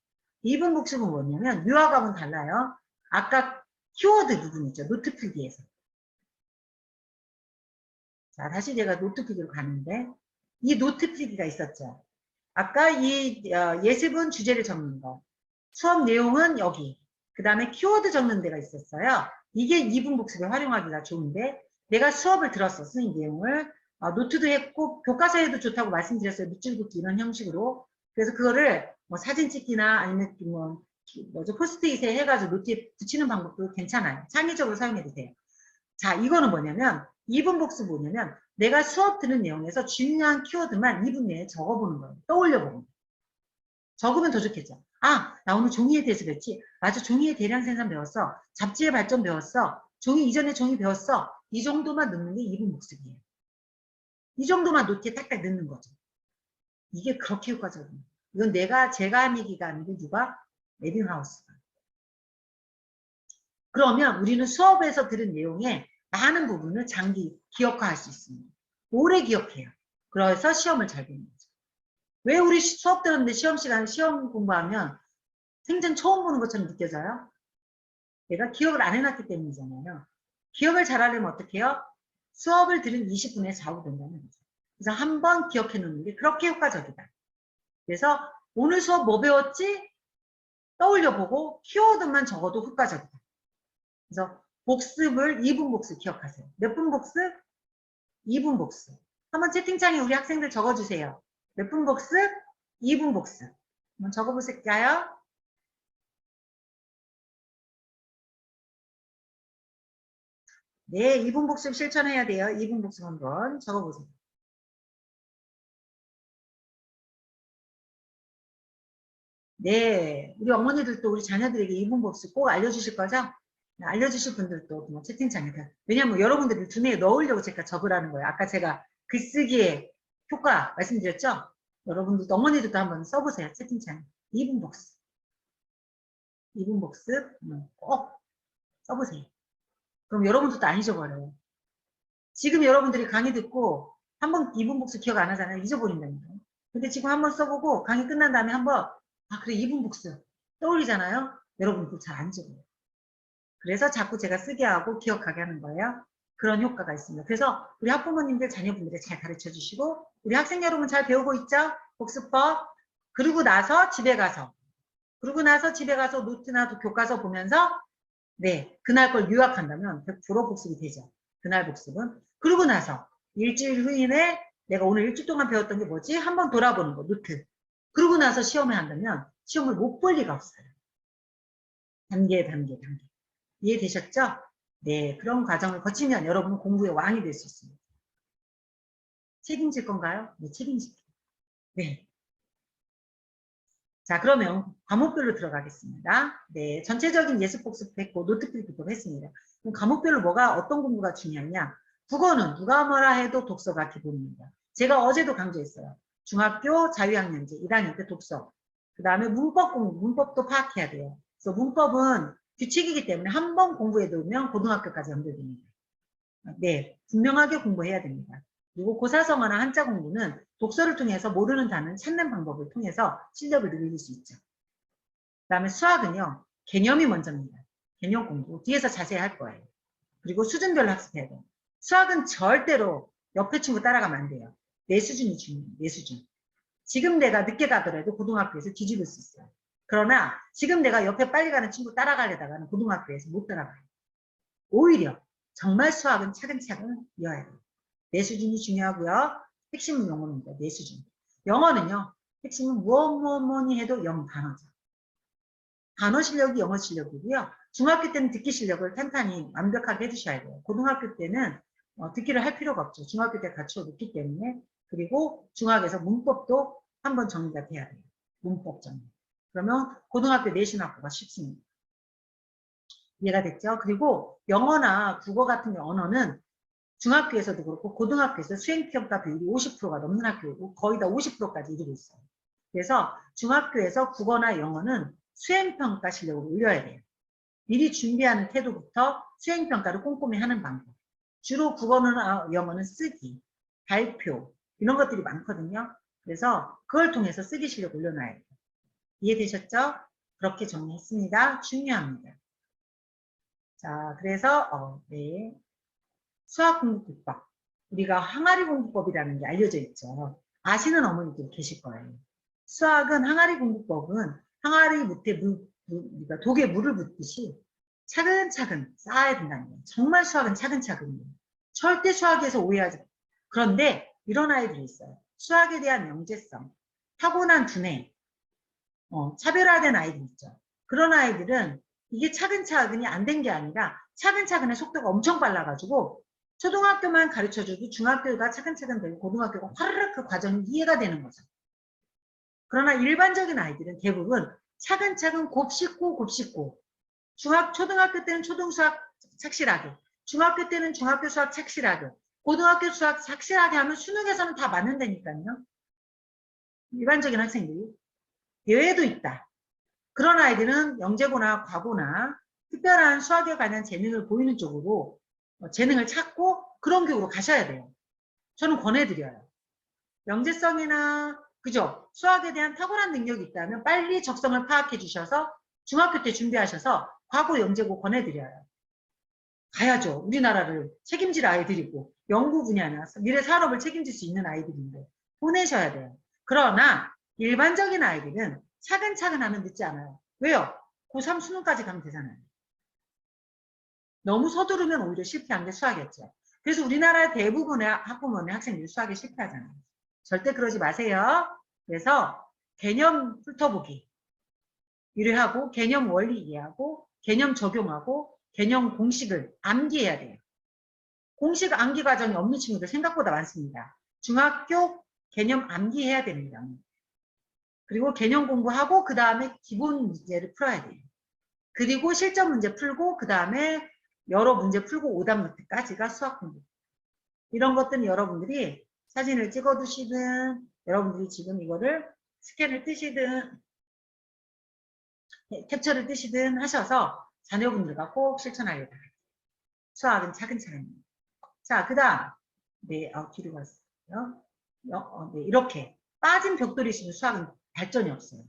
[SPEAKER 1] 이분복습은 뭐냐면 유아과는 달라요. 아까 키워드 부분 있죠. 노트 필기에서. 자, 다시 제가 노트 필기로 가는데 이 노트 필기가 있었죠. 아까 이 예습은 주제를 적는 거. 수업 내용은 여기. 그 다음에 키워드 적는 데가 있었어요. 이게 이분복습에 활용하기가 좋은데 내가 수업을 들었어. 선생님 내용을. 노트도 했고 교과서에도 좋다고 말씀드렸어요. 밑줄 긋기 이런 형식으로. 그래서 그거를 뭐 사진 찍기나 아니면 뭐 뭐죠 포스트잇에 해가지고 노트에 붙이는 방법도 괜찮아요. 창의적으로 사용해도 돼요. 자, 이거는 뭐냐면 이분복습 뭐냐면 내가 수업 듣는 내용에서 중요한 키워드만 2분 내에 적어보는 거예요. 떠올려보는 거예요. 적으면 더 좋겠죠. 아, 나 오늘 종이에 대해서 배웠지? 맞아, 종이의 대량 생산 배웠어. 잡지의 발전 배웠어. 종이 이전에 종이 배웠어. 이 정도만 넣는 게 이분복습이에요. 이 정도만 노트에 딱딱 넣는 거죠. 이게 그렇게 효과적이에요. 이건 제가 한 얘기가 아니고 누가? 에빙하우스가. 그러면 우리는 수업에서 들은 내용의 많은 부분을 장기 기억화할 수 있습니다. 오래 기억해요. 그래서 시험을 잘 보는 거죠. 왜 우리 수업 들었는데 시험 시간에 시험 공부하면 생전 처음 보는 것처럼 느껴져요? 내가 기억을 안 해놨기 때문이잖아요. 기억을 잘하려면 어떻게 해요? 수업을 들은 20분에 좌우된다는 거죠. 그래서 한번 기억해 놓는 게 그렇게 효과적이다. 그래서 오늘 수업 뭐 배웠지? 떠올려보고 키워드만 적어도 효과적이다. 그래서 복습을 2분 복습 기억하세요. 몇 분 복습? 2분 복습. 한번 채팅창에 우리 학생들 적어주세요. 몇 분 복습? 2분 복습. 한번 적어보실까요? 네, 2분 복습 실천해야 돼요. 2분 복습 한번 적어보세요. 네, 우리 어머니들도 우리 자녀들에게 2분 복습 꼭 알려주실 거죠? 네, 알려주실 분들도 뭐 채팅창에 다. 왜냐면 여러분들이 두뇌에 넣으려고 제가 적으라는 거예요. 아까 제가 글쓰기의 효과 말씀드렸죠? 여러분들도 어머니들도 한번 써보세요. 채팅창에. 2분 복습. 2분 복습 꼭 써보세요. 그럼 여러분들도 안 잊어버려요. 지금 여러분들이 강의 듣고 한번 2분 복습 기억 안 하잖아요. 잊어버린다니까. 근데 지금 한번 써보고 강의 끝난 다음에 한번 그래 2분 복습 떠올리잖아요. 여러분들 잘 안 잊어버려요. 그래서 자꾸 제가 쓰게 하고 기억하게 하는 거예요. 그런 효과가 있습니다. 그래서 우리 학부모님들 자녀분들이 잘 가르쳐 주시고 우리 학생 여러분 잘 배우고 있죠? 복습법. 그러고 나서 집에 가서 노트나 교과서 보면서 네, 그날 걸 요약한다면 100% 복습이 되죠. 그날 복습은. 그러고 나서 일주일 후에 내가 오늘 일주일 동안 배웠던 게 뭐지? 한번 돌아보는 거, 노트. 그러고 나서 시험에 한다면 시험을 못 볼 리가 없어요. 단계. 이해되셨죠? 네, 그런 과정을 거치면 여러분은 공부의 왕이 될 수 있습니다. 책임질 건가요? 네, 책임질게요. 네. 자, 그러면 과목별로 들어가겠습니다. 네, 전체적인 예습 복습했고 노트 필기도 했습니다. 그럼 과목별로 어떤 공부가 중요하냐? 국어는 누가 뭐라 해도 독서가 기본입니다. 제가 어제도 강조했어요. 중학교 자유학년제 1학년 때 독서. 그 다음에 문법 공부, 문법도 파악해야 돼요. 그래서 문법은 규칙이기 때문에 한 번 공부해 두면 고등학교까지 연결됩니다. 네, 분명하게 공부해야 됩니다. 그리고 고사성어나 한자 공부는 독서를 통해서 모르는 단어를 찾는 방법을 통해서 실력을 늘릴 수 있죠. 그 다음에 수학은요. 개념이 먼저입니다. 개념 공부. 뒤에서 자세히 할 거예요. 그리고 수준별로 학습해야 돼요. 수학은 절대로 옆에 친구 따라가면 안 돼요. 내 수준이 중요해요. 내 수준. 지금 내가 늦게 가더라도 고등학교에서 뒤집을 수 있어요. 그러나 지금 내가 옆에 빨리 가는 친구 따라가려다가는 고등학교에서 못 따라가요. 오히려 정말 수학은 차근차근 이어야 돼요. 내 수준이 중요하고요. 핵심은 영어입니다. 내 수준. 영어는요. 핵심은 뭐니 해도 영 단어죠. 단어 실력이 영어 실력이고요. 중학교 때는 듣기 실력을 탄탄히 완벽하게 해주셔야 돼요. 고등학교 때는 듣기를 할 필요가 없죠. 중학교 때 갖춰놓기 때문에. 그리고 중학에서 문법도 한번 정리가 돼야 돼요. 문법 정리. 그러면 고등학교 내신 학부가 쉽습니다. 이해가 됐죠? 그리고 영어나 국어 같은 언어는 중학교에서도 그렇고 고등학교에서 수행평가 비율이 50%가 넘는 학교고 거의 다 50%까지 이르고 있어요. 그래서 중학교에서 국어나 영어는 수행평가 실력을 올려야 돼요. 미리 준비하는 태도부터 수행평가를 꼼꼼히 하는 방법. 주로 국어나 영어는 쓰기, 발표 이런 것들이 많거든요. 그래서 그걸 통해서 쓰기 실력 올려놔야 돼요. 이해되셨죠? 그렇게 정리했습니다. 중요합니다. 자, 그래서 네. 수학 공부법. 우리가 항아리 공부법이라는 게 알려져 있죠. 아시는 어머니들 계실 거예요. 수학은 항아리 공부법은 항아리 밑에 그러니까 독에 물을 붓듯이 차근차근 쌓아야 된다는 거예요. 정말 수학은 차근차근이에요. 절대 수학에서 오해하지. 그런데 이런 아이들이 있어요. 수학에 대한 영재성, 타고난 두뇌, 차별화된 아이들 있죠. 그런 아이들은 이게 차근차근이 안 된 게 아니라 차근차근의 속도가 엄청 빨라가지고 초등학교만 가르쳐줘도 중학교가 차근차근 되고 고등학교가 화르륵 그 과정이 이해가 되는 거죠. 그러나 일반적인 아이들은 대부분 차근차근 곱씹고 곱씹고 초등학교 때는 초등수학 착실하게, 중학교 때는 중학교 수학 착실하게, 고등학교 수학 착실하게 하면 수능에서는 다 맞는다니까요. 일반적인 학생들이. 예외도 있다. 그런 아이들은 영재고나 과고나 특별한 수학에 관한 재능을 보이는 쪽으로 재능을 찾고 그런 교육으로 가셔야 돼요. 저는 권해드려요. 영재성이나 그죠? 수학에 대한 탁월한 능력이 있다면 빨리 적성을 파악해 주셔서 중학교 때 준비하셔서 과고 영재고 권해드려요. 가야죠. 우리나라를 책임질 아이들이고 연구 분야나 미래 산업을 책임질 수 있는 아이들인데 보내셔야 돼요. 그러나 일반적인 아이들은 차근차근 하면 늦지 않아요. 왜요? 고3 수능까지 가면 되잖아요. 너무 서두르면 오히려 실패한 게 수학이었죠. 그래서 우리나라 대부분의 학부모의 학생들이 수학에 실패하잖아요. 절대 그러지 마세요. 그래서 개념 훑어보기 유래하고 개념 원리 이해하고 개념 적용하고 개념 공식을 암기해야 돼요. 공식 암기 과정이 없는 친구들 생각보다 많습니다. 중학교 개념 암기해야 됩니다. 그리고 개념 공부하고 그 다음에 기본 문제를 풀어야 돼요. 그리고 실전 문제 풀고 그 다음에 여러 문제 풀고 오답 노트까지가 수학 공부. 이런 것들은 여러분들이 사진을 찍어 두시든 여러분들이 지금 이거를 스캔을 뜨시든 캡처를 뜨시든 하셔서 자녀분들과 꼭 실천하려고 합니다. 수학은 차근차근. 자, 그 다음 네, 뒤로 갔어요. 네, 이렇게 빠진 벽돌이 있으면 수학은 발전이 없어요.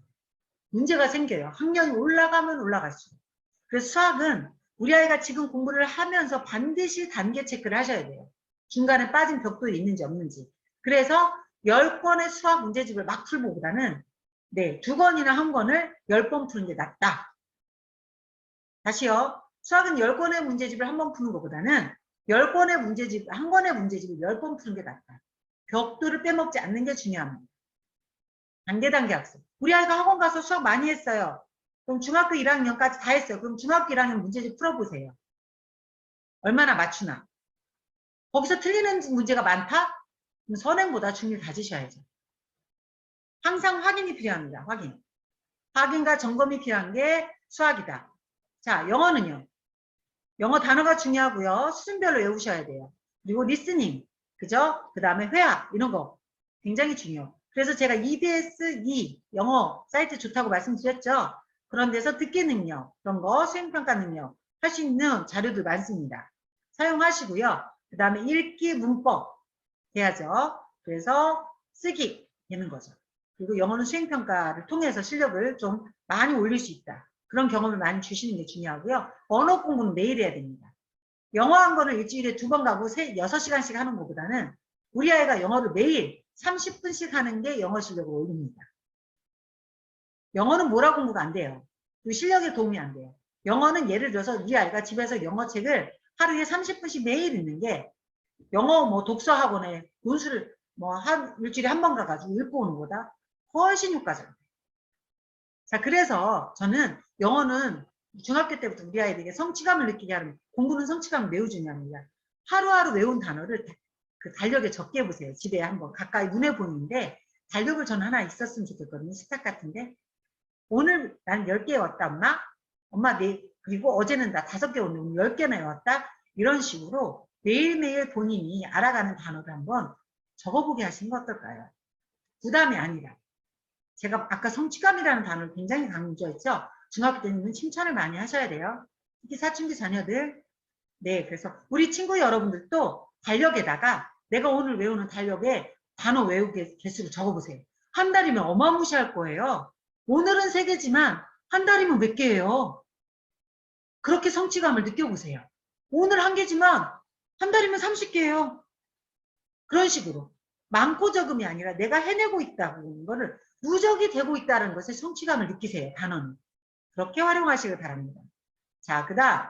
[SPEAKER 1] 문제가 생겨요. 학년이 올라가면 올라갈수록. 그래서 수학은 우리 아이가 지금 공부를 하면서 반드시 단계 체크를 하셔야 돼요. 중간에 빠진 벽돌이 있는지 없는지. 그래서 10권의 수학 문제집을 막 풀보보다는 네, 2권이나 1권을 10번 푸는 게 낫다. 다시요. 수학은 10권의 문제집을 한 번 푸는 것보다는 10권의 문제집, 한 권의 문제집을 10번 푸는 게 낫다. 벽돌을 빼먹지 않는 게 중요합니다. 단계 학습. 우리 아이가 학원 가서 수학 많이 했어요. 그럼 중학교 1학년까지 다 했어요. 그럼 중학교 1학년 문제집 풀어보세요. 얼마나 맞추나. 거기서 틀리는 문제가 많다? 그럼 선행보다 중요를 가지셔야죠. 항상 확인이 필요합니다. 확인. 확인과 점검이 필요한 게 수학이다. 자, 영어는요. 영어 단어가 중요하고요. 수준별로 외우셔야 돼요. 그리고 리스닝, 그죠? 그 다음에 회화, 이런 거 굉장히 중요해요. 그래서 제가 EBS2 영어 사이트 좋다고 말씀드렸죠. 그런 데서 듣기 능력, 그런 거, 수행평가 능력 할 수 있는 자료들 많습니다. 사용하시고요. 그 다음에 읽기 문법 해야죠. 그래서 쓰기 되는 거죠. 그리고 영어는 수행평가를 통해서 실력을 좀 많이 올릴 수 있다. 그런 경험을 많이 주시는 게 중요하고요. 언어 공부는 매일 해야 됩니다. 영어 한 권을 일주일에 2번 가고 6시간씩 하는 것보다는 우리 아이가 영어를 매일 30분씩 하는 게 영어 실력을 올립니다. 영어는 뭐라 공부가 안 돼요. 그 실력에 도움이 안 돼요. 영어는 예를 들어서 우리 아이가 집에서 영어책을 하루에 30분씩 매일 읽는 게 영어 뭐 독서 학원에 논술을 뭐 일주일에 한 번 가가지고 읽고 오는 거다 훨씬 효과적이에요. 자, 그래서 저는 영어는 중학교 때부터 우리 아이들에게 성취감을 느끼게 하는 공부는 성취감이 매우 중요합니다. 하루하루 외운 단어를 그 달력에 적게 해보세요. 집에 한번 가까이 눈에 보이는데 달력을 저는 하나 있었으면 좋겠거든요. 식탁 같은데 오늘 난 10개 외웠다 엄마. 엄마 그리고 어제는 나 5개 오늘 10개나 외웠다. 이런 식으로 매일매일 본인이 알아가는 단어를 한번 적어보게 하시는 거 어떨까요? 부담이 아니라. 제가 아까 성취감이라는 단어를 굉장히 강조했죠. 중학교 때는 칭찬을 많이 하셔야 돼요. 특히 사춘기 자녀들. 네, 그래서 우리 친구 여러분들도 달력에다가 내가 오늘 외우는 달력에 단어 외우기 개수를 적어보세요. 한 달이면 어마무시할 거예요. 오늘은 3개지만 한 달이면 몇 개예요? 그렇게 성취감을 느껴보세요. 오늘 1개지만 한 달이면 30개예요. 그런 식으로. 많고 적음이 아니라 내가 해내고 있다는 거를 누적이 되고 있다는 것에 성취감을 느끼세요. 단어는. 그렇게 활용하시길 바랍니다. 자, 그 다음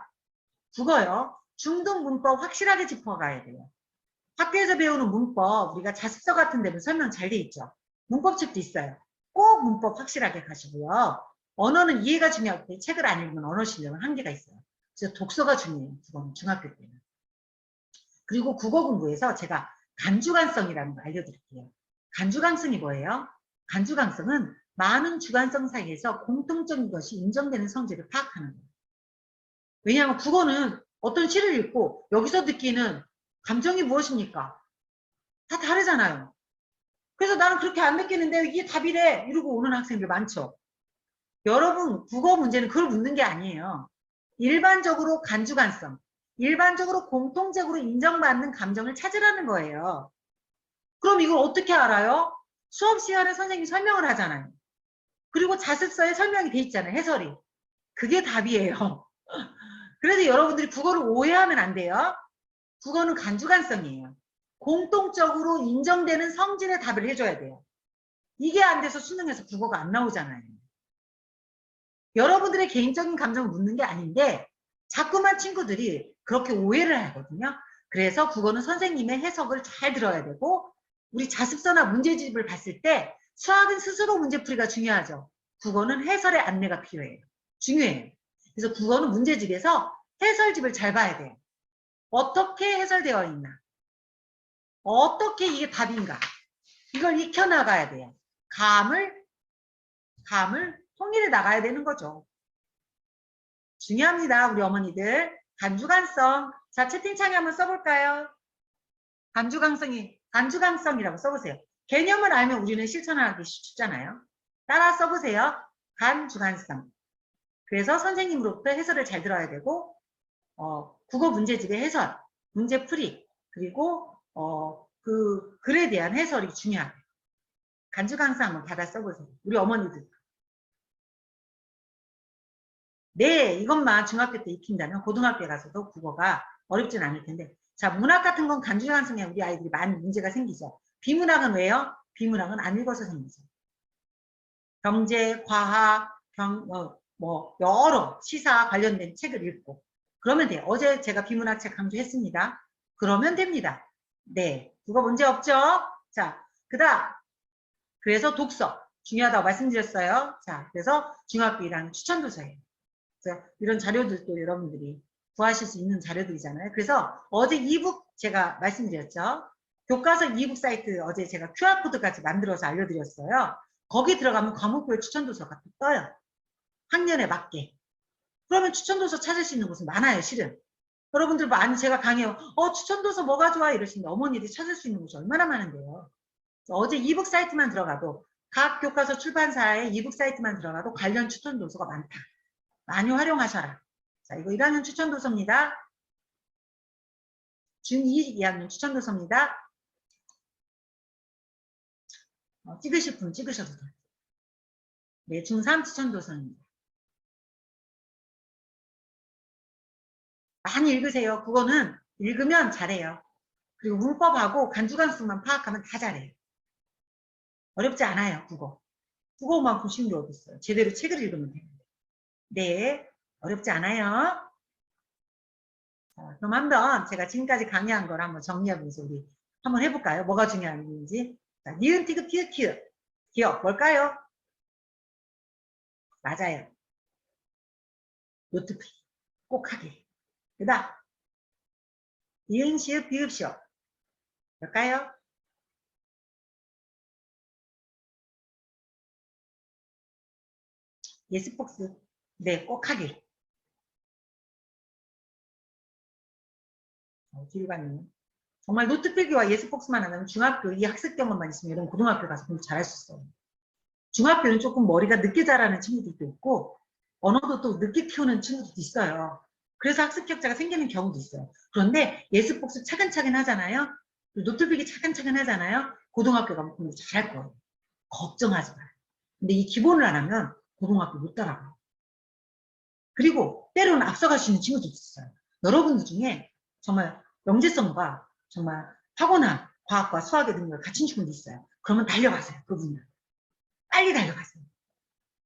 [SPEAKER 1] 국어요. 중등 문법 확실하게 짚어가야 돼요. 학교에서 배우는 문법 우리가 자습서 같은 데는 설명 잘 돼 있죠. 문법책도 있어요. 꼭 문법 확실하게 가시고요. 언어는 이해가 중요할 때 책을 안 읽으면 언어 실력은 한계가 있어요. 그래서 독서가 중요해요. 국어는 중학교 때는. 그리고 국어 공부에서 제가 간주간성이라는 거 알려드릴게요. 간주간성이 뭐예요? 간주간성은 많은 주관성 사이에서 공통적인 것이 인정되는 성질을 파악하는 거예요. 왜냐하면 국어는 어떤 시를 읽고 여기서 느끼는 감정이 무엇입니까? 다 다르잖아요. 그래서 나는 그렇게 안 느끼는데 이게 답이래 이러고 오는 학생들 많죠. 여러분 국어 문제는 그걸 묻는 게 아니에요. 일반적으로 간주간성, 일반적으로 공통적으로 인정받는 감정을 찾으라는 거예요. 그럼 이걸 어떻게 알아요? 수업 시간에 선생님이 설명을 하잖아요. 그리고 자습서에 설명이 돼 있잖아요. 해설이. 그게 답이에요. 그래서 여러분들이 국어를 오해하면 안 돼요. 국어는 간주간성이에요. 공통적으로 인정되는 성질의 답을 해줘야 돼요. 이게 안 돼서 수능에서 국어가 안 나오잖아요. 여러분들의 개인적인 감정을 묻는 게 아닌데 자꾸만 친구들이 그렇게 오해를 하거든요. 그래서 국어는 선생님의 해석을 잘 들어야 되고 우리 자습서나 문제집을 봤을 때 수학은 스스로 문제풀이가 중요하죠. 국어는 해설의 안내가 필요해요. 중요해요. 그래서 국어는 문제집에서 해설집을 잘 봐야 돼요. 어떻게 해설되어 있나? 어떻게 이게 답인가? 이걸 익혀나가야 돼요. 감을 통일해 나가야 되는 거죠. 중요합니다. 우리 어머니들. 간주간성. 자, 채팅창에 한번 써볼까요? 간주간성이라고 써보세요. 개념을 알면 우리는 실천하기 쉽잖아요. 따라 써보세요. 간주간성. 그래서 선생님으로부터 해설을 잘 들어야 되고 국어 문제집의 해설, 문제풀이, 그리고 그 글에 대한 해설이 중요합니다. 간주간성 한번 받아 써보세요. 우리 어머니들. 네, 이것만 중학교 때 익힌다면 고등학교에 가서도 국어가 어렵진 않을 텐데. 자, 문학 같은 건 간주간성에 우리 아이들이 많은 문제가 생기죠. 비문학은 왜요? 비문학은 안 읽어서 생기죠. 경제, 과학, 여러 시사 관련된 책을 읽고 그러면 돼요. 어제 제가 비문학 책 강조했습니다. 그러면 됩니다. 네, 그거 문제 없죠? 자, 그다음 그래서 독서 중요하다고 말씀드렸어요. 자, 그래서 중학교 1학년 추천도서예요. 이런 자료들도 여러분들이 구하실 수 있는 자료들이잖아요. 그래서 어제 이북 제가 말씀드렸죠. 교과서 이북 사이트 어제 제가 QR코드까지 만들어서 알려드렸어요. 거기 들어가면 과목별 추천도서가 또 떠요. 학년에 맞게. 그러면 추천도서 찾을 수 있는 곳은 많아요, 실은. 여러분들 많이 제가 강의해요. 추천도서 뭐가 좋아? 이러시는데 어머니들이 찾을 수 있는 곳이 얼마나 많은데요. 어제 이북 사이트만 들어가도 각 교과서 출판사의 이북 사이트만 들어가도 관련 추천도서가 많다. 많이 활용하셔라. 자, 이거 1학년 추천도서입니다. 중2, 2학년 추천도서입니다. 찍으실 분 찍으셔도 돼요. 네, 중3 추천도서입니다. 많이 읽으세요. 그거는 읽으면 잘해요. 그리고 문법하고 간주간수만 파악하면 다 잘해요. 어렵지 않아요, 국어. 국어만큼 쉬운 게 어딨어요. 제대로 책을 읽으면 돼요. 네, 어렵지 않아요. 자, 그럼 한번 제가 지금까지 강의한 걸 한번 정리하면서 우리 한번 해볼까요? 뭐가 중요한지. 자, 니은, 티귿, 피귿, 키읔. 기억 뭘까요? 맞아요. 노트북 꼭 하게. 그 다음 이응, 시읒, 비읍, 시옷. 뭘까요? 예스폭스. 네, 꼭 하길. 뒤로 가면 정말 노트 필기와 예스폭스만 하면 중학교 이 학습 경험만 있으면 여러분 고등학교 가서 공부 잘할 수 있어요. 중학교는 조금 머리가 늦게 자라는 친구들도 있고 언어도 또 늦게 키우는 친구들도 있어요. 그래서 학습 격차가 생기는 경우도 있어요. 그런데 예스폭스 차근차근 하잖아요. 노트 필기 차근차근 하잖아요. 고등학교 가면 공부 잘할 거예요. 걱정하지 마요. 근데 이 기본을 안 하면 고등학교 못 따라가요. 그리고 때로는 앞서갈 수 있는 친구도 있어요. 여러분들 중에 정말 영재성과 정말 타고난 과학과 수학의 능력을 갖춘 친구도 있어요. 그러면 달려가세요. 그분은. 빨리 달려가세요.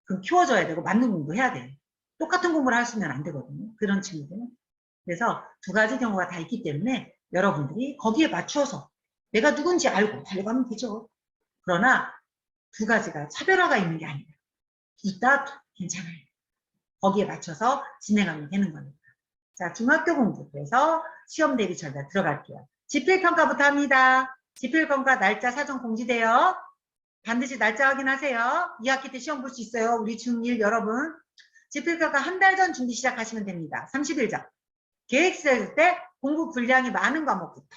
[SPEAKER 1] 그럼 키워줘야 되고 맞는 공부 해야 돼요. 똑같은 공부를 하시면 안 되거든요. 그런 친구들은. 그래서 두 가지 경우가 다 있기 때문에 여러분들이 거기에 맞추어서 내가 누군지 알고 달려가면 되죠. 그러나 두 가지가 차별화가 있는 게 아니라 둘 다 괜찮아요. 거기에 맞춰서 진행하면 되는 겁니다. 자, 중학교 공부에서 시험 대비 전략 들어갈게요. 지필평가부터 합니다. 지필평가 날짜 사전 공지돼요. 반드시 날짜 확인하세요. 2학기 때 시험 볼 수 있어요. 우리 중1 여러분. 지필평가 한 달 전 준비 시작하시면 됩니다. 30일 전. 계획 세울 때 공부 분량이 많은 과목부터.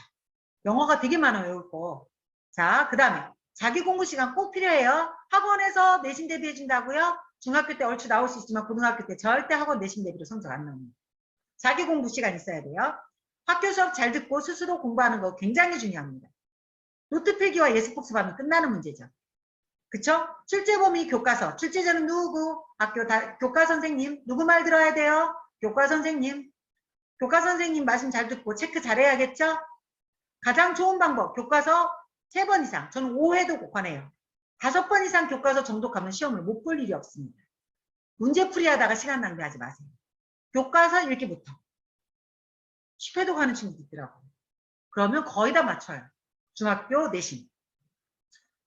[SPEAKER 1] 영어가 되게 많아요. 외울 거. 자, 그 다음에 자기 공부 시간 꼭 필요해요. 학원에서 내신 대비해 준다고요? 중학교 때 얼추 나올 수 있지만 고등학교 때 절대 학원 내신 대비로 성적 안 나옵니다. 자기 공부 시간 있어야 돼요. 학교 수업 잘 듣고 스스로 공부하는 거 굉장히 중요합니다. 노트 필기와 예습 복습하면 끝나는 문제죠. 그쵸? 출제 범위 교과서. 출제자는 누구? 교과 선생님. 누구 말 들어야 돼요? 교과 선생님. 교과 선생님 말씀 잘 듣고 체크 잘해야겠죠? 가장 좋은 방법. 교과서 3번 이상. 저는 5회도 권해요. 5번 이상 교과서 정독하면 시험을 못 볼 일이 없습니다. 문제풀이 하다가 시간 낭비하지 마세요. 교과서 1기부터 10회도 가는 친구도 있더라고요. 그러면 거의 다 맞춰요. 중학교 내신.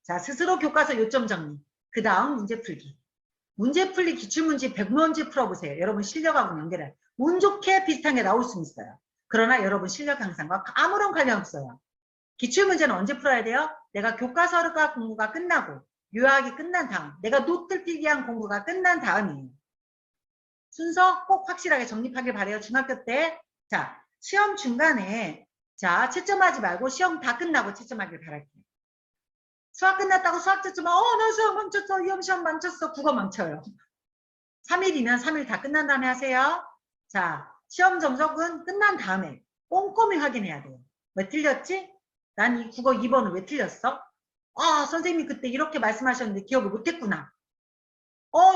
[SPEAKER 1] 자, 스스로 교과서 요점 정리. 그 다음 문제 풀기. 문제 풀기 기출문제 100문제 풀어보세요. 여러분 실력하고 연결해. 운 좋게 비슷한 게 나올 수는 있어요. 그러나 여러분 실력 향상과 아무런 관련 없어요. 기출문제는 언제 풀어야 돼요? 내가 교과서가 공부가 끝나고 요약이 끝난 다음, 내가 노트 필기한 공부가 끝난 다음이에요. 순서 꼭 확실하게 정립하길 바래요. 중학교 때. 자, 시험 중간에 자 채점하지 말고 시험 다 끝나고 채점하길 바랄게요. 수학 끝났다고 수학 채점, 나 수학 망쳤어, 시험 망쳤어, 국어 망쳐요. 3일이면 3일 다 끝난 다음에 하세요. 자, 시험 점석은 끝난 다음에 꼼꼼히 확인해야 돼요. 왜 틀렸지? 난 이 국어 2번은 왜 틀렸어? 선생님이 그때 이렇게 말씀하셨는데 기억을 못했구나.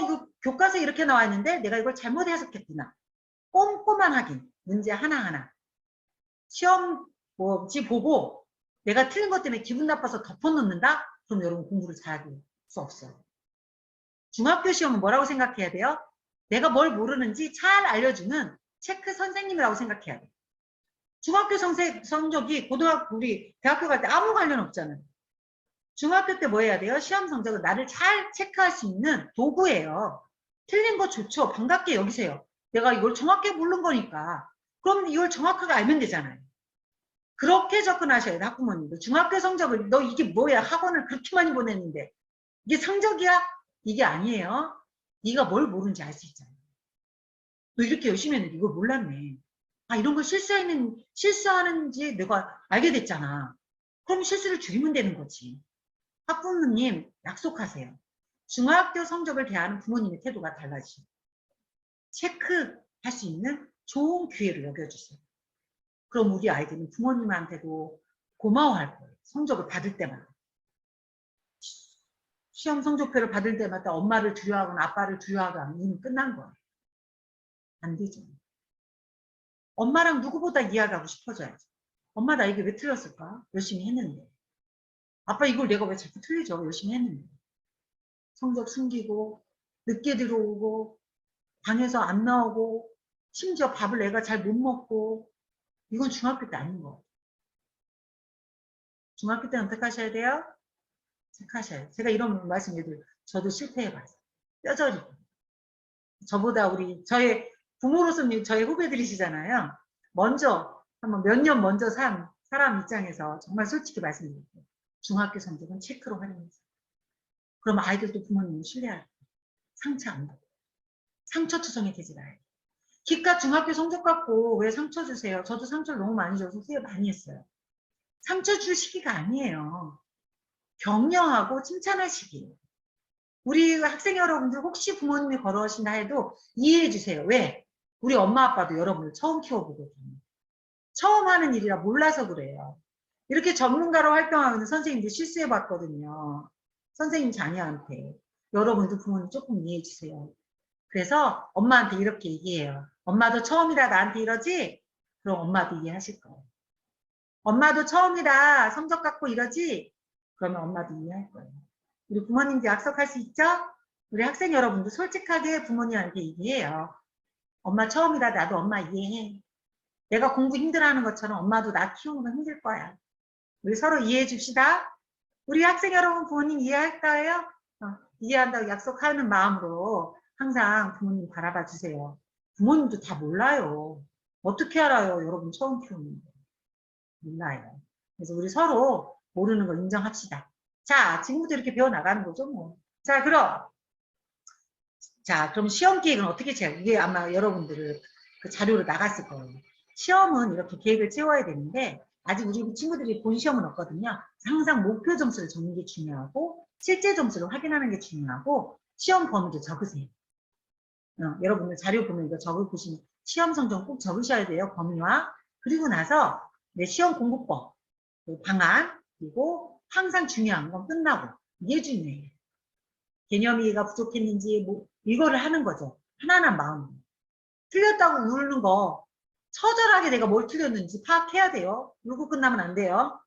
[SPEAKER 1] 이거 교과서에 이렇게 나와 있는데 내가 이걸 잘못 해석했구나. 꼼꼼한 확인, 문제 하나하나. 시험 뭐지 보고 내가 틀린 것 때문에 기분 나빠서 덮어놓는다? 그럼 여러분 공부를 잘할 수 없어요. 중학교 시험은 뭐라고 생각해야 돼요? 내가 뭘 모르는지 잘 알려주는 체크 선생님이라고 생각해야 돼요. 중학교 성적이 고등학교, 우리 대학교 갈 때 아무 관련 없잖아요. 중학교 때 뭐 해야 돼요? 시험 성적은 나를 잘 체크할 수 있는 도구예요. 틀린 거 좋죠. 반갑게 여기세요. 내가 이걸 정확하게 모르는 거니까. 그럼 이걸 정확하게 알면 되잖아요. 그렇게 접근하셔야 돼요. 학부모님도. 중학교 성적을 너 이게 뭐야? 학원을 그렇게 많이 보냈는데 이게 성적이야? 이게 아니에요. 네가 뭘 모르는지 알 수 있잖아요. 너 이렇게 열심히 했는데 이걸 몰랐네. 이런 걸 실수하는지 내가 알게 됐잖아. 그럼 실수를 줄이면 되는 거지. 학부모님 약속하세요. 중학교 성적을 대하는 부모님의 태도가 달라지죠. 체크할 수 있는 좋은 기회를 여겨주세요. 그럼 우리 아이들은 부모님한테도 고마워할 거예요. 성적을 받을 때마다. 시험 성적표를 받을 때마다 엄마를 두려워하거나 아빠를 두려워하거나 이미 끝난 거예요. 안 되죠. 엄마랑 누구보다 이야기하고 싶어져야죠. 엄마 나 이게 왜 틀렸을까? 열심히 했는데. 아빠 이걸 내가 왜 자꾸 틀리죠? 열심히 했는데. 성적 숨기고 늦게 들어오고 방에서 안 나오고 심지어 밥을 내가 잘 못 먹고 이건 중학교 때 아닌 거. 중학교 때는 어떻게 하셔야 돼요? 체크하셔야. 제가 이런 말씀 얘들 저도 실패해봤어요. 뼈저리고. 저보다 저의 부모로서는 저의 후배들이시잖아요. 먼저 한번 몇 년 먼저 산 사람 입장에서 정말 솔직히 말씀드릴게요. 중학교 성적은 체크로 활용해서. 그럼 아이들도 부모님을 신뢰할 거예요. 상처 안 받고. 상처투성이 되지 말아요. 기껏 중학교 성적 갖고 왜 상처 주세요? 저도 상처를 너무 많이 줘서 후회 많이 했어요. 상처 줄 시기가 아니에요. 격려하고 칭찬할 시기예요. 우리 학생 여러분들 혹시 부모님이 걸어오신다 해도 이해해 주세요. 왜? 우리 엄마 아빠도 여러분을 처음 키워보거든요. 처음 하는 일이라 몰라서 그래요. 이렇게 전문가로 활동하는 선생님들 실수해봤거든요. 선생님 자녀한테. 여러분도 부모님 조금 이해해 주세요. 그래서 엄마한테 이렇게 얘기해요. 엄마도 처음이라 나한테 이러지? 그럼 엄마도 이해하실 거예요. 엄마도 처음이라 성적 갖고 이러지? 그러면 엄마도 이해할 거예요. 우리 부모님도 약속할 수 있죠? 우리 학생 여러분도 솔직하게 부모님한테 얘기해요. 엄마 처음이라 나도 엄마 이해해. 내가 공부 힘들어하는 것처럼 엄마도 나 키우는 거 힘들 거야. 우리 서로 이해해 줍시다. 우리 학생 여러분 부모님 이해할 거예요? 이해한다고 약속하는 마음으로 항상 부모님 바라봐 주세요. 부모님도 다 몰라요. 어떻게 알아요? 여러분 처음 키우는 거. 몰라요. 그래서 우리 서로 모르는 거 인정합시다. 자, 지금부터 이렇게 배워나가는 거죠, 뭐. 자, 그럼 시험 계획은 어떻게 채워? 이게 아마 여러분들 그 자료로 나갔을 거예요. 시험은 이렇게 계획을 채워야 되는데, 아직 우리 친구들이 본 시험은 없거든요. 항상 목표 점수를 적는 게 중요하고, 실제 점수를 확인하는 게 중요하고, 시험 범위도 적으세요. 여러분들 자료 보면 이거 적어보시면 시험 성적 꼭 적으셔야 돼요. 범위와. 그리고 나서 시험 공부법, 방안, 그리고 항상 중요한 건 끝나고 이게 중요해요. 개념 이해가 부족했는지 뭐 이거를 하는 거죠. 편안한 마음으로. 틀렸다고 울는 거 처절하게 내가 뭘 틀렸는지 파악해야 돼요. 울고 끝나면 안 돼요.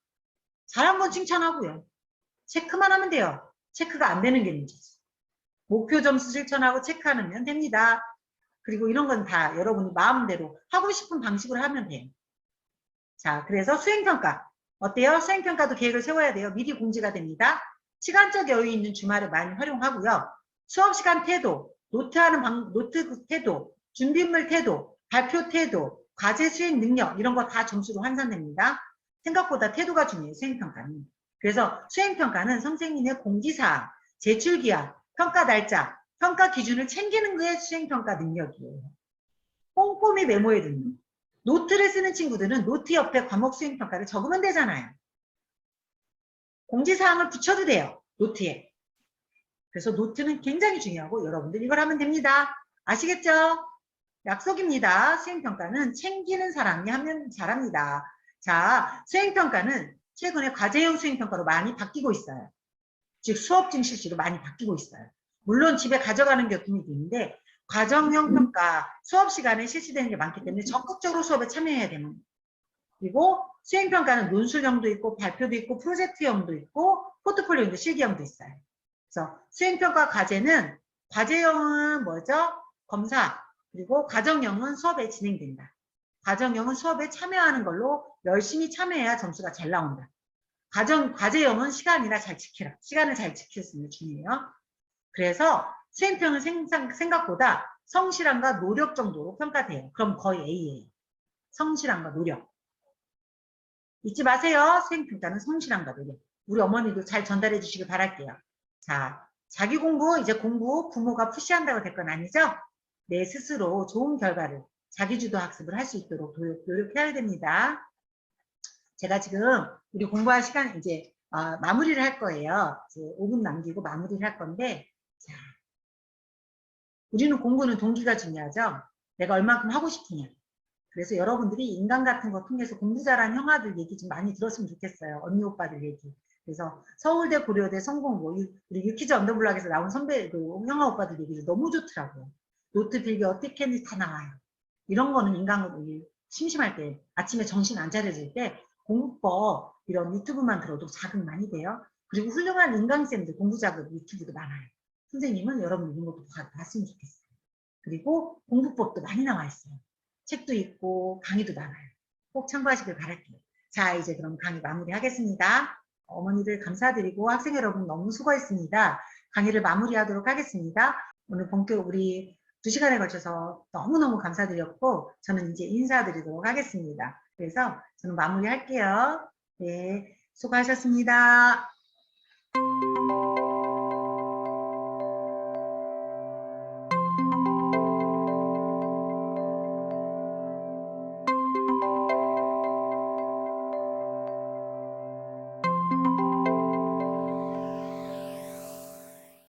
[SPEAKER 1] 잘한 건 칭찬하고요. 체크만 하면 돼요. 체크가 안 되는 게 문제죠. 목표 점수 실천하고 체크하면 됩니다. 그리고 이런 건 다 여러분이 마음대로 하고 싶은 방식으로 하면 돼요. 자, 그래서 수행평가. 어때요? 수행평가도 계획을 세워야 돼요. 미리 공지가 됩니다. 시간적 여유 있는 주말에 많이 활용하고요. 수업시간 태도, 노트 태도, 준비물 태도, 발표 태도, 과제 수행 능력 이런 거 다 점수로 환산됩니다. 생각보다 태도가 중요해요. 수행평가는. 그래서 수행평가는 선생님의 공지사항, 제출기한, 평가 날짜, 평가 기준을 챙기는 게 수행평가 능력이에요. 꼼꼼히 메모해 두는. 노트를 쓰는 친구들은 노트 옆에 과목 수행평가를 적으면 되잖아요. 공지사항을 붙여도 돼요. 노트에. 그래서 노트는 굉장히 중요하고 여러분들 이걸 하면 됩니다. 아시겠죠? 약속입니다. 수행평가는 챙기는 사람이 하면 잘합니다. 자, 수행평가는 최근에 과제형 수행평가로 많이 바뀌고 있어요. 즉 수업중 실시로 많이 바뀌고 있어요. 물론 집에 가져가는 경우도 있는데 과정형 평가 수업 시간에 실시되는 게 많기 때문에 적극적으로 수업에 참여해야 되는. 그리고 수행평가는 논술형도 있고 발표도 있고 프로젝트형도 있고 포트폴리오형도 실기형도 있어요. 그래서 수행평가 과제는 과제형은 뭐죠? 검사. 그리고 과정형은 수업에 진행된다. 과정형은 수업에 참여하는 걸로 열심히 참여해야 점수가 잘 나온다. 과제형은 시간을 잘 지킬 수 있는 중이에요. 그래서 수행평은 생각보다 성실함과 노력 정도로 평가돼요. 그럼 거의 A예요. 성실함과 노력. 잊지 마세요. 수행평가는 성실함과 노력. 우리 어머니도 잘 전달해 주시길 바랄게요. 자, 자기 공부, 이제 공부 부모가 푸시한다고 될 건 아니죠? 내 스스로 좋은 결과를 자기주도 학습을 할 수 있도록 노력해야 됩니다. 제가 지금 우리 공부할 시간 이제 마무리를 할 거예요. 이제 5분 남기고 마무리를 할 건데, 자, 우리는 공부는 동기가 중요하죠. 내가 얼만큼 하고 싶으냐. 그래서 여러분들이 인강 같은 거 통해서 공부 잘하는 형아들 얘기 좀 많이 들었으면 좋겠어요. 언니 오빠들 얘기. 그래서 서울대, 고려대, 성공고, 우리 유키즈 언더블락에서 나온 선배, 형아 오빠들 얘기도 너무 좋더라고요. 노트 빌기 어떻게 했는지 다 나와요. 이런 거는 인강으로 심심할 때, 아침에 정신 안 차려질 때 공부법 이런 유튜브만 들어도 자극 많이 돼요. 그리고 훌륭한 인강쌤들 공부 자극 유튜브도 많아요. 선생님은 여러분 이런 것도 봤으면 좋겠어요. 그리고 공부법도 많이 나와 있어요. 책도 있고 강의도 많아요. 꼭 참고하시길 바랄게요. 자, 이제 그럼 강의 마무리하겠습니다. 어머니들 감사드리고 학생 여러분 너무 수고했습니다. 강의를 마무리하도록 하겠습니다. 오늘 본격 우리 2시간에 걸쳐서 너무너무 감사드렸고 저는 이제 인사드리도록 하겠습니다. 그래서 저는 마무리할게요. 네, 수고하셨습니다.